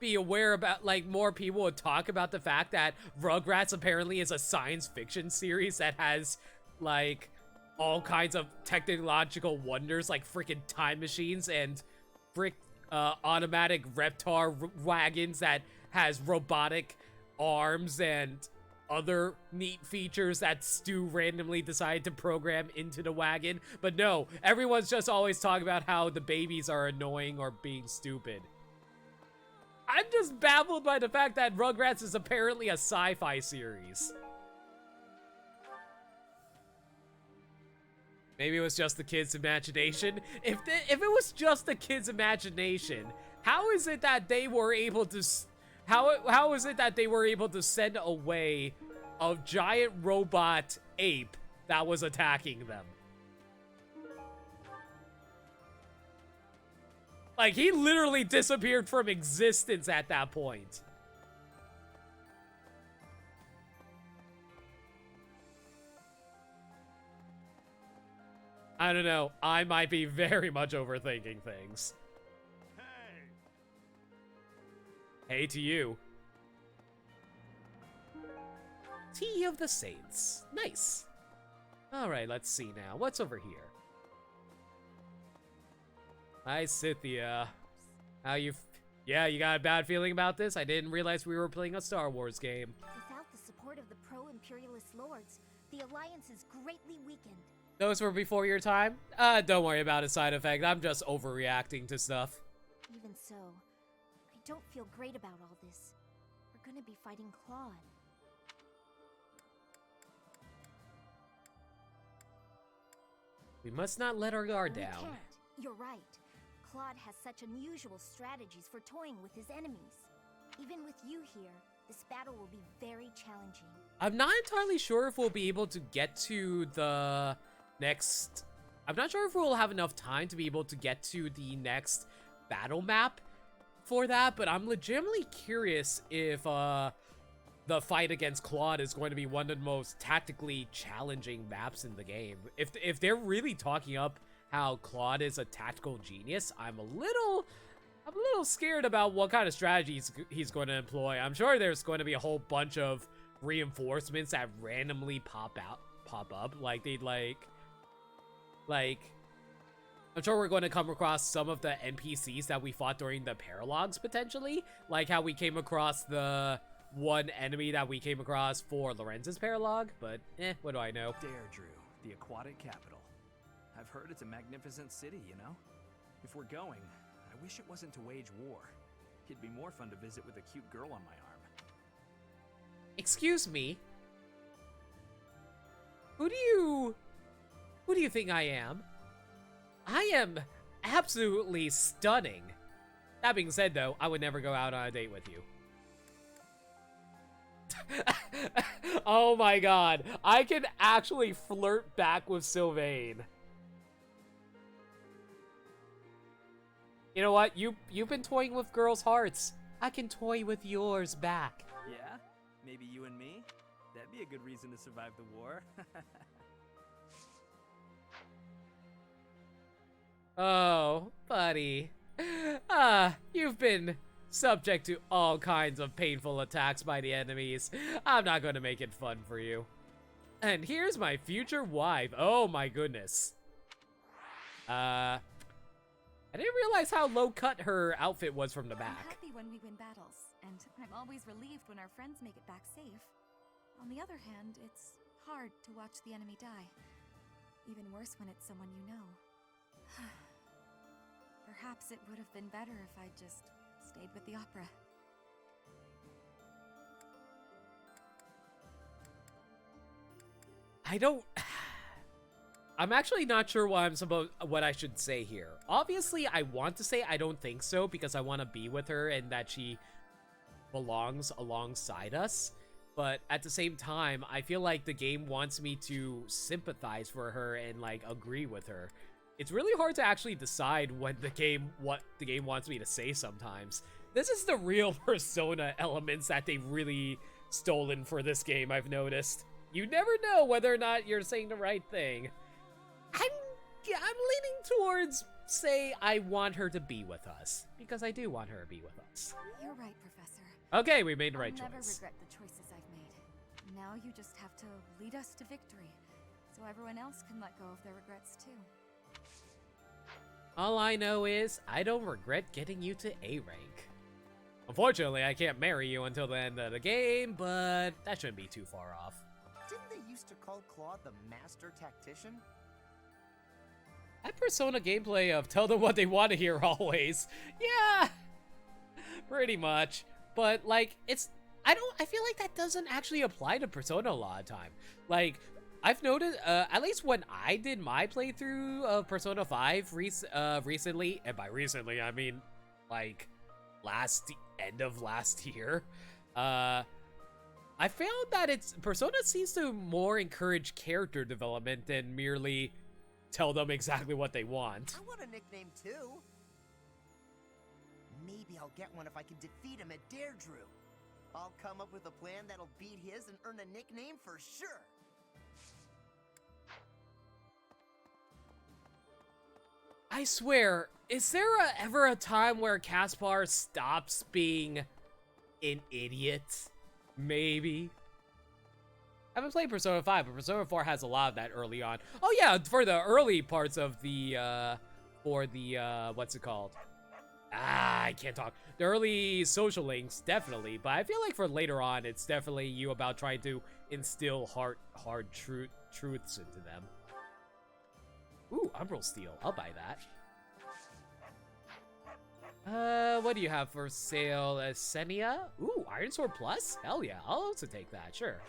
be aware about, like, more people would talk about the fact that Rugrats apparently is a science fiction series that has, like, all kinds of technological wonders, like freaking time machines and automatic Reptar wagons that has robotic arms and other neat features that Stu randomly decided to program into the wagon. But no, everyone's just always talking about how the babies are annoying or being stupid. I'm just baffled by the fact that Rugrats is apparently a sci-fi series. Maybe it was just the kid's imagination. If it was just the kid's imagination, how is it that they were able to how is it that they were able to send away a giant robot ape that was attacking them? Like, he literally disappeared from existence at that point. I don't know. I might be very much overthinking things. Hey to you. Tea of the Saints. Nice. Alright, let's see now. What's over here? Hi, Scythia. How you... Yeah, you got a bad feeling about this? I didn't realize we were playing a Star Wars game. Without the support of the pro-imperialist lords, the alliance is greatly weakened. Those were before your time? Don't worry about a side effect. I'm just overreacting to stuff. Even so, I don't feel great about all this. We're gonna be fighting Claude. We must not let our guard down. We can't. You're right. Claude has such unusual strategies for toying with his enemies. Even with you here, this battle will be very challenging. I'm not entirely sure if we'll be able to get to the next... I'm not sure if we'll have enough time to be able to get to the next battle map for that, but I'm legitimately curious if the fight against Claude is going to be one of the most tactically challenging maps in the game. If they're really talking up how Claude is a tactical genius, I'm a little scared about what kind of strategies he's going to employ. I'm sure there's going to be a whole bunch of reinforcements that randomly pop up. Like they'd like I'm sure we're going to come across some of the NPCs that we fought during the paralogs potentially, like how we came across the one enemy that we came across for Lorenz's paralog. But what do I know? Deirdre, the aquatic capital. I've heard it's a magnificent city, you know? If we're going, I wish it wasn't to wage war. It'd be more fun to visit with a cute girl on my arm. Excuse me? Who do you think I am? I am absolutely stunning. That being said, though, I would never go out on a date with you. Oh my god. I can actually flirt back with Sylvain. You know what? You've been toying with girls' hearts. I can toy with yours back. Yeah? Maybe you and me? That'd be a good reason to survive the war. Oh, buddy. You've been subject to all kinds of painful attacks by the enemies. I'm not going to make it fun for you. And here's my future wife. Oh my goodness. I didn't realize how low cut her outfit was from the back. I'm happy when we win battles, and I'm always relieved when our friends make it back safe. On the other hand, it's hard to watch the enemy die. Even worse when it's someone you know. Perhaps it would have been better if I'd just stayed with the opera. I'm actually not sure what I should say here. Obviously, I want to say I don't think so because I want to be with her and that she belongs alongside us. but at the same time, I feel like the game wants me to sympathize for her and like agree with her. It's really hard to actually decide what the game wants me to say sometimes. This is the real Persona elements that they've really stolen for this game, I've noticed. You never know whether or not you're saying the right thing. I'm leaning towards, say, I want her to be with us. Because I do want her to be with us. You're right, Professor. Okay, we made the right I'll never choice. regret the choices I've made. Now you just have to lead us to victory, so everyone else can let go of their regrets too. All I know is, I don't regret getting you to A rank. Unfortunately, I can't marry you until the end of the game, but that shouldn't be too far off. Didn't they used to call Claude the Master Tactician? That Persona gameplay of tell them what they want to hear always. Yeah, pretty much. But like, I feel like that doesn't actually apply to Persona a lot of time. Like, I've noticed, at least when I did my playthrough of Persona 5 recently, and by recently I mean like end of last year, I found that Persona seems to more encourage character development than merely tell them exactly what they want. I want a nickname too. Maybe I'll get one if I can defeat him at Deirdre. I'll come up with a plan that'll beat his and earn a nickname for sure. I swear, is there ever a time where Caspar stops being an idiot? Maybe. I haven't played Persona 5, but Persona 4 has a lot of that early on. Oh yeah, for the early parts of the, what's it called? I can't talk. The early social links, definitely. But I feel like for later on, it's definitely you about trying to instill hard truths into them. Ooh, Umbral Steel. I'll buy that. What do you have for sale? Senia? Ooh, Iron Sword Plus? Hell yeah, I'll also take that, sure.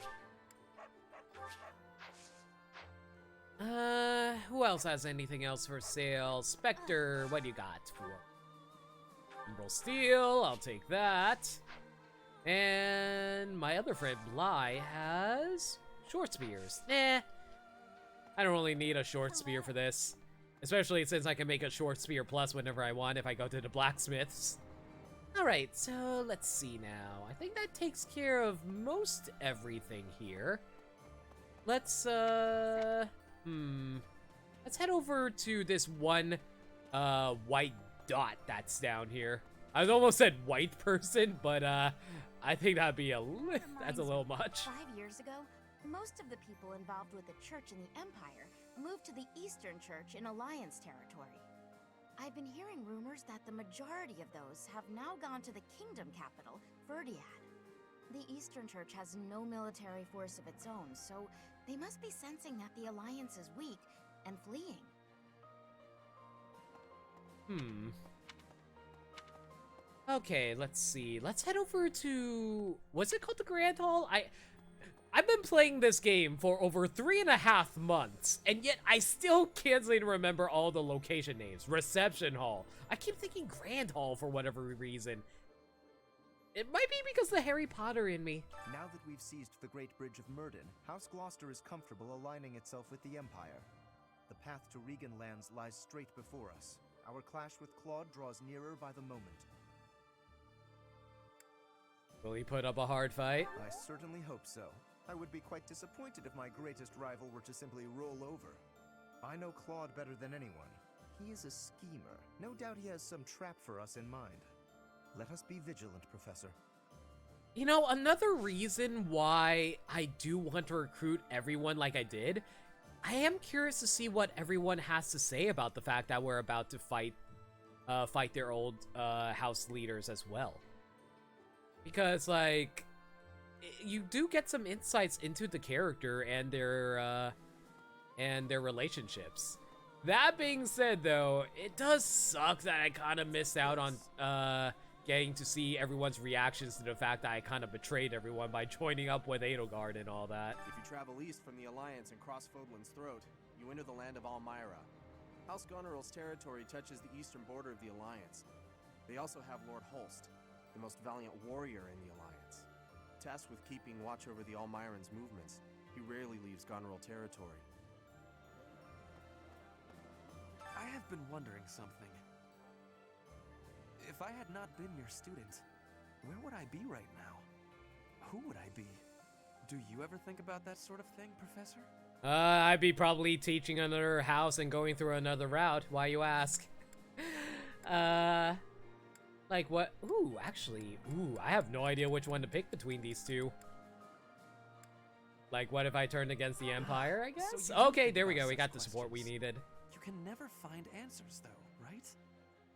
Who else has anything else for sale? Spectre, what do you got for? Umbral Steel, I'll take that. And my other friend, Bly, has short spears. I don't really need a short spear for this. Especially since I can make a short spear plus whenever I want if I go to the blacksmiths. Alright, so let's see now. I think that takes care of most everything here. Let's head over to this one, white dot that's down here. I almost said white person, but, I think that'd be that's a little much. 5 years ago, most of the people involved with the church in the Empire moved to the Eastern Church in Alliance territory. I've been hearing rumors that the majority of those have now gone to the kingdom capital, Verdiad. The Eastern Church has no military force of its own, so they must be sensing that the Alliance is weak and fleeing. Okay, let's see. Let's head over to... what's it called, the Grand Hall? I've been playing this game for over 3.5 months, and yet I still can't seem to remember all the location names. Reception Hall. I keep thinking Grand Hall for whatever reason. It might be because of the Harry Potter in me. Now that we've seized the Great Bridge of Myrden, House Gloucester is comfortable aligning itself with the Empire. The path to Regan lands lies straight before us. Our clash with Claude draws nearer by the moment. Will he put up a hard fight? I certainly hope so. I would be quite disappointed if my greatest rival were to simply roll over. I know Claude better than anyone. He is a schemer. No doubt he has some trap for us in mind. Let us be vigilant, Professor. You know, another reason why I do want to recruit everyone like I did, I am curious to see what everyone has to say about the fact that we're about to fight their old house leaders as well. Because, like, you do get some insights into the character and their relationships. That being said, though, it does suck that I kind of missed out on getting to see everyone's reactions to the fact that I kind of betrayed everyone by joining up with Edelgard and all that. If you travel east from the Alliance and cross Fodlan's Throat, you enter the land of Almyra. House Goneril's territory touches the eastern border of the Alliance. They also have Lord Holst, the most valiant warrior in the Alliance. tasked with keeping watch over the Almiran's movements. He rarely leaves Gonrel territory. I have been wondering something. If I had not been your student, where would I be right now? Who would I be? Do you ever think about that sort of thing, Professor? I'd be probably teaching another house and going through another route. Why you ask? Like what? Ooh, actually, I have no idea which one to pick between these two. Like, what if I turned against the Empire, I guess? So okay, there we go. We got the support we needed. You can never find answers, though, right?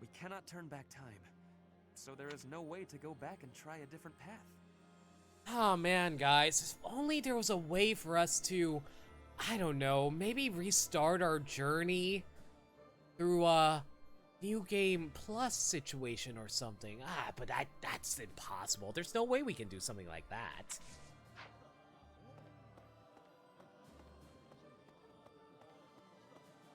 We cannot turn back time. So there is no way to go back and try a different path. Oh man, guys, if only there was a way for us to, I don't know, maybe restart our journey through a New Game Plus situation or something. But that's impossible. There's no way we can do something like that.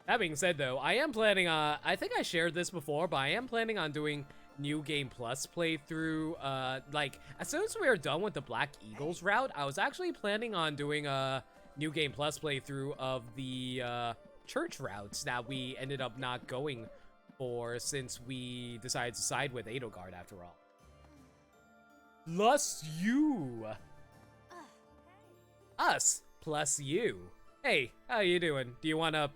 That being said, though, I am planning on, I think I shared this before, but I am planning on doing New Game Plus playthrough, like, as soon as we are done with the Black Eagles route, I was actually planning on doing a New Game Plus playthrough of the, church routes that we ended up not going for since we decided to side with Edelgard after all. Plus you! Us plus you. Hey, how you doing? Do you wanna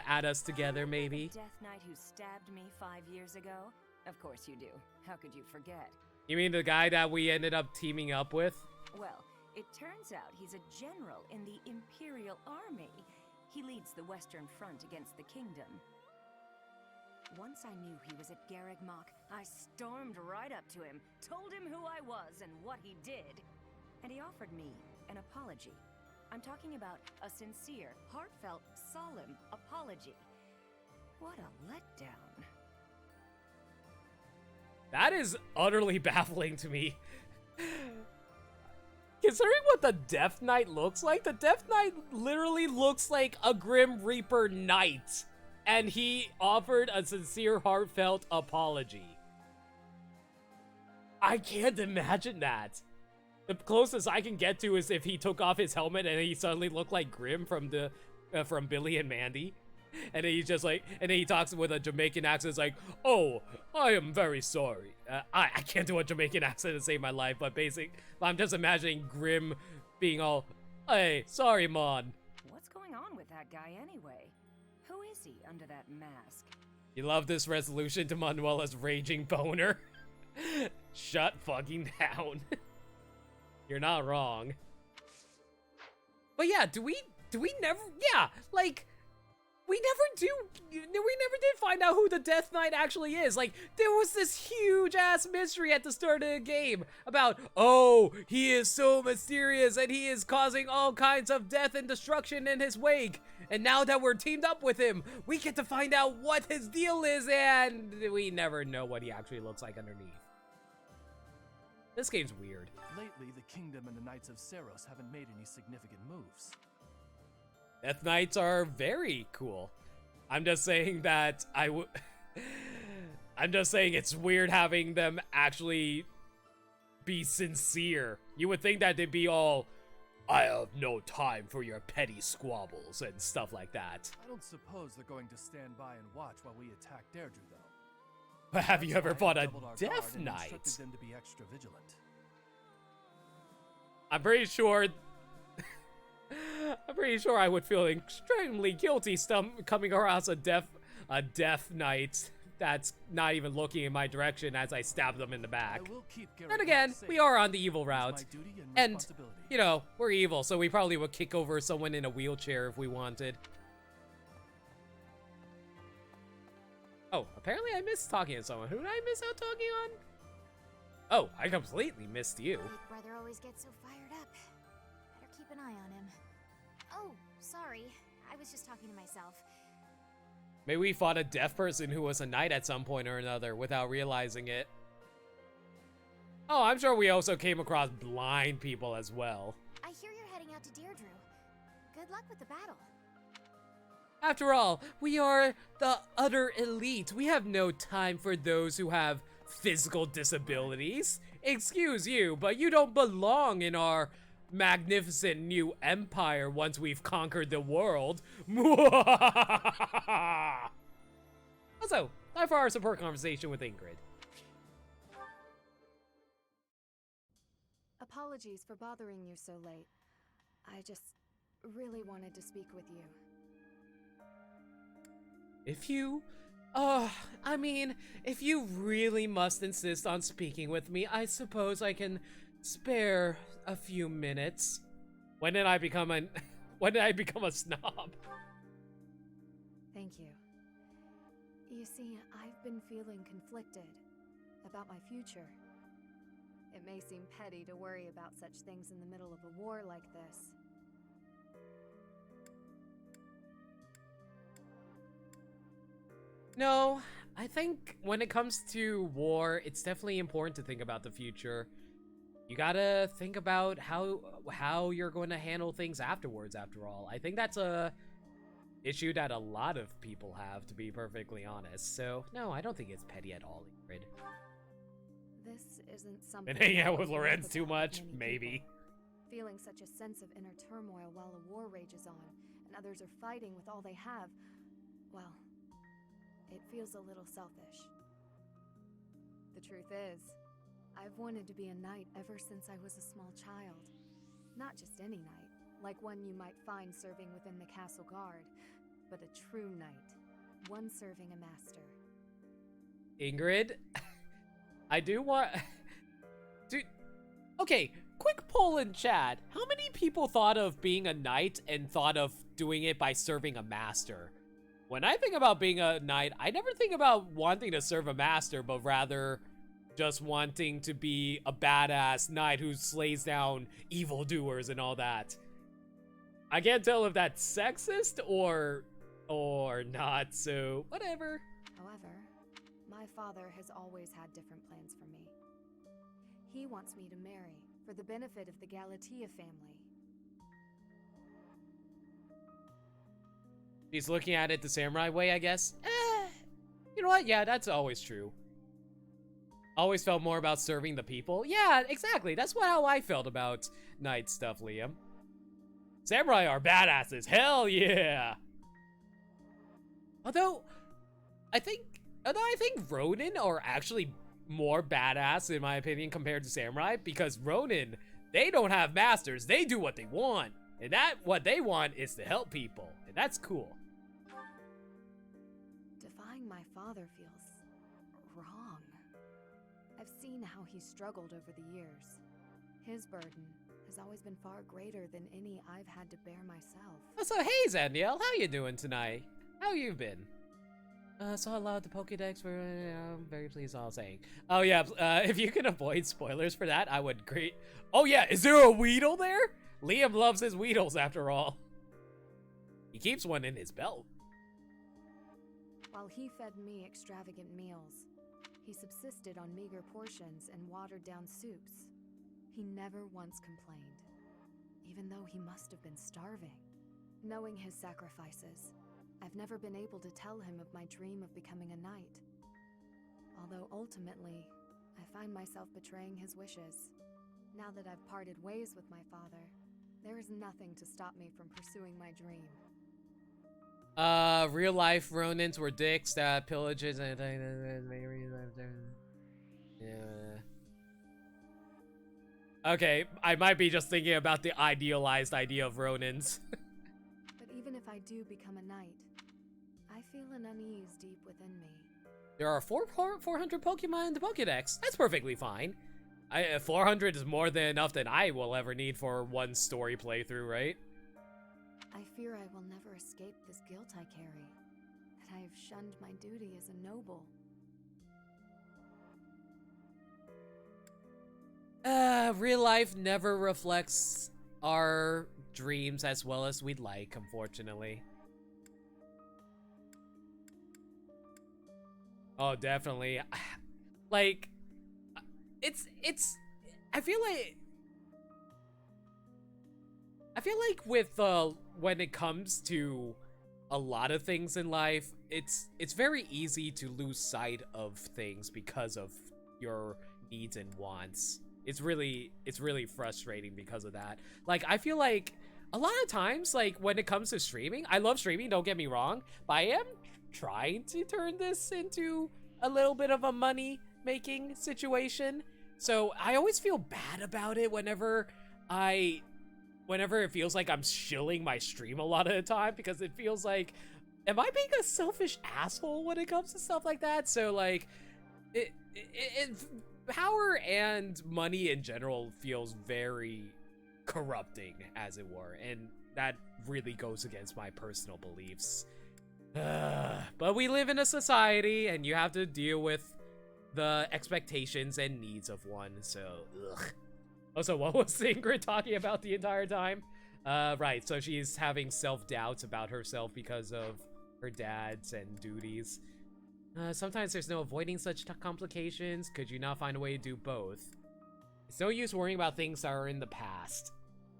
add us together, maybe? Death Knight who stabbed me 5 years ago? Of course you do. How could you forget? You mean the guy that we ended up teaming up with? Well, it turns out he's a general in the Imperial Army. He leads the Western Front against the Kingdom. Once I knew he was at Garreg Mach, I stormed right up to him, told him who I was and what he did. And he offered me an apology. I'm talking about a sincere, heartfelt, solemn apology. What a letdown. That is utterly baffling to me. Considering what the Death Knight looks like, the Death Knight literally looks like a Grim Reaper knight. And he offered a sincere, heartfelt apology. I can't imagine that. The closest I can get to is if he took off his helmet and he suddenly looked like Grim from the from Billy and Mandy. And then he's just like, and then he talks with a Jamaican accent. It's like, oh, I am very sorry. I can't do a Jamaican accent to save my life, but I'm just imagining Grim being all, hey, sorry, Mon. What's going on with that guy anyway? Who is he under that mask? You love this resolution to Manuela's raging boner? Shut fucking down. You're not wrong. But yeah, do we never, yeah, like, we never did find out who the Death Knight actually is. Like, there was this huge-ass mystery at the start of the game about, oh, he is so mysterious and he is causing all kinds of death and destruction in his wake. And now that we're teamed up with him, we get to find out what his deal is, and we never know what he actually looks like underneath. This game's weird. Lately, the Kingdom and the Knights of Seros haven't made any significant moves. Death Knights are very cool. I'm just saying that I'm just saying it's weird having them actually be sincere. You would think that they'd be all, I have no time for your petty squabbles and stuff like that. I don't suppose they're going to stand by and watch while we attack Deirdre, though. But have you ever fought a Doubled our Death guard and Knight? instructed them to be extra vigilant. I'm pretty sure I would feel extremely guilty coming across a Death Knight that's not even looking in my direction as I stab them in the back. And again, we are on the evil route. And, you know, we're evil, so we probably would kick over someone in a wheelchair if we wanted. Oh, apparently I missed talking to someone. Who did I miss out talking on? Oh, I completely missed you. Big brother always gets so fired up. Better keep an eye on him. Oh, sorry. I was just talking to myself. Maybe we fought a deaf person who was a knight at some point or another without realizing it. Oh, I'm sure we also came across blind people as well. I hear you're heading out to Deirdre. Good luck with the battle. After all, we are the utter elite. We have no time for those who have physical disabilities. excuse you, but you don't belong in our magnificent new empire once we've conquered the world. Also, time for our support conversation with Ingrid. Apologies for bothering you so late. I just really wanted to speak with you. If you, I mean, if you really must insist on speaking with me, I suppose I can spare a few minutes. When did I become a snob? Thank you. You see, I've been feeling conflicted about my future. It may seem petty to worry about such things in the middle of a war like this. No, I think when it comes to war, it's definitely important to think about the future. You gotta think about how you're going to handle things afterwards, after all. I think that's a issue that a lot of people have, to be perfectly honest. So, no, I don't think it's petty at all, Ingrid. This isn't something. Been hanging out with Lorenz too much? Maybe. Feeling such a sense of inner turmoil while a war rages on, and others are fighting with all they have, well, it feels a little selfish. The truth is, I've wanted to be a knight ever since I was a small child. Not just any knight, like one you might find serving within the castle guard, but a true knight, one serving a master. Ingrid, I do want... Dude, okay, quick poll in chat. How many people thought of being a knight and thought of doing it by serving a master? When I think about being a knight, I never think about wanting to serve a master, but rather just wanting to be a badass knight who slays down evildoers and all that. I can't tell if that's sexist or not, so whatever. However, my father has always had different plans for me. He wants me to marry for the benefit of the Galatea family. He's looking at it the samurai way, I guess. You know what? Yeah, that's always true. Always felt more about serving the people. Yeah, exactly. That's how I felt about knight stuff, Liam. Samurai are badasses. Hell yeah. Although I think Ronin are actually more badass in my opinion compared to samurai, because Ronin, they don't have masters. They do what they want. And what they want is to help people. And that's cool. Defying my father feels wrong. I've seen how he's struggled over the years. His burden has always been far greater than any I've had to bear myself. So hey Zandiel, how you doing tonight? How you been? Saw a lot of the Pokédex where I'm very pleased all saying. Oh yeah, if you can avoid spoilers for that, I would great. Oh yeah, is there a Weedle there? Liam loves his Weedles after all. He keeps one in his belt. While he fed me extravagant meals, he subsisted on meager portions and watered-down soups. He never once complained, even though he must have been starving. Knowing his sacrifices, I've never been able to tell him of my dream of becoming a knight. Although ultimately, I find myself betraying his wishes. Now that I've parted ways with my father, there is nothing to stop me from pursuing my dream. Real life Ronins were dicks that pillages and yeah. Okay, I might be just thinking about the idealized idea of Ronins. But even if I do become a knight, I feel an unease deep within me. There are 400 Pokemon in the Pokédex. That's perfectly fine. 400 is more than enough that I will ever need for one story playthrough, right? I fear I will never escape this guilt I carry, that I have shunned my duty as a noble. Real life never reflects our dreams as well as we'd like, unfortunately. Oh, definitely. Like, I feel like with when it comes to a lot of things in life, it's very easy to lose sight of things because of your needs and wants. It's really frustrating because of that. Like, I feel like a lot of times, like, when it comes to streaming, I love streaming, don't get me wrong, but I am trying to turn this into a little bit of a money-making situation. So I always feel bad about it whenever it feels like I'm shilling my stream a lot of the time, because it feels like, am I being a selfish asshole when it comes to stuff like that? So, like, power and money in general feels very corrupting, as it were, and that really goes against my personal beliefs. But we live in a society, and you have to deal with the expectations and needs of one, so ugh. Also, what was Ingrid talking about the entire time? Right, so she's having self-doubts about herself because of her dad's and duties. Sometimes there's no avoiding such complications. Could you not find a way to do both? It's no use worrying about things that are in the past.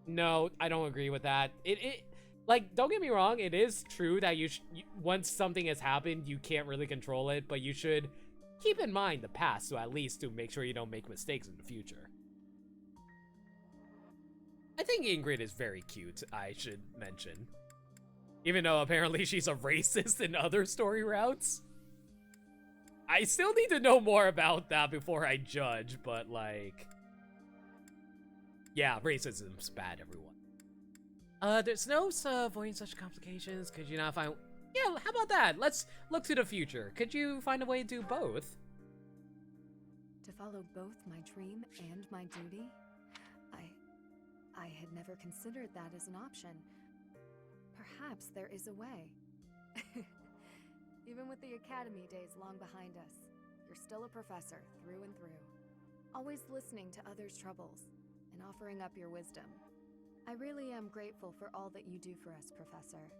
No, I don't agree with that. Like, don't get me wrong, it is true that once something has happened, you can't really control it, but you should keep in mind the past, so at least to make sure you don't make mistakes in the future. I think Ingrid is very cute, I should mention. Even though apparently she's a racist in other story routes. I still need to know more about that before I judge, but like... yeah, racism's bad, everyone. There's no avoiding such complications. Could you not find... yeah, how about that? Let's look to the future. Could you find a way to do both? To follow both my dream and my duty? I had never considered that as an option. Perhaps there is a way. Even with the academy days long behind us, you're still a professor through and through. Always listening to others' troubles and offering up your wisdom. I really am grateful for all that you do for us, Professor.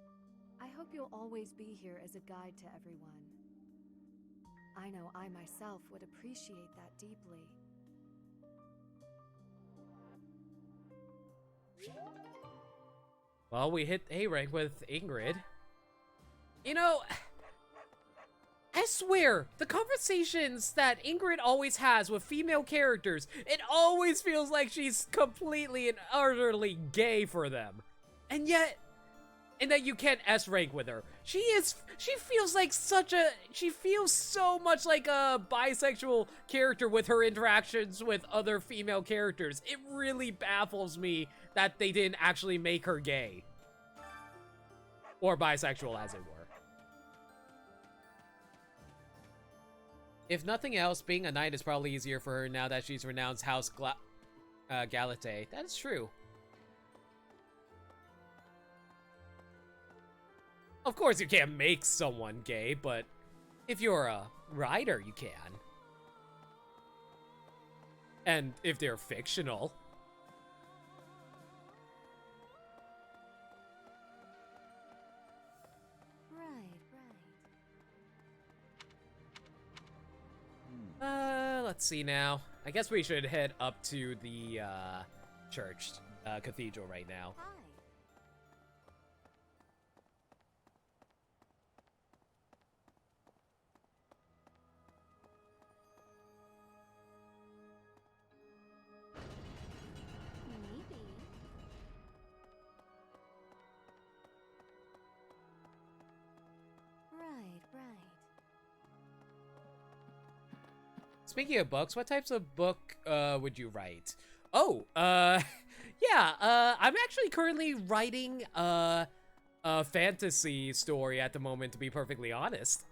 I hope you'll always be here as a guide to everyone. I know I myself would appreciate that deeply. Well, we hit A rank with Ingrid. You know, I swear, the conversations that Ingrid always has with female characters, it always feels like she's completely and utterly gay for them. And yet, and that you can't S rank with her. She feels so much like a bisexual character with her interactions with other female characters. It really baffles me that they didn't actually make her gay. Or bisexual, as it were. If nothing else, being a knight is probably easier for her now that she's renounced House Galate. That is true. Of course you can't make someone gay, but if you're a writer, you can. And if they're fictional. Let's see now. I guess we should head up to the, church, cathedral right now. Speaking of books, what types of book would you write? Oh, yeah, I'm actually currently writing a fantasy story at the moment, to be perfectly honest.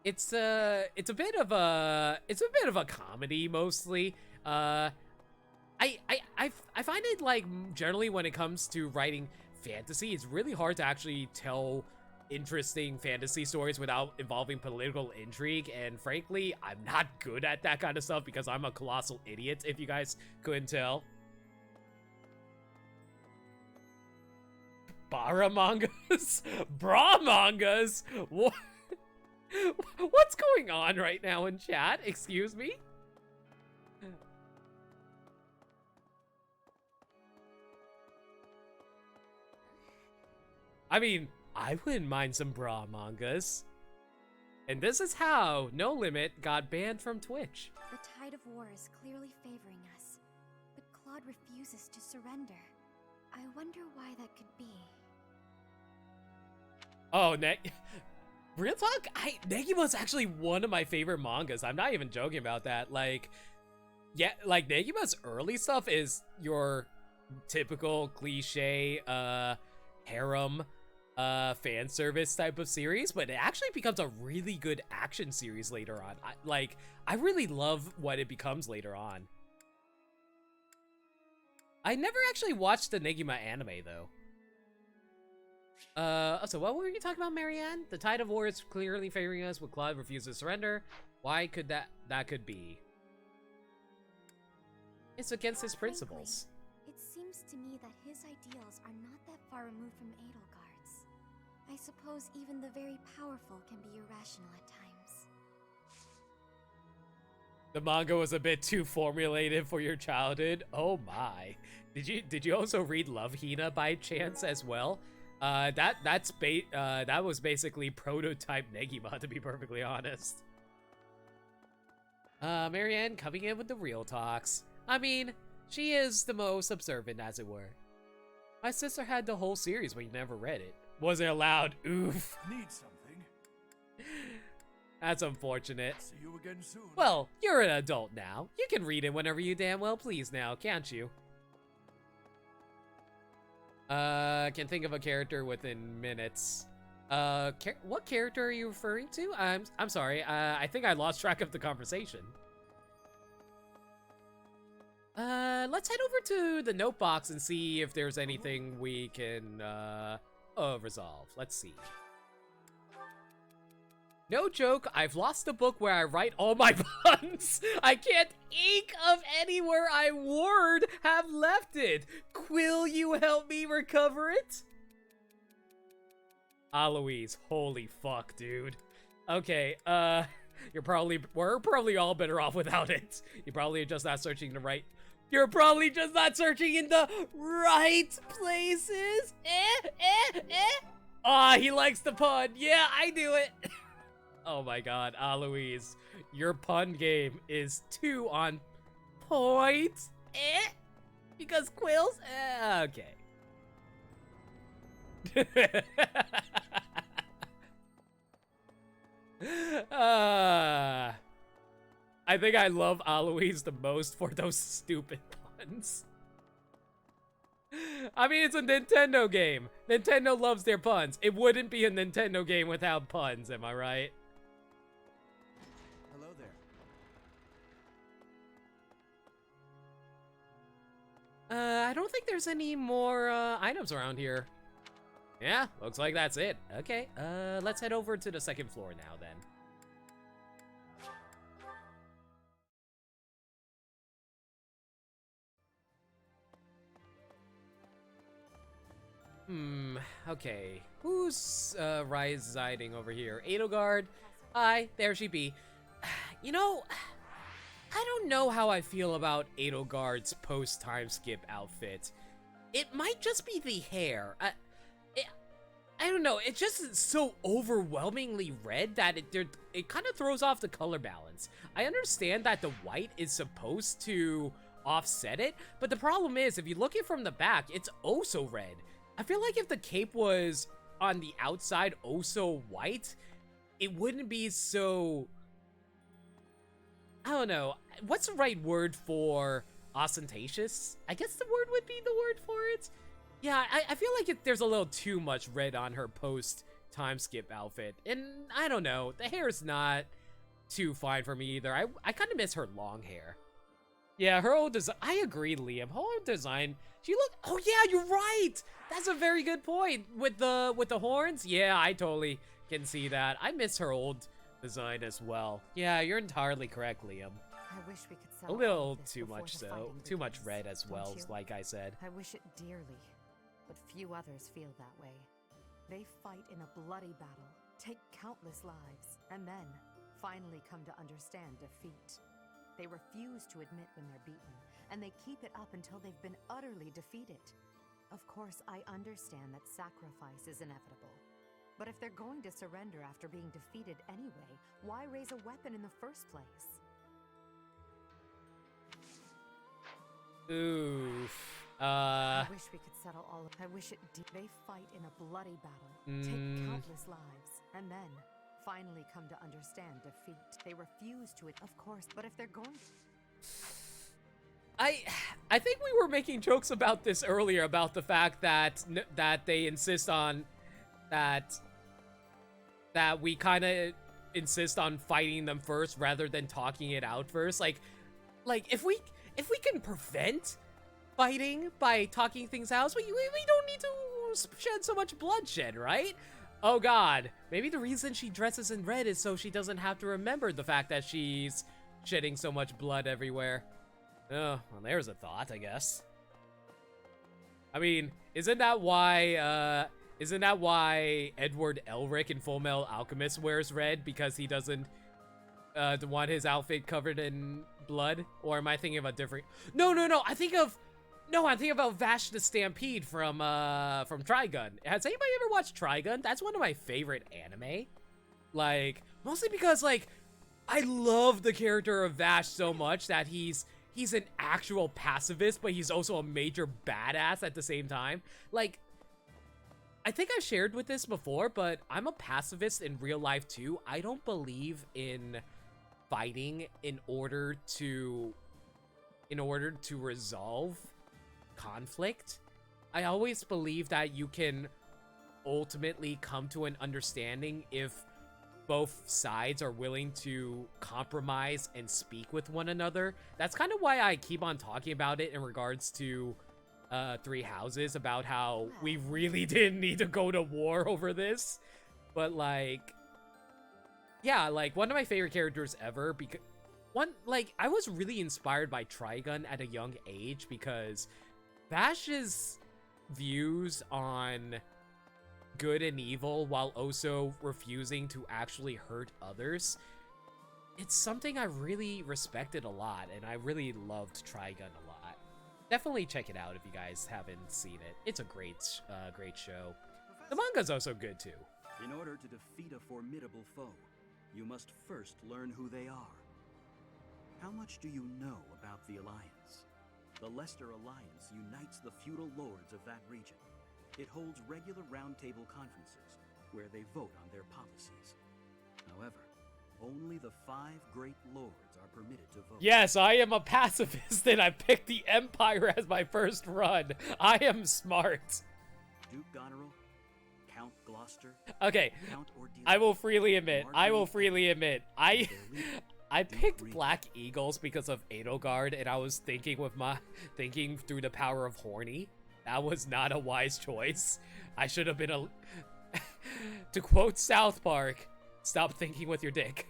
It's a bit of a comedy mostly. I find it, like, generally when it comes to writing fantasy, it's really hard to actually tell interesting fantasy stories without involving political intrigue, and frankly, I'm not good at that kind of stuff because I'm a colossal idiot, if you guys couldn't tell. Bara mangas? Bra mangas? What? What's going on right now in chat? Excuse me? I mean, I wouldn't mind some bra mangas. And this is how No Limit got banned from Twitch. The tide of war is clearly favoring us, but Claude refuses to surrender. I wonder why that could be. Oh, real talk, Negima's actually one of my favorite mangas. I'm not even joking about that. Like, yeah, like Negima's early stuff is your typical cliche harem fan service type of series, but it actually becomes a really good action series later on. I really love what it becomes later on. I never actually watched the Negima anime though. So what were you talking about, Marianne? The tide of war is clearly favoring us, but Claude refuses to surrender. Why could that could be? It's against his principles. It seems to me that his ideals are not that far removed from Edelgard's. I suppose even the very powerful can be irrational at times. The manga was a bit too formulated for your childhood. Oh my. Did you also read Love Hina by chance as well? That was basically prototype Negima, to be perfectly honest. Marianne coming in with the real talks. I mean, she is the most observant, as it were. My sister had the whole series, but you never read it. Wasn't allowed. Oof. Need something? That's unfortunate. See you again soon. Well, you're an adult now. You can read it whenever you damn well please now, can't you? Can think of a character within minutes. What character are you referring to? I'm sorry. I think I lost track of the conversation. Let's head over to the note box and see if there's anything we can, resolve. Let's see. No joke, I've lost the book where I write all my puns. I can't think of anywhere I would have left it. Will you help me recover it? Aloise, holy fuck, dude. Okay, we're probably all better off without it. You're probably just not searching the right. You're probably just not searching in the right places. Ah, he likes the pun. Yeah, I do it. Oh my god, Aloise, your pun game is too on point. Because Quills? Okay. I think I love Aloise the most for those stupid puns. I mean, it's a Nintendo game. Nintendo loves their puns. It wouldn't be a Nintendo game without puns, am I right? Hello there. I don't think there's any more items around here. Yeah, looks like that's it. Okay, let's head over to the second floor now then. Okay. Who's residing over here? Edelgard? Hi, there she be. You know, I don't know how I feel about Edelgard's post-time skip outfit. It might just be the hair. I don't know, it's just so overwhelmingly red that it kind of throws off the color balance. I understand that the white is supposed to offset it, but the problem is, if you look at it from the back, it's oh so red. I feel like if the cape was on the outside oh so white, it wouldn't be so... I don't know, what's the right word for ostentatious? I guess the word would be the word for it. Yeah, I feel like there's a little too much red on her post-time skip outfit. And I don't know, the hair's not too fine for me either. I kind of miss her long hair. Yeah, her old design, I agree, Liam. Her old design, she looked, oh yeah, you're right! That's a very good point. With the horns, yeah, I totally can see that. I miss her old design as well. Yeah, you're entirely correct, Liam. I wish we could A sell little this too before much the so, fighting too much begins, red as don't well, you? like I said. I wish it dearly, but few others feel that way. They fight in a bloody battle, take countless lives, and then finally come to understand defeat. They refuse to admit when they're beaten, and they keep it up until they've been utterly defeated. Of course, I understand that sacrifice is inevitable. But if they're going to surrender after being defeated anyway, why raise a weapon in the first place? Oof. I wish we could settle all of. I wish it did. They fight in a bloody battle, take countless lives, and then finally come to understand defeat. They refuse to it, of course, but if they're going I think we were making jokes about this earlier, about the fact that they insist on that we kind of insist on fighting them first rather than talking it out first. Like if we can prevent fighting by talking things out, we don't need to shed so much bloodshed, right? Oh god, maybe the reason she dresses in red is so she doesn't have to remember the fact that she's shedding so much blood everywhere. Oh, well, there's a thought, I guess. I mean, isn't that why Edward Elric in Full Metal Alchemist wears red? Because he doesn't want his outfit covered in blood? Or am I thinking of a different... No, I'm thinking about Vash the Stampede from Trigun. Has anybody ever watched Trigun? That's one of my favorite anime. Like, mostly because, like, I love the character of Vash so much that he's an actual pacifist, but he's also a major badass at the same time. Like, I think I've shared with this before, but I'm a pacifist in real life too. I don't believe in fighting in order to resolve conflict. I always believe that you can ultimately come to an understanding if both sides are willing to compromise and speak with one another. That's kind of why I keep on talking about it in regards to Three Houses, about how we really didn't need to go to war over this. But like, yeah, like one of my favorite characters ever, because I was really inspired by Trigun at a young age, because Vash's views on good and evil while also refusing to actually hurt others, it's something I really respected a lot, and I really loved Trigun a lot. Definitely check it out if you guys haven't seen it. It's a great show. The manga's also good too. In order to defeat a formidable foe, you must first learn who they are. How much do you know about the Alliance? The Leicester Alliance unites the feudal lords of that region. It holds regular roundtable conferences where they vote on their policies. However, only the 5 great lords are permitted to vote. Yes, I am a pacifist and I picked the Empire as my first run. I am smart. Duke Goneril, Count Gloucester. Okay, Count Ordelia, I will freely admit, I picked Black Eagles because of Edelgard, and I was thinking through the power of horny. That was not a wise choice. I should have been to quote South Park, stop thinking with your dick.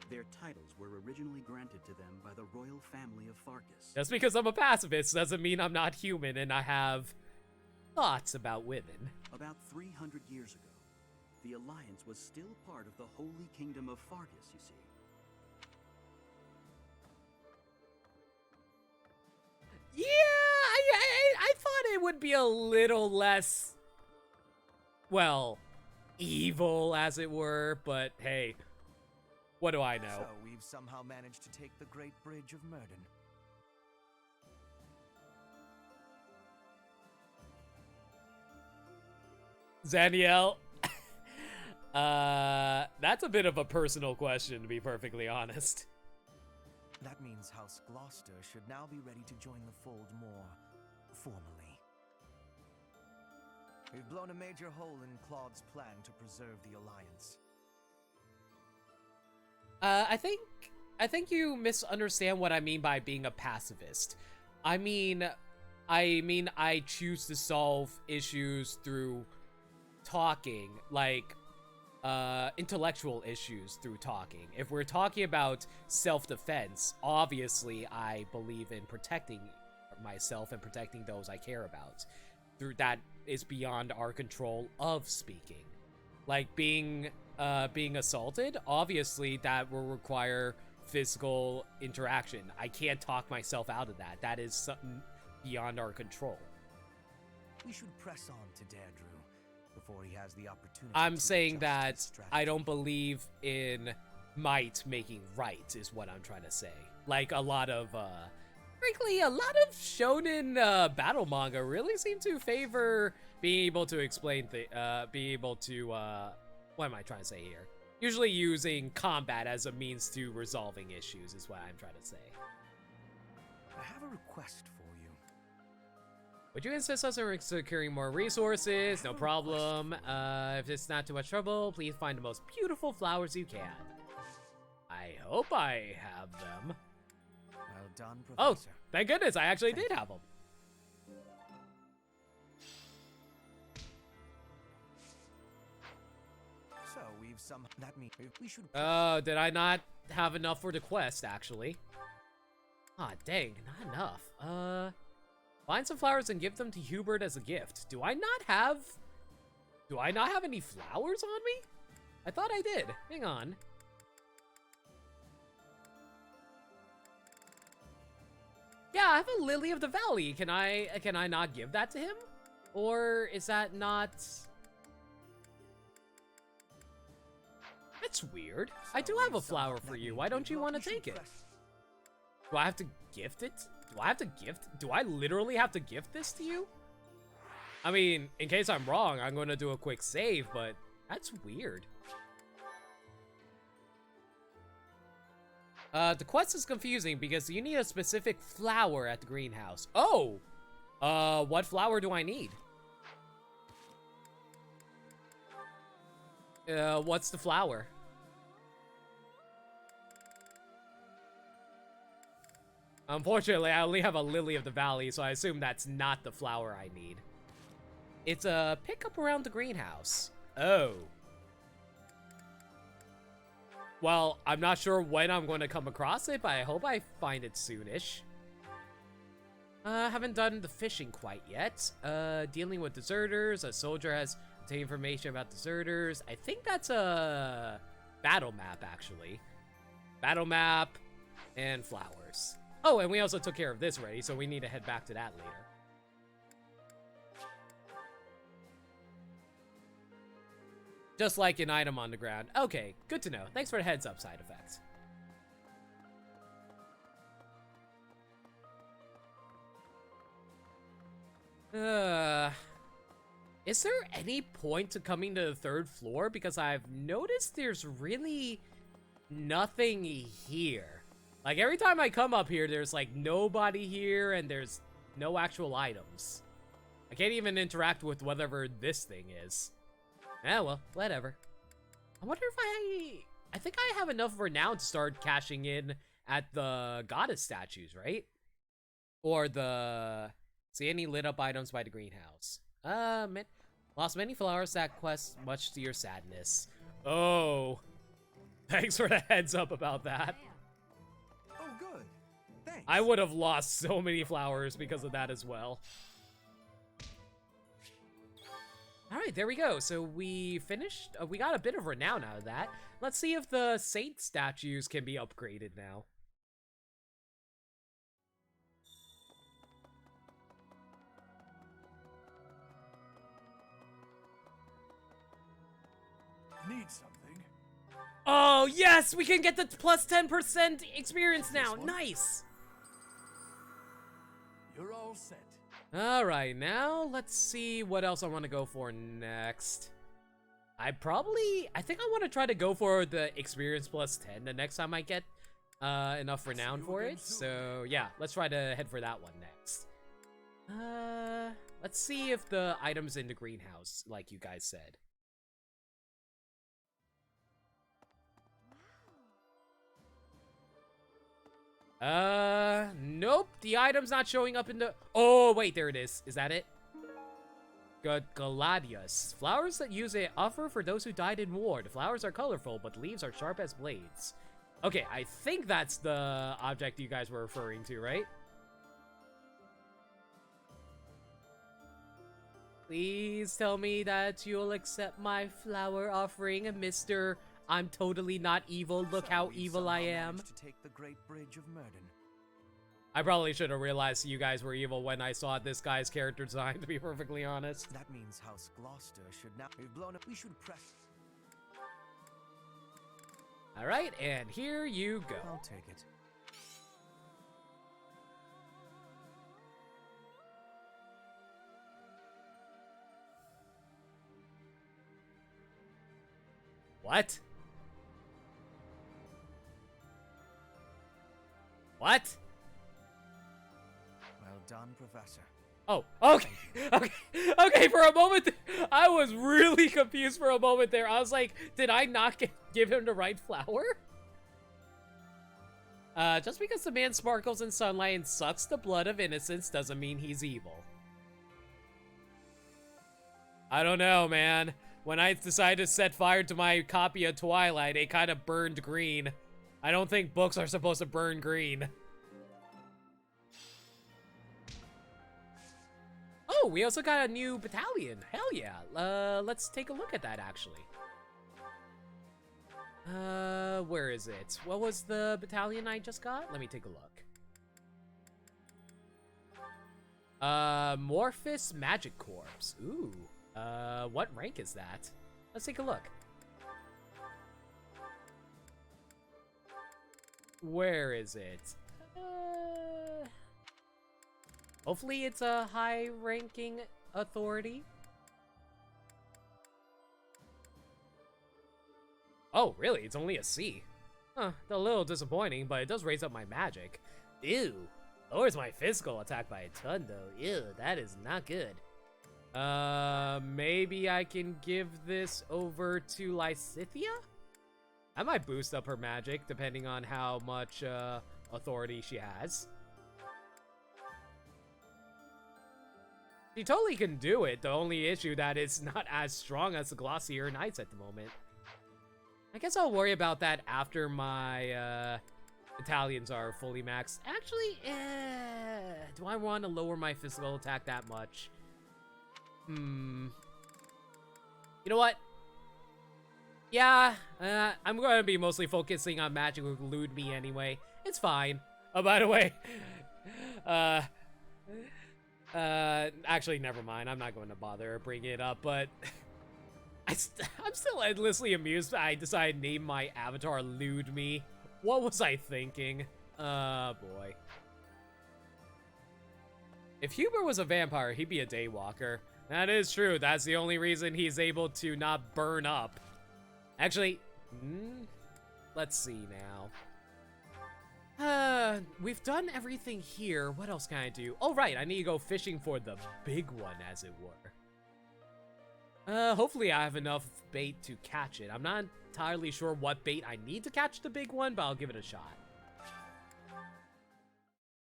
Their titles were originally granted to them by the royal family of Farkas. Just because I'm a pacifist doesn't mean I'm not human and I have thoughts about women. About 300 years ago, the Alliance was still part of the Holy Kingdom of Farkas, you see. Yeah, I thought it would be a little less, well, evil, as it were, but hey, what do I know? So we've somehow managed to take the Great Bridge of Murden. Zaniel, that's a bit of a personal question, to be perfectly honest. That means House Gloucester should now be ready to join the fold more formally. We've blown a major hole in Claude's plan to preserve the Alliance. I think you misunderstand what I mean by being a pacifist. I mean I choose to solve issues through talking, like intellectual issues through talking. If we're talking about self-defense, obviously I believe in protecting myself and protecting those I care about. Through that is beyond our control of speaking. Like being assaulted, obviously that will require physical interaction. I can't talk myself out of that. That is something beyond our control. We should press on to Deirdre. before he has the opportunity. I'm to saying adjust that his strategy. I don't believe in might making right, is what I'm trying to say. Like, a lot of, frankly, a lot of shonen battle manga really seem to favor being able to explain being able to, what am I trying to say here? Usually using combat as a means to resolving issues is what I'm trying to say. I have a request for you. Would you insist on securing more resources? No problem. If it's not too much trouble, please find the most beautiful flowers you can. I hope I have them. Well done, Oh, Professor. thank goodness, I actually did have them. So we've some. That means we should. Oh, did I not have enough for the quest, actually? Ah, dang, not enough. Find some flowers and give them to Hubert as a gift. Do I not have any flowers on me? I thought I did. Hang on. Yeah, I have a Lily of the Valley. Can I not give that to him? Or is that not... That's weird. I do have a flower for you. Why don't you want to take it? Do I have to gift it? Do I literally have to gift this to you? I mean, in case I'm wrong, I'm going to do a quick save, but that's weird. The quest is confusing because you need a specific flower at the greenhouse. Oh! What flower do I need? What's the flower? Unfortunately, I only have a Lily of the Valley, so I assume that's not the flower I need. It's a pickup around the greenhouse. Oh. Well, I'm not sure when I'm going to come across it, but I hope I find it soonish. Haven't done the fishing quite yet. Dealing with deserters. A soldier has obtained information about deserters. I think that's a battle map, actually. Battle map and flowers. Oh, and we also took care of this already, so we need to head back to that later. Just like an item on the ground. Okay, good to know. Thanks for the heads up, side effects. Is there any point to coming to the 3rd floor? Because I've noticed there's really nothing here. Like, every time I come up here, there's, like, nobody here, and there's no actual items. I can't even interact with whatever this thing is. Yeah, well, whatever. I wonder if I think I have enough renown to start cashing in at the goddess statues, right? Or the... See any lit up items by the greenhouse. Lost many flowers that quest, much to your sadness. Oh. Thanks for the heads up about that. Oh, good. Thanks. I would have lost so many flowers because of that as well. Alright, there we go. So we finished. We got a bit of renown out of that. Let's see if the saint statues can be upgraded now. Need something? Oh, yes! We can get the plus 10% experience now. Nice! You're all set. Alright, now let's see what else I want to go for next. I think I want to try to go for the experience plus 10 the next time I get enough renown for it. So yeah, let's try to head for that one next. Let's see if the items in the greenhouse, like you guys said. Nope. The item's not showing up in the... Oh, wait, there it is. Is that it? Galadius. Flowers that use it offer for those who died in war. The flowers are colorful, but the leaves are sharp as blades. Okay, I think that's the object you guys were referring to, right? Please tell me that you'll accept my flower offering, Mr. I'm totally not evil. Look how evil I am. To take the Great Bridge of Murden. I probably should have realized you guys were evil when I saw this guy's character design, to be perfectly honest. That means House Gloucester should now... We've blown up. We should press... Alright, and here you go. I'll take it. What? What? Well done, Professor. Oh, okay. Okay, for a moment, I was really confused for a moment there. I was like, did I not give him the right flower? Just because the man sparkles in sunlight and sucks the blood of innocence doesn't mean he's evil. I don't know, man. When I decided to set fire to my copy of Twilight, it kind of burned green. I don't think books are supposed to burn green. Oh, we also got a new battalion. Hell yeah. Let's take a look at that, actually. Where is it? What was the battalion I just got? Let me take a look. Morphous Magic Corps. Ooh. What rank is that? Let's take a look. Where is it? Hopefully it's a high-ranking authority. Oh, really? It's only a C. Huh, a little disappointing, but it does raise up my magic. Ew. Lowers my physical attack by a ton, though. Ew, that is not good. Maybe I can give this over to Lysithia? That might boost up her magic, depending on how much, authority she has. She totally can do it. The only issue that it's not as strong as the Glossier Knights at the moment. I guess I'll worry about that after my, battalions are fully maxed. Actually, do I want to lower my physical attack that much? You know what? Yeah, I'm going to be mostly focusing on magic will elude me anyway. It's fine. Oh, by the way, actually, never mind. I'm not going to bother bringing it up, but I'm still endlessly amused that I decided to name my avatar Elude Me. What was I thinking? Boy. If Hubert was a vampire, he'd be a daywalker. That is true. That's the only reason he's able to not burn up. Actually, let's see now. We've done everything here. What else can I do? Oh, right. I need to go fishing for the big one, as it were. Hopefully I have enough bait to catch it. I'm not entirely sure what bait I need to catch the big one, but I'll give it a shot.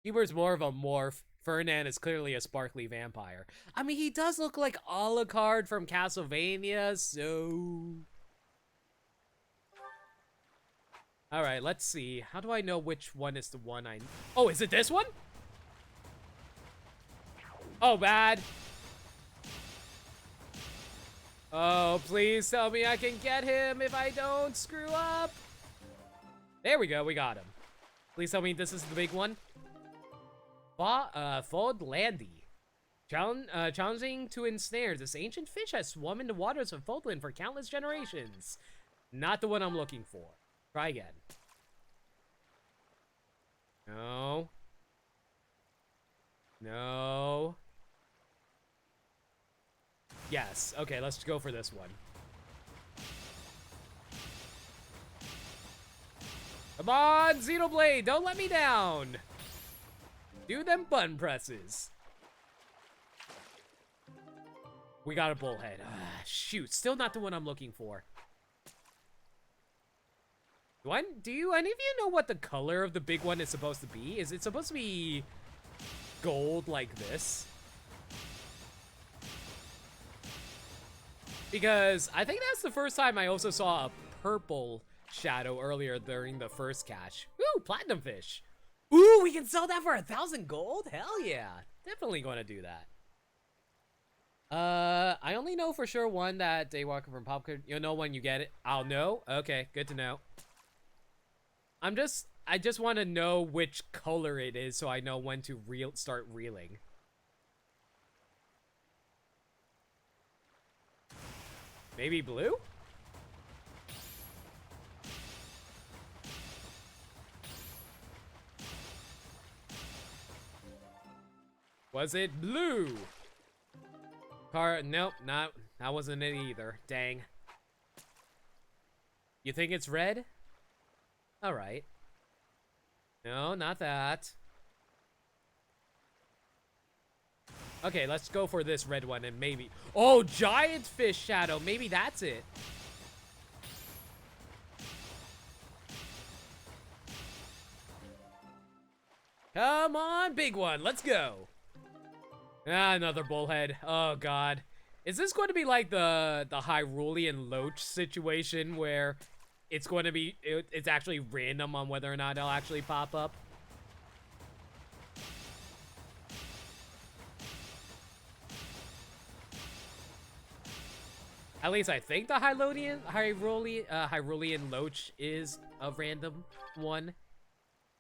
Hubert's more of a morph. Ferdinand is clearly a sparkly vampire. I mean, he does look like Alucard from Castlevania, so... Alright, let's see. How do I know which one is the one I... Oh, is it this one? Oh, bad. Oh, please tell me I can get him if I don't screw up. There we go, we got him. Please tell me this is the big one. Fodlandy. Challenging to ensnare, this ancient fish has swum in the waters of Fodland for countless generations. Not the one I'm looking for. Try again. No. No. Yes. Okay, let's go for this one. Come on, Xenoblade, don't let me down. Do them button presses. We got a bullhead. Shoot, still not the one I'm looking for. Do any of you know what the color of the big one is supposed to be? Is it supposed to be gold like this? Because I think that's the first time I also saw a purple shadow earlier during the first catch. Ooh, platinum fish. Ooh, we can sell that for 1,000 gold? Hell yeah. Definitely going to do that. I only know for sure one that Daywalker from Popcorn. You'll know when you get it. I'll know. Okay, good to know. I'm just I just want to know which color it is so I know when to start reeling. Maybe blue? Was it blue? Nope, that wasn't it either. Dang. You think it's red? Alright. No, not that. Okay, let's go for this red one and maybe... Oh, giant fish shadow. Maybe that's it. Come on, big one. Let's go. Ah, another bullhead. Oh, God. Is this going to be like the Hyrulean Loach situation where it's going to be... It's actually random on whether or not it'll actually pop up? At least I think the Hyrulean Loach is a random one.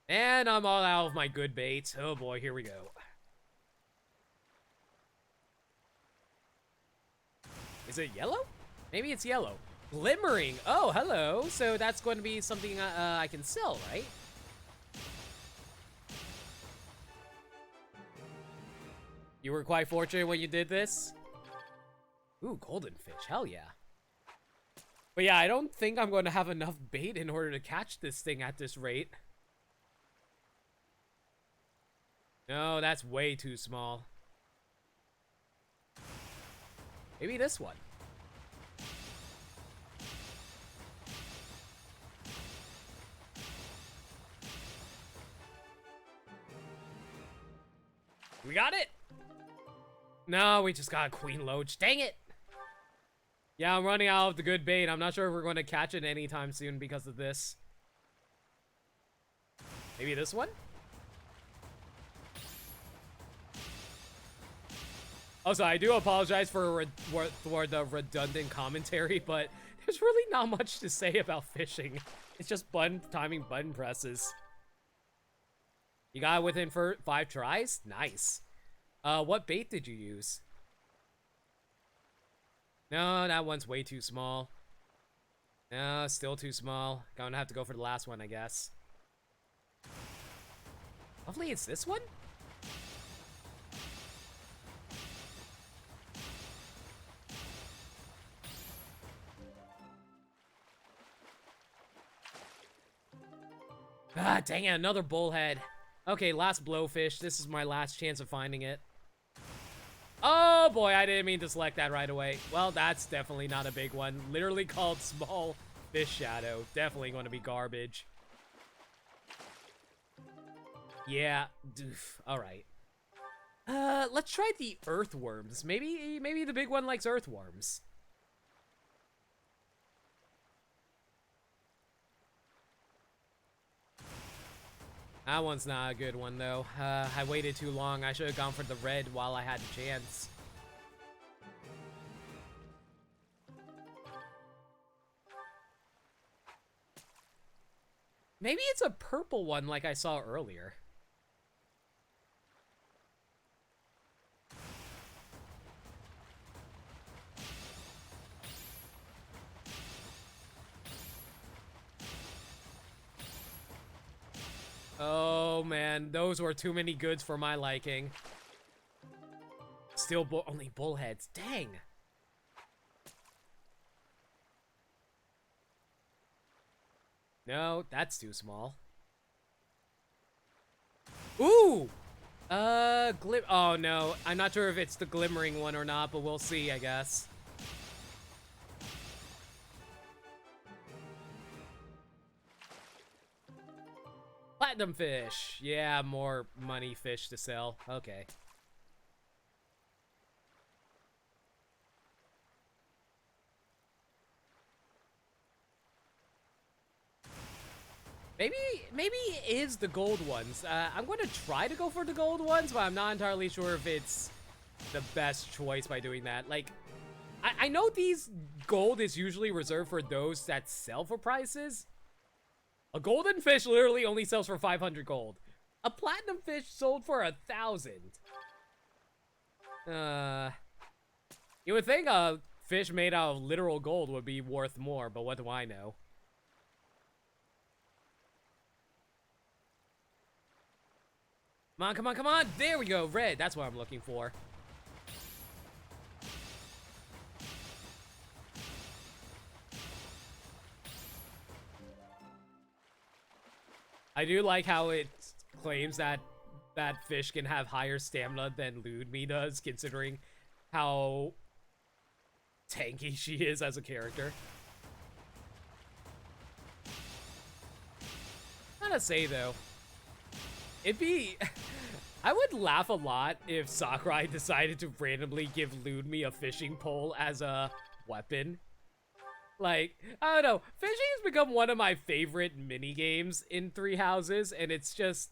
And I'm all out of my good bait. Oh boy, here we go. Is it yellow? Maybe it's yellow. Glimmering. Oh, hello. So that's going to be something I can sell, right? You were quite fortunate when you did this? Ooh, golden fish. Hell yeah. But yeah, I don't think I'm going to have enough bait in order to catch this thing at this rate. No, that's way too small. Maybe this one. We got it! No, we just got a queen loach. Dang it! Yeah, I'm running out of the good bait. I'm not sure if we're going to catch it anytime soon because of this. Maybe this one? Also, I do apologize for the redundant commentary, but there's really not much to say about fishing. It's just timing button presses. You got it within 5 tries? Nice. What bait did you use? No, that one's way too small. No, still too small. Gonna have to go for the last one, I guess. Hopefully it's this one? Ah, dang it, another bullhead. Okay, last blowfish. This is my last chance of finding it. Oh boy, I didn't mean to select that right away. Well, that's definitely not a big one. Literally called small fish shadow. Definitely going to be garbage. Yeah, doof. All right. Let's try the earthworms. Maybe the big one likes earthworms. That one's not a good one, though. I waited too long. I should have gone for the red while I had the chance. Maybe it's a purple one like I saw earlier. Oh man, those were too many goods for my liking. Still only bullheads. Dang. No, that's too small. Ooh! Oh no, I'm not sure if it's the glimmering one or not, but we'll see, I guess. Platinum fish. Yeah, more money fish to sell. Okay. Maybe it is the gold ones. I'm going to try to go for the gold ones, but I'm not entirely sure if it's the best choice by doing that. Like, I know these gold is usually reserved for those that sell for prices. A golden fish literally only sells for 500 gold. A platinum fish sold for 1,000. You would think a fish made out of literal gold would be worth more, but what do I know? Come on, come on, come on! There we go, red. That's what I'm looking for. I do like how it claims that that fish can have higher stamina than Ludme does, considering how tanky she is as a character. Gotta say though, it'd be... I would laugh a lot if Sakurai decided to randomly give Ludme a fishing pole as a weapon. Like, I don't know, fishing has become one of my favorite mini games in Three Houses, and it's just,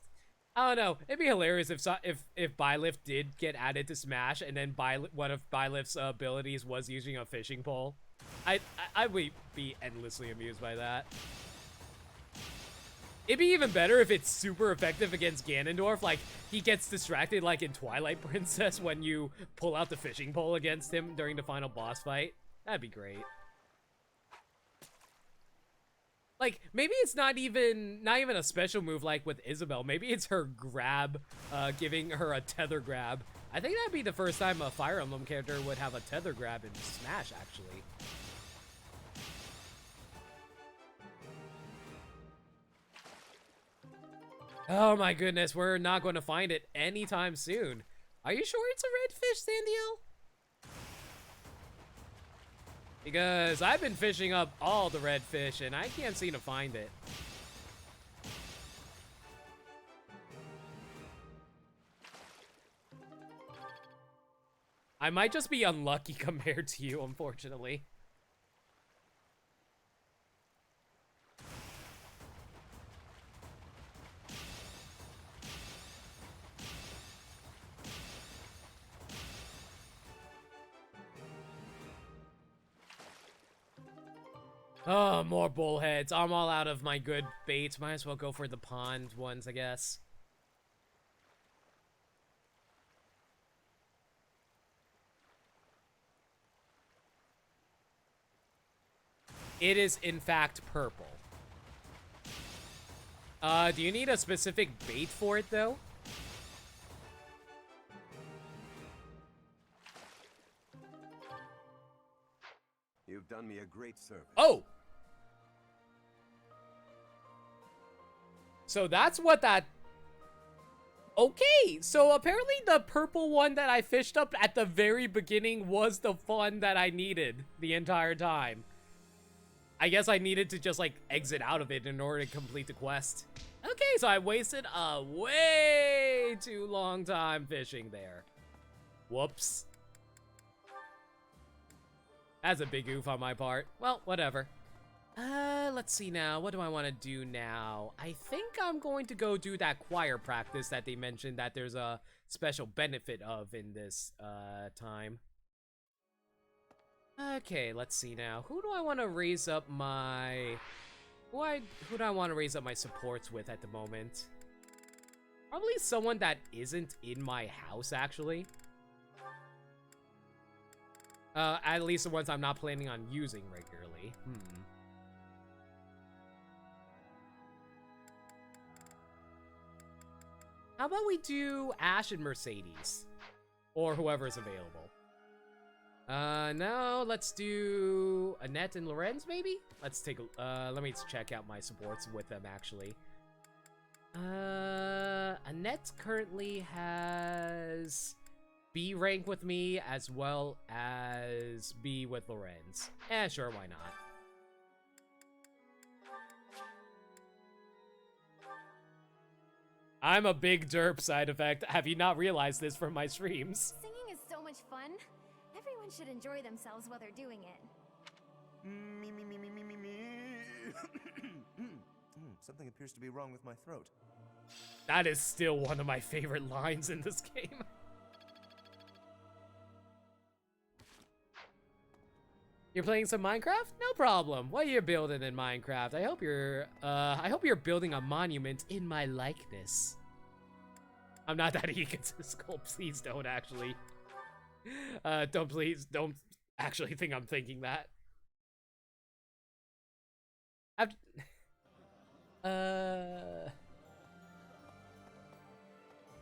I don't know, it'd be hilarious if Byleth did get added to Smash, and then one of Byleth's abilities was using a fishing pole. I would be endlessly amused by that. It'd be even better if it's super effective against Ganondorf, like, he gets distracted like in Twilight Princess when you pull out the fishing pole against him during the final boss fight. That'd be great. Like, maybe it's not even a special move like with Isabelle. Maybe it's her grab, giving her a tether grab. I think that'd be the first time a Fire Emblem character would have a tether grab in Smash, actually. Oh my goodness, we're not going to find it anytime soon. Are you sure it's a redfish, Sandiel? Because I've been fishing up all the redfish and I can't seem to find it. I might just be unlucky compared to you, unfortunately. Oh, more bullheads. I'm all out of my good baits. Might as well go for the pond ones, I guess. It is, in fact, purple. Do you need a specific bait for it, though? You've done me a great service. Oh! So that's what that... Okay, so apparently the purple one that I fished up at the very beginning was the one that I needed the entire time. I guess I needed to just, like, exit out of it in order to complete the quest. Okay, so I wasted a way too long time fishing there. Whoops. That's a big oof on my part. Well, whatever. Let's see now. What do I want to do now? I think I'm going to go do that choir practice that they mentioned that there's a special benefit of in this, time. Okay, let's see now. Who do I want to raise up my... Who do I want to raise up my supports with at the moment? Probably someone that isn't in my house, actually. At least the ones I'm not planning on using regularly. How about we do Ash and Mercedes? Or whoever's available. No, let's do Annette and Lorenz, maybe? Let's take a, let me check out my supports with them, actually. Annette currently has B rank with me, as well as B with Lorenz. Sure, why not? I'm a big derp side effect. Have you not realized this from my streams? Singing is so much fun. Everyone should enjoy themselves while they're doing it. Something appears to be wrong with my throat. That is still one of my favorite lines in this game. You're playing some Minecraft? No problem. What are you building in Minecraft? I hope you're building a monument in my likeness. I'm not that egotistical. Please don't actually. Don't actually think I'm thinking that.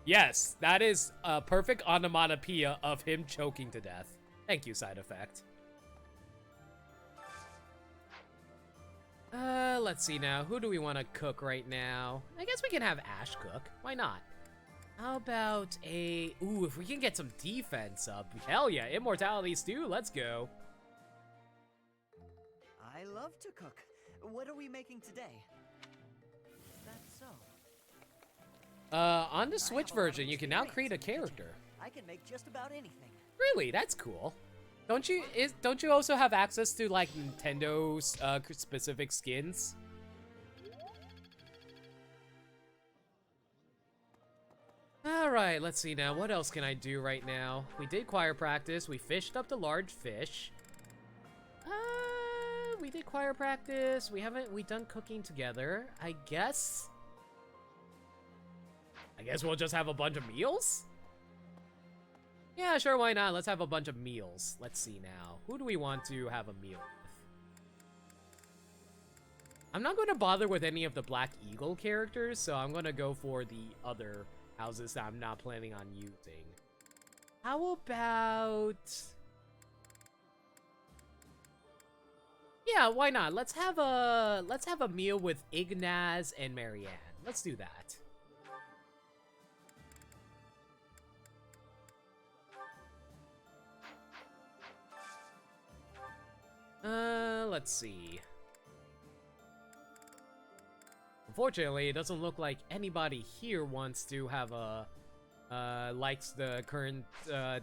Yes, that is a perfect onomatopoeia of him choking to death. Thank you, side effect. Let's see now. Who do we want to cook right now? I guess we can have Ash cook. Why not? How about a... Ooh, if we can get some defense up. Hell yeah, Immortality Stew, let's go. I love to cook. What are we making today? Is that so? On the Switch version, you can now create a character. I can make just about anything. Really? That's cool. Don't you also have access to like Nintendo's specific skins? Alright, let's see now. What else can I do right now? We did choir practice. We fished up the large fish. We did choir practice. We done cooking together. I guess we'll just have a bunch of meals? Yeah, sure, why not? Let's have a bunch of meals. Let's see now. Who do we want to have a meal with? I'm not going to bother with any of the Black Eagle characters, so I'm going to go for the other houses that I'm not planning on using. How about... Yeah, why not? Let's have a meal with Ignaz and Marianne. Let's do that. Let's see. Unfortunately, it doesn't look like anybody here wants to have a, likes the current,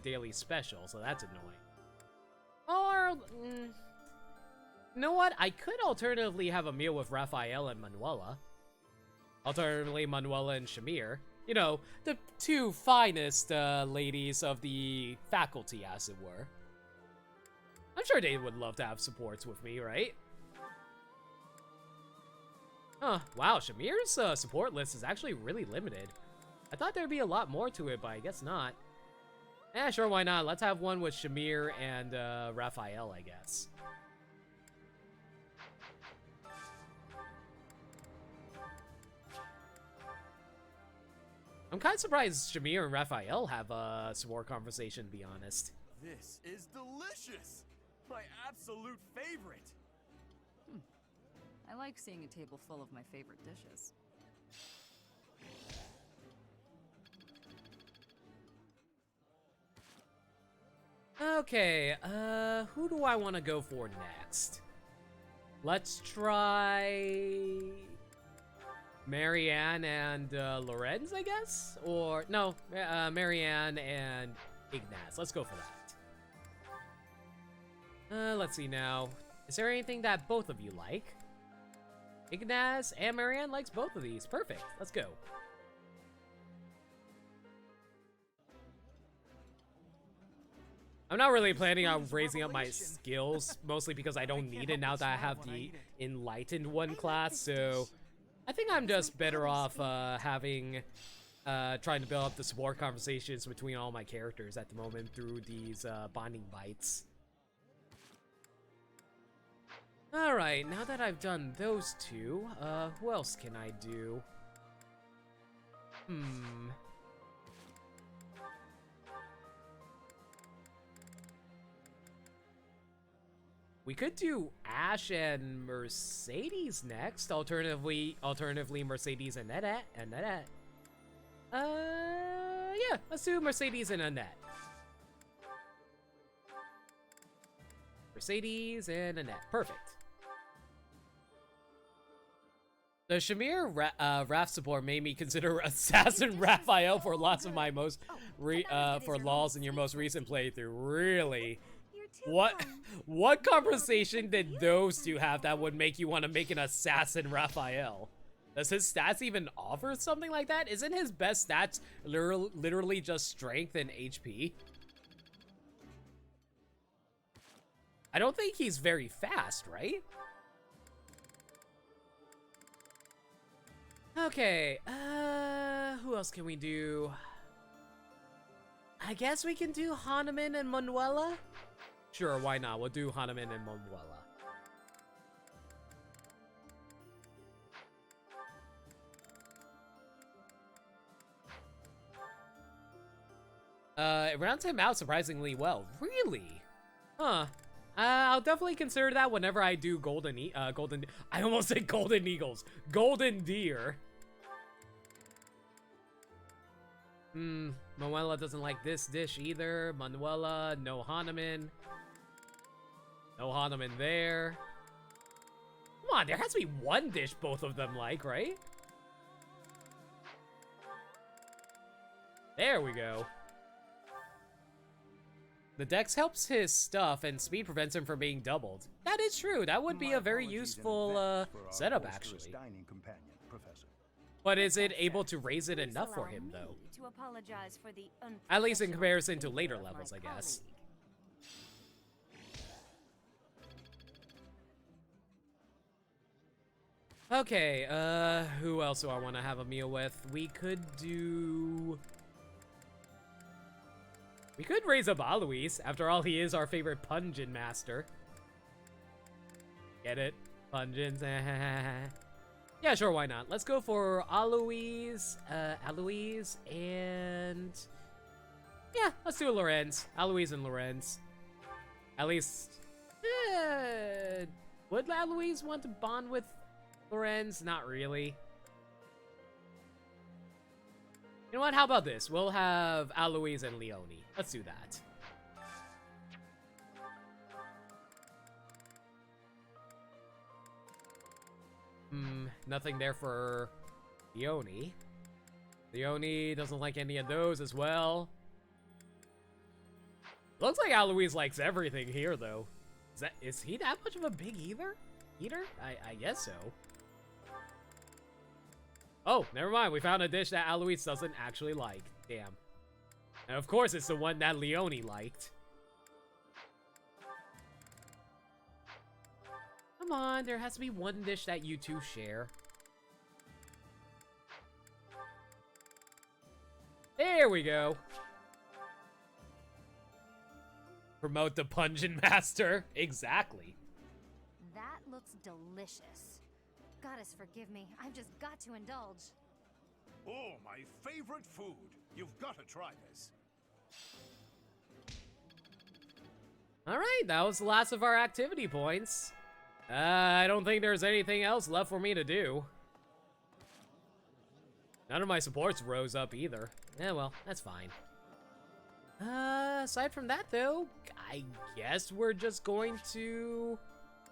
daily special, so that's annoying. Or, you know what? I could alternatively have a meal with Raphael and Manuela. Alternatively, Manuela and Shamir. You know, the two finest, ladies of the faculty, as it were. I'm sure they would love to have supports with me, right? Huh, wow, Shamir's support list is actually really limited. I thought there'd be a lot more to it, but I guess not. Eh, sure, why not? Let's have one with Shamir and Raphael, I guess. I'm kind of surprised Shamir and Raphael have a support conversation, to be honest. This is delicious! My absolute favorite! I like seeing a table full of my favorite dishes. Okay, who do I want to go for next? Let's try... Marianne and Lorenz, I guess? Or, no, Marianne and Ignaz. Let's go for that. Let's see now. Is there anything that both of you like? Ignaz and Marianne likes both of these. Perfect. Let's go. I'm not really planning on raising up my skills, mostly because I don't need it now that I have the Enlightened one class, so I think I'm just better off trying to build up the support conversations between all my characters at the moment through these bonding bites. Alright, now that I've done those two, who else can I do? We could do Ash and Mercedes next. Alternatively Mercedes and Annette. Yeah, let's do Mercedes and Annette. Mercedes and Annette. Perfect. The Shamir Raph support made me consider Assassin Raphael for lots of my most for lols in your most recent playthrough. Really? What conversation did those two have that would make you want to make an Assassin Raphael? Does his stats even offer something like that? Isn't his best stats literally just strength and HP? I don't think he's very fast, right? Okay, who else can we do? I guess we can do Hahnemann and Manuela? Sure, why not? We'll do Hahnemann and Manuela. It rounds him out surprisingly well. Really? Huh. I'll definitely consider that whenever I do I almost said golden eagles. Golden deer. Manuela doesn't like this dish either. Manuela, no Hahnemann. No Hahnemann there. Come on, there has to be one dish both of them like, right? There we go. The dex helps his stuff, and speed prevents him from being doubled. That is true. That would be a very useful setup, actually. But is it able to raise it enough for him, though? At least in comparison to later levels, I guess. Okay, who else do I want to have a meal with? We could raise up Alois. After all, he is our favorite Pungent Master. Get it? Pungent. Yeah, sure, why not? Let's go for Alois, and... yeah, let's do Lorenz. Alois and Lorenz. At least... would Alois want to bond with Lorenz? Not really. You know what? How about this? We'll have Alois and Leone. Let's do that. Nothing there for Leone. Leone doesn't like any of those as well. Looks like Alois likes everything here, though. Is he that much of a big eater? I guess so. Oh, never mind. We found a dish that Alois doesn't actually like. Damn. And of course, it's the one that Leone liked. Come on, there has to be one dish that you two share. There we go. Promote the Pungent Master. Exactly. That looks delicious. Goddess, forgive me. I've just got to indulge. Oh, my favorite food. You've got to try this. Alright, that was the last of our activity points. I don't think there's anything else left for me to do. None of my supports rose up either. Yeah, well, that's fine. Aside from that, though, I guess we're just going to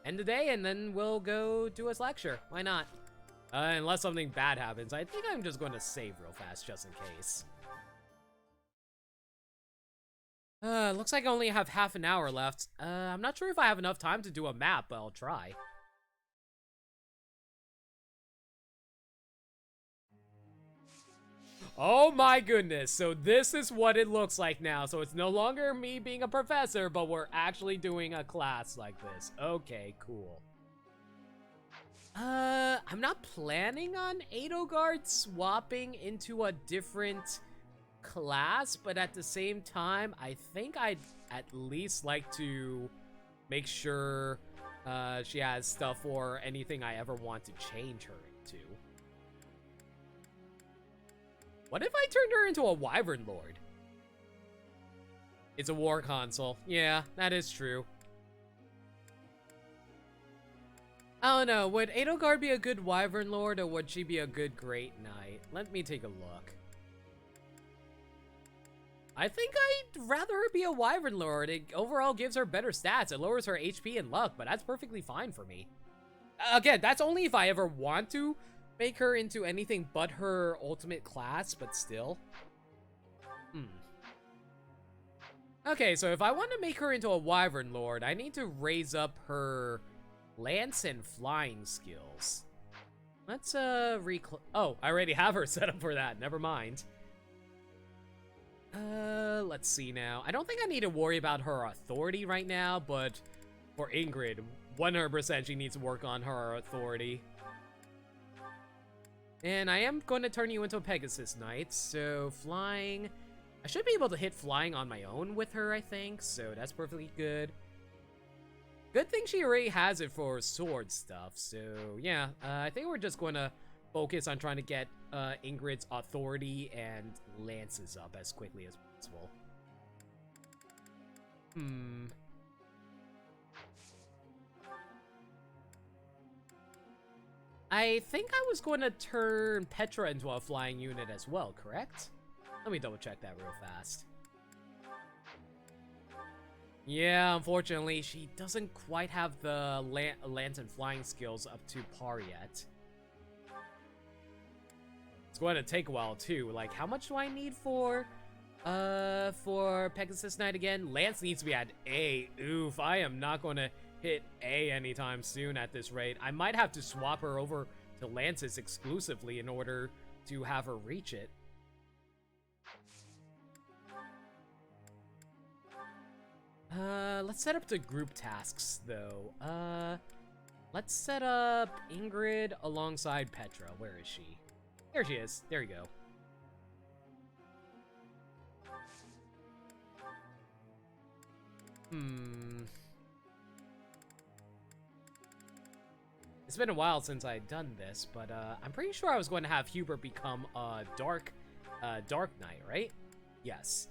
end the day and then we'll go do his lecture. Why not? Unless something bad happens. I think I'm just going to save real fast just in case. Looks like I only have half an hour left. I'm not sure if I have enough time to do a map, but I'll try. Oh my goodness, so this is what it looks like now. So it's no longer me being a professor, but we're actually doing a class like this. Okay, cool. I'm not planning on Edelgard swapping into a different class, but at the same time, I think I'd at least like to make sure she has stuff or anything I ever want to change her into. What if I turned her into a Wyvern Lord? It's a war console. Yeah, that is true. I don't know, would Edelgard be a good Wyvern Lord or would she be a good Great Knight? Let me take a look. I think I'd rather her be a Wyvern Lord. It overall gives her better stats. It lowers her HP and luck, but that's perfectly fine for me. Again, that's only if I ever want to make her into anything but her ultimate class, but still. Okay, so if I want to make her into a Wyvern Lord, I need to raise up her lance and flying skills. Let's, oh, I already have her set up for that. Never mind. Let's see now. I don't think I need to worry about her authority right now, but For Ingrid, 100% she needs to work on her authority. And I am going to turn you into a Pegasus Knight, so flying... I should be able to hit flying on my own with her, I think, so that's perfectly good. Good thing she already has it for sword stuff, so yeah, I think we're just going to focus on trying to get Ingrid's authority and lances up as quickly as possible. I think I was going to turn Petra into a flying unit as well, correct? Let me double check that real fast. Yeah, unfortunately, she doesn't quite have the lance and flying skills up to par yet. It's going to take a while too. Like, how much do I need for Pegasus Knight again? Lance needs to be at A. Oof, I am not going to hit A anytime soon at this rate. I might have to swap her over to Lances exclusively in order to have her reach it. Let's set up the group tasks, though. Let's set up Ingrid alongside Petra. Where is she? There she is. There you go. It's been a while since I'd done this, but I'm pretty sure I was going to have Hubert become a Dark Knight, right? Yes.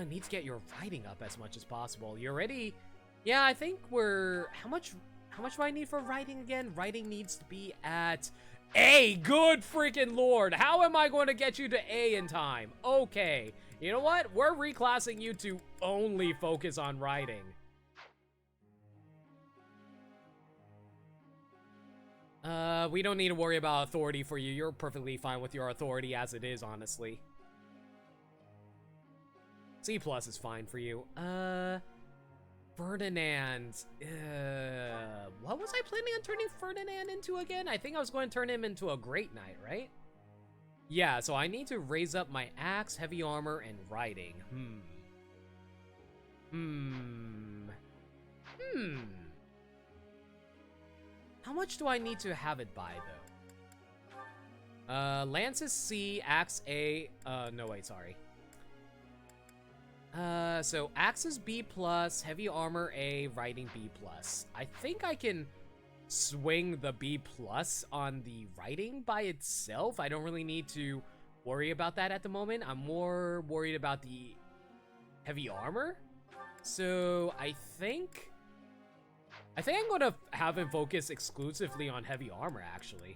Need to get your writing up as much as possible. You're ready? Yeah, I think we're... How much do I need for writing again? Writing needs to be at A. Good freaking lord. How am I going to get you to A in time? Okay. You know what? We're reclassing you to only focus on writing. We don't need to worry about authority for you. You're perfectly fine with your authority as it is, honestly. C+ is fine for you. Ferdinand. What was I planning on turning Ferdinand into again? I think I was going to turn him into a Great Knight, right? Yeah, so I need to raise up my axe, heavy armor, and riding. How much do I need to have it by, though? Lance is C, axe A. No, wait, sorry. So axe is B+, heavy armor A, riding B+. I think I can swing the B+ on the riding by itself. I don't really need to worry about that at the moment. I'm more worried about the heavy armor. So I think I'm going to have him focus exclusively on heavy armor, actually.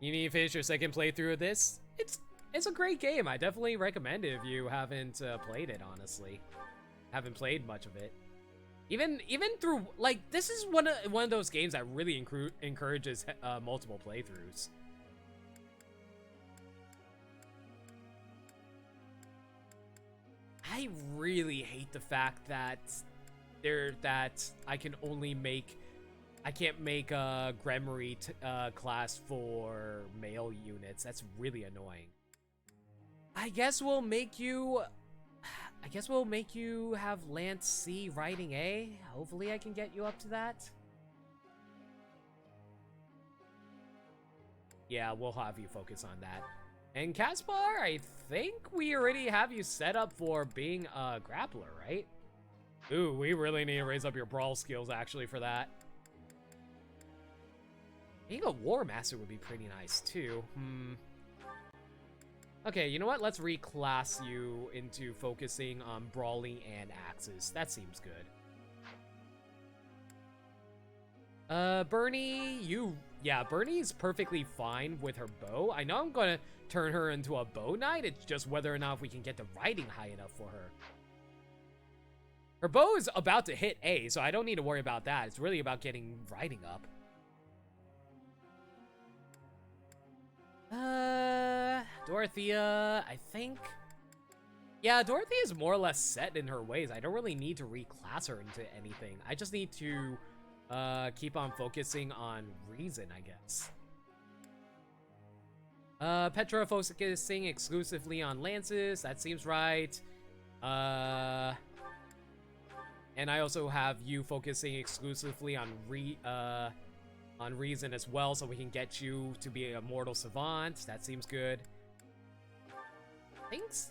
You need to finish your second playthrough of this? It's a great game. I definitely recommend it if you haven't played it, honestly. Haven't played much of it. Even through, like, this is one of those games that really encourages multiple playthroughs. I really hate the fact that I can't make a Gremory class for male units. That's really annoying. I guess we'll make you have Lance C riding A. Hopefully I can get you up to that. Yeah, we'll have you focus on that. And Caspar, I think we already have you set up for being a grappler, right? Ooh, we really need to raise up your brawl skills actually for that. Being a War Master would be pretty nice too. Okay, you know what? Let's reclass you into focusing on brawling and axes. That seems good. Bernie, Bernie's perfectly fine with her bow. I know I'm gonna turn her into a bow knight. It's just whether or not we can get the riding high enough for her. Her bow is about to hit A, so I don't need to worry about that. It's really about getting riding up. Dorothea, I think. Yeah, Dorothea is more or less set in her ways. I don't really need to reclass her into anything. I just need to keep on focusing on reason, I guess. Petra focusing exclusively on lances. That seems right. And I also have you focusing exclusively on reason as well, so we can get you to be a mortal savant. That seems good.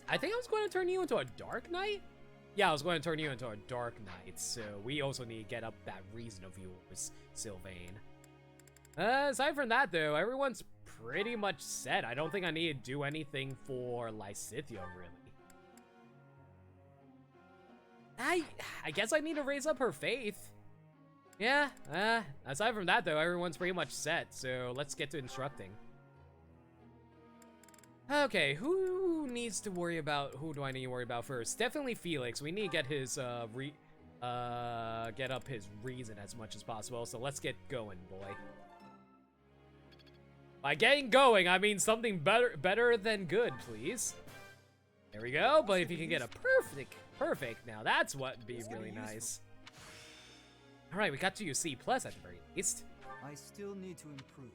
I think I was going to turn you into a Dark Knight? Yeah, I was going to turn you into a Dark Knight, so we also need to get up that reason of yours, Sylvain. Aside from that, though, everyone's pretty much set. I don't think I need to do anything for Lysithea, really. I guess I need to raise up her faith. Yeah, aside from that, though, everyone's pretty much set, so let's get to instructing. Okay, who needs to worry about, who do I need to worry about first? Definitely Felix. We need to get his, get up his reason as much as possible, so let's get going, boy. By getting going, I mean something better than good, please. There we go, but if you can get a perfect, now that's what'd be really nice. All right, we got to use C+ at the very least. I still need to improve.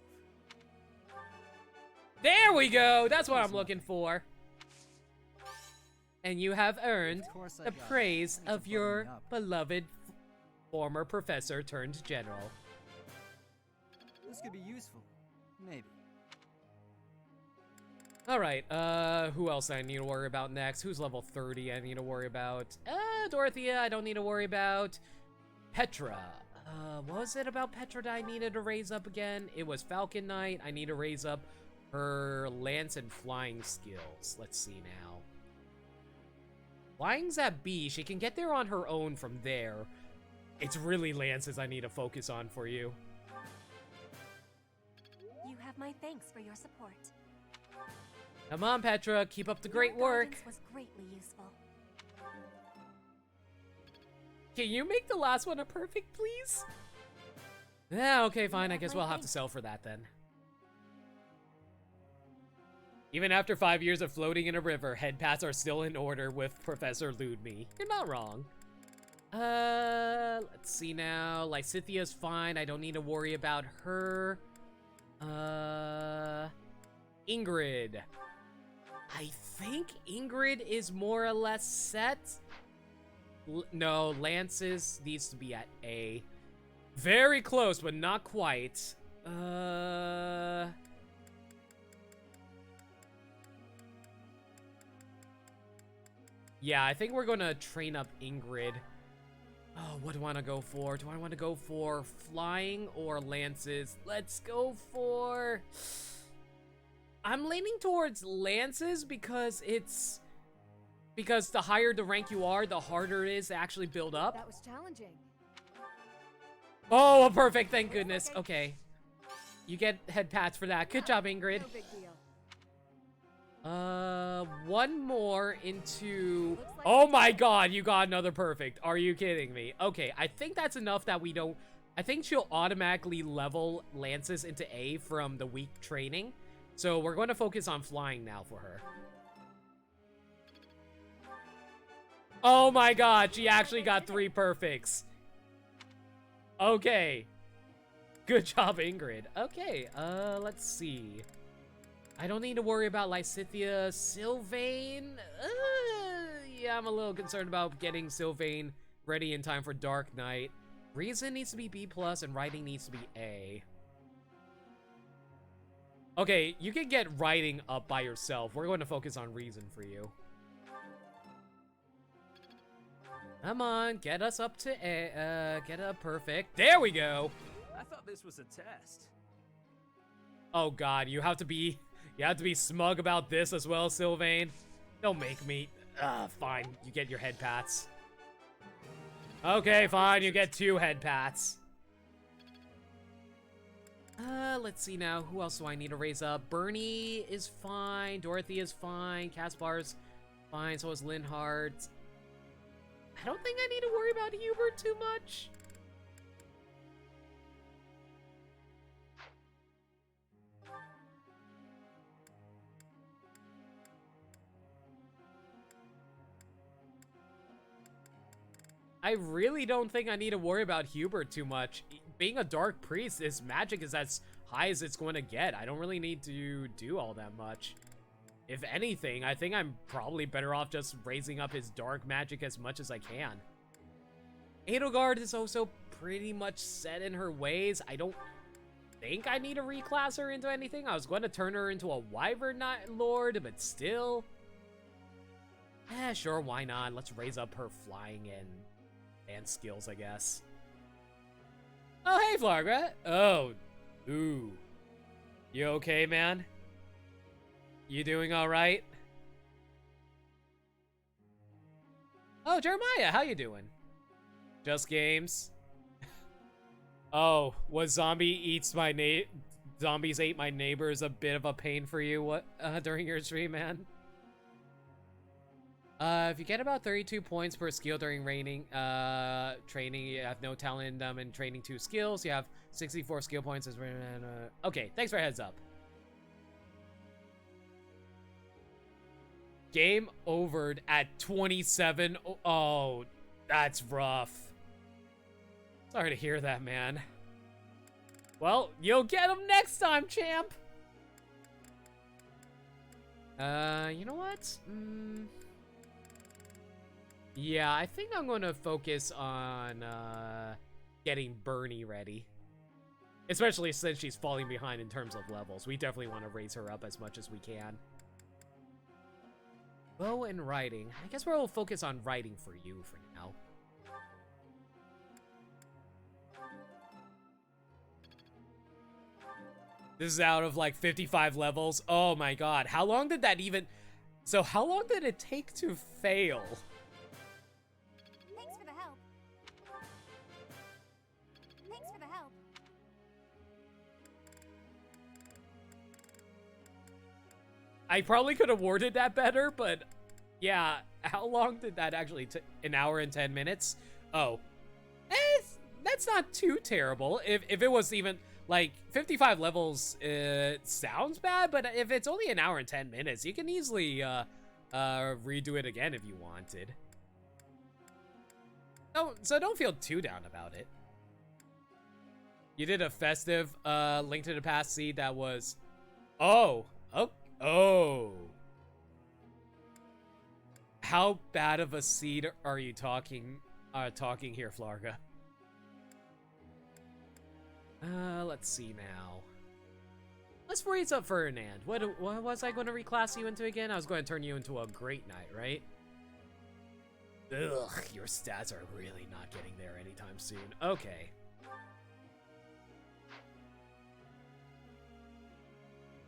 There we go! That's what I'm looking for. And you have earned the praise of your beloved former professor turned general. This could be useful. Maybe. Alright, who else I need to worry about next? Who's level 30 I need to worry about? Dorothea, I don't need to worry about. Petra. What was it about Petra that I needed to raise up again? It was Falcon Knight. I need to raise up her lance and flying skills. Let's see now. Flying's at B. She can get there on her own from there. It's really lances I need to focus on for you. You have my thanks for your support. Come on, Petra. Keep up the great work. Your guidance was greatly useful. Can you make the last one a perfect, please? Yeah, okay, fine. I guess we'll have to sell for that then. Even after 5 years of floating in a river, head paths are still in order with Professor Ludme. You're not wrong. Let's see now. Lysithea's fine. I don't need to worry about her. Ingrid. I think Ingrid is more or less set. No, Lance's needs to be at A. Very close, but not quite. Yeah, I think we're gonna train up Ingrid. Oh, what do I want to go for? Do I want to go for flying or lances? Let's go for... I'm leaning towards lances because it's... Because the higher the rank you are, the harder it is to actually build up. That was challenging. Oh, perfect, thank goodness. Okay. You get head pats for that. Good job, Ingrid. No big deal. One more into... Oh my god, you got another perfect. Are you kidding me? Okay, I think that's enough that we don't... I think she'll automatically level lances into A from the weak training. So we're going to focus on flying now for her. Oh my god, she actually got 3 perfects. Okay. Good job, Ingrid. Okay, let's see. I don't need to worry about Lysithea. Sylvain? Yeah, I'm a little concerned about getting Sylvain ready in time for Dark Knight. Reason needs to be B+, and writing needs to be A. Okay, you can get writing up by yourself. We're going to focus on reason for you. Come on, get us up to A, get a perfect. There we go. I thought this was a test. Oh god, you have to be smug about this as well, Sylvain. Don't make me. Fine, you get your head pats. Okay, fine, you get 2 head pats. Let's see now. Who else do I need to raise up? Bernie is fine. Dorothy is fine. Caspar's fine. So is Linhardt. I don't think I need to worry about Hubert too much. I really don't think I need to worry about Hubert too much. Being a Dark Priest, his magic is as high as it's going to get. I don't really need to do all that much. If anything, I think I'm probably better off just raising up his dark magic as much as I can. Edelgard is also pretty much set in her ways. I don't think I need to reclass her into anything. I was going to turn her into a Wyvern Knight Lord, but still. Sure, why not? Let's raise up her flying and skills, I guess. Oh, hey, Flargra. Oh, ooh. You okay, man? You doing all right? Oh, Jeremiah, how you doing? Just games. Oh, was zombies ate my neighbors a bit of a pain for you during your stream, man? If you get about 32 points per skill during training, you have no talent in them, and training 2 skills, you have 64 skill points. Okay, thanks for a heads up. Game overed at 27. Oh, that's rough. Sorry to hear that, man. Well, you'll get him next time, champ. You know what? Yeah, I think I'm going to focus on getting Bernie ready. Especially since she's falling behind in terms of levels. We definitely want to raise her up as much as we can. Bow and writing. I guess we'll focus on writing for you for now. This is out of like 55 levels. Oh my god. How long did that even... So how long did it take to fail? Thanks for the help. Thanks for the help. I probably could have worded that better, but yeah, how long did that actually take? An hour and 10 minutes? Oh, that's not too terrible. If it was even like 55 levels, it sounds bad, but if it's only an hour and 10 minutes, you can easily redo it again if you wanted. So don't feel too down about it. You did a festive Link to the Past seed that was... Oh. How bad of a seed are you talking here, Flarga? Let's see now. Let's raise up Ferdinand. What was I going to reclass you into again? I was going to turn you into a Great Knight, right? Ugh, your stats are really not getting there anytime soon. Okay.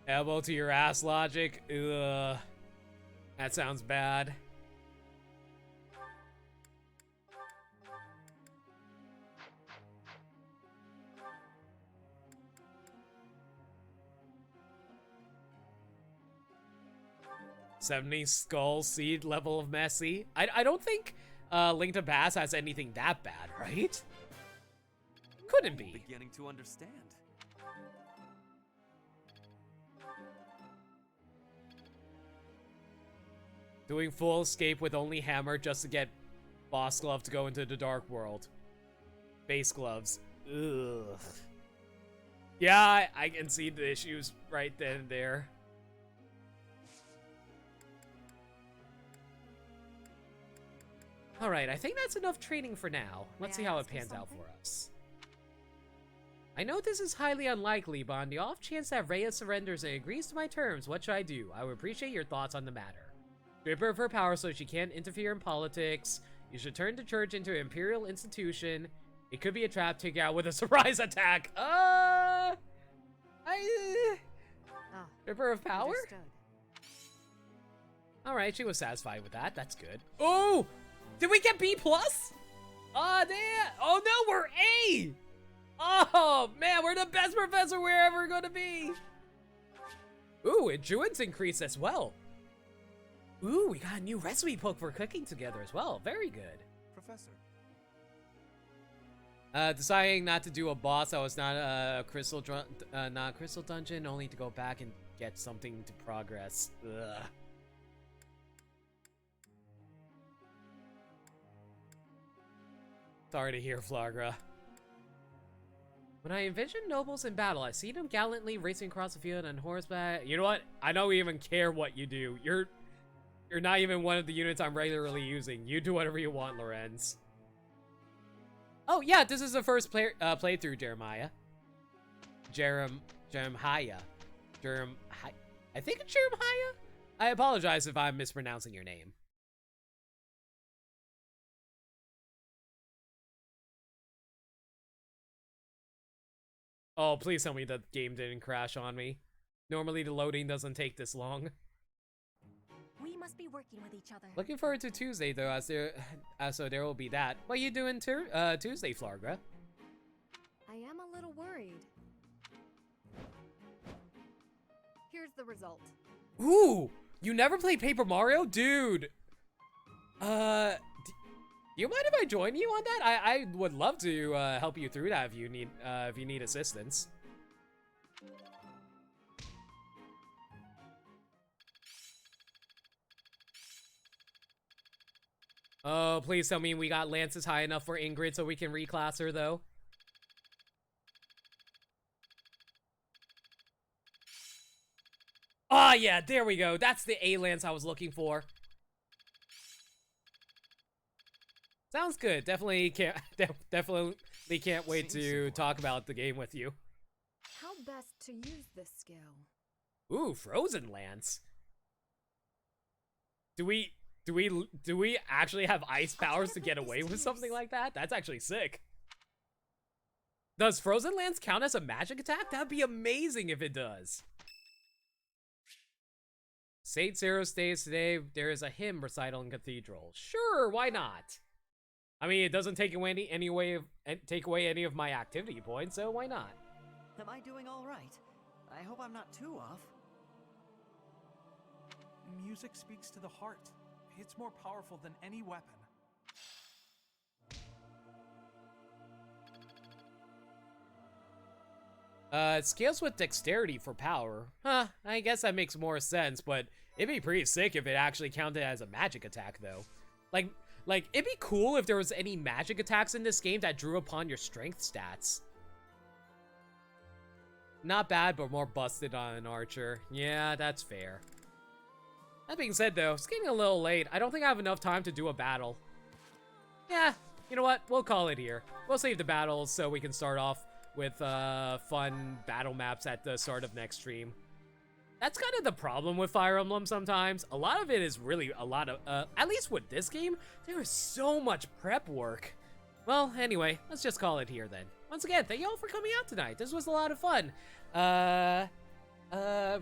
Elbow to your ass logic. Ugh. That sounds bad. $70 skull seed level of messy. I don't think Link to Bass has anything that bad, right? Couldn't be. Beginning to understand. Doing full escape with only hammer just to get boss glove to go into the dark world. Base gloves. Ugh. Yeah, I can see the issues right then and there. Alright, I think that's enough training for now. Let's see how it pans out for us. I know this is highly unlikely, but on the off chance that Rhea surrenders and agrees to my terms, what should I do? I would appreciate your thoughts on the matter. Strip her of her power so she can't interfere in politics. You should turn the church into an imperial institution. It could be a trap. Take it out with a surprise attack. Strip her of power? Alright, she was satisfied with that. That's good. Oh! Did we get B+? Oh, damn. Oh, no, we're A! Oh, man, we're the best professor we're ever gonna be. Ooh, endurance increased as well. Ooh, we got a new recipe book for cooking together as well. Very good. Professor. Deciding not to do a boss that was not a crystal dungeon, only to go back and get something to progress. Ugh. Sorry to hear, Flargra. When I envision nobles in battle, I see them gallantly racing across the field on horseback. You know what? I don't even care what you do. You're not even one of the units I'm regularly using. You do whatever you want, Lorenz. Oh yeah, this is the first playthrough, Jeremiah. Jeremiah. I think it's Jeremiah? I apologize if I'm mispronouncing your name. Oh, please tell me the game didn't crash on me. Normally the loading doesn't take this long. We must be working with each other. Looking forward to Tuesday though, so there will be that. What are you doing Tuesday, Flargra? I am a little worried. Here's the result. Ooh! You never played Paper Mario? Dude! Do you mind if I join you on that? I would love to help you through that if you need assistance. Oh, please tell me we got lances high enough for Ingrid so we can reclass her, though. Ah, yeah, there we go. That's the A lance I was looking for. Sounds good. Definitely can't wait to talk about the game with you. How best to use this skill? Ooh, Frozen Lance. Do we actually have ice powers to get away with something like that? That's actually sick. Does Frozen Lance count as a magic attack? That'd be amazing if it does. Saint Zero stays today. There is a hymn recital in Cathedral. Sure, why not? I mean, it doesn't take away any of my activity points, so why not? Am I doing all right? I hope I'm not too off. Music speaks to the heart. It's more powerful than any weapon. It scales with dexterity for power. Huh, I guess that makes more sense, but it'd be pretty sick if it actually counted as a magic attack, though. Like, it'd be cool if there was any magic attacks in this game that drew upon your strength stats. Not bad, but more busted on an archer. Yeah, that's fair. That being said, though, it's getting a little late. I don't think I have enough time to do a battle. Yeah, you know what? We'll call it here. We'll save the battles so we can start off with fun battle maps at the start of next stream. That's kind of the problem with Fire Emblem sometimes. A lot of it is really a lot of, at least with this game, there is so much prep work. Well, anyway, let's just call it here then. Once again, thank you all for coming out tonight. This was a lot of fun.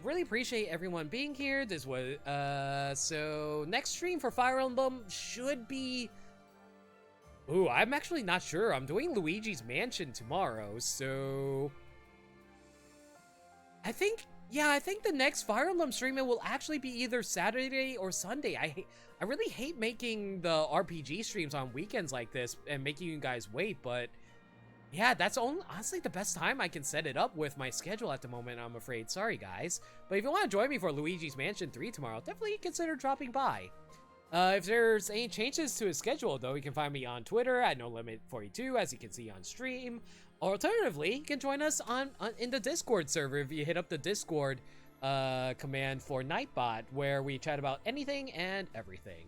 Really appreciate everyone being here. This was, so next stream for Fire Emblem should be... Ooh, I'm actually not sure. I'm doing Luigi's Mansion tomorrow, so... I think the next Fire Emblem stream will actually be either Saturday or Sunday. I really hate making the RPG streams on weekends like this and making you guys wait, but... Yeah, that's honestly the best time I can set it up with my schedule at the moment, I'm afraid. Sorry, guys. But if you want to join me for Luigi's Mansion 3 tomorrow, definitely consider dropping by. If there's any changes to his schedule, though, you can find me on Twitter at NoLimit42, as you can see on stream. Alternatively, you can join us in the Discord server if you hit up the Discord command for Nightbot, where we chat about anything and everything.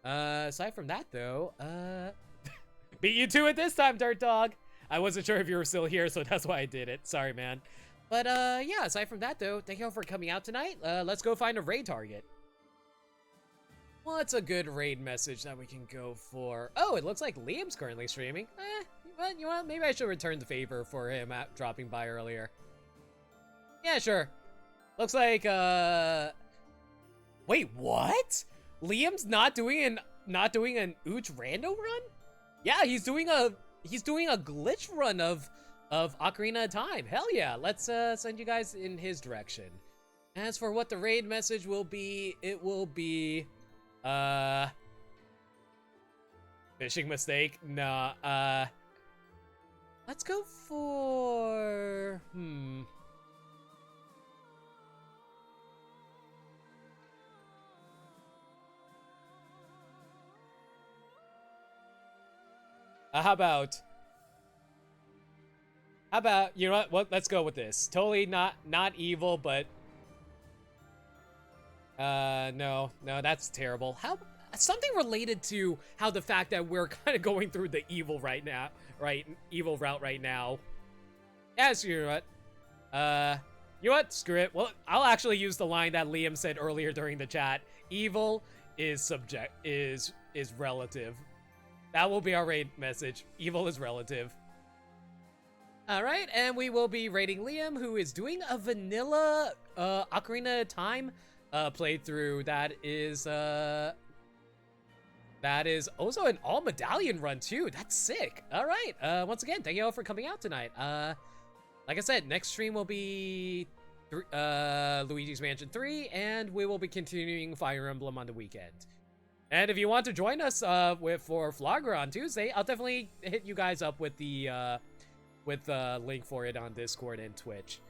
Aside from that, though, beat you to it this time, Dirt Dog! I wasn't sure if you were still here, so that's why I did it. Sorry, man. But, yeah, aside from that, though, thank you all for coming out tonight. Let's go find a raid target. What's a good raid message that we can go for? Oh, it looks like Liam's currently streaming. Well, you know what? Maybe I should return the favor for him dropping by earlier. Yeah, sure. Looks like, Wait, what? Liam's not doing an Ooch Rando run? Yeah, he's doing a glitch run of Ocarina of Time. Hell yeah, let's send you guys in his direction. As for what the raid message will be, it will be fishing mistake. Nah, let's go for how about How about, you know what? Well, let's go with this. Totally not evil, but no, that's terrible. How something related to how the fact that we're kind of going through the evil right now, right? Evil route right now. Yes, you know what? You know what? Screw it. Well, I'll actually use the line that Liam said earlier during the chat. Evil is relative. That will be our raid message. Evil is relative. Alright, and we will be raiding Liam, who is doing a vanilla Ocarina of Time playthrough. That is also an all medallion run too. That's sick. Alright, once again, thank you all for coming out tonight. Like I said, next stream will be Luigi's Mansion 3, and we will be continuing Fire Emblem on the weekend. And if you want to join us for Flagra on Tuesday, I'll definitely hit you guys up with the link for it on Discord and Twitch,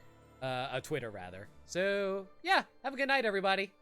Twitter rather. So yeah, have a good night, everybody.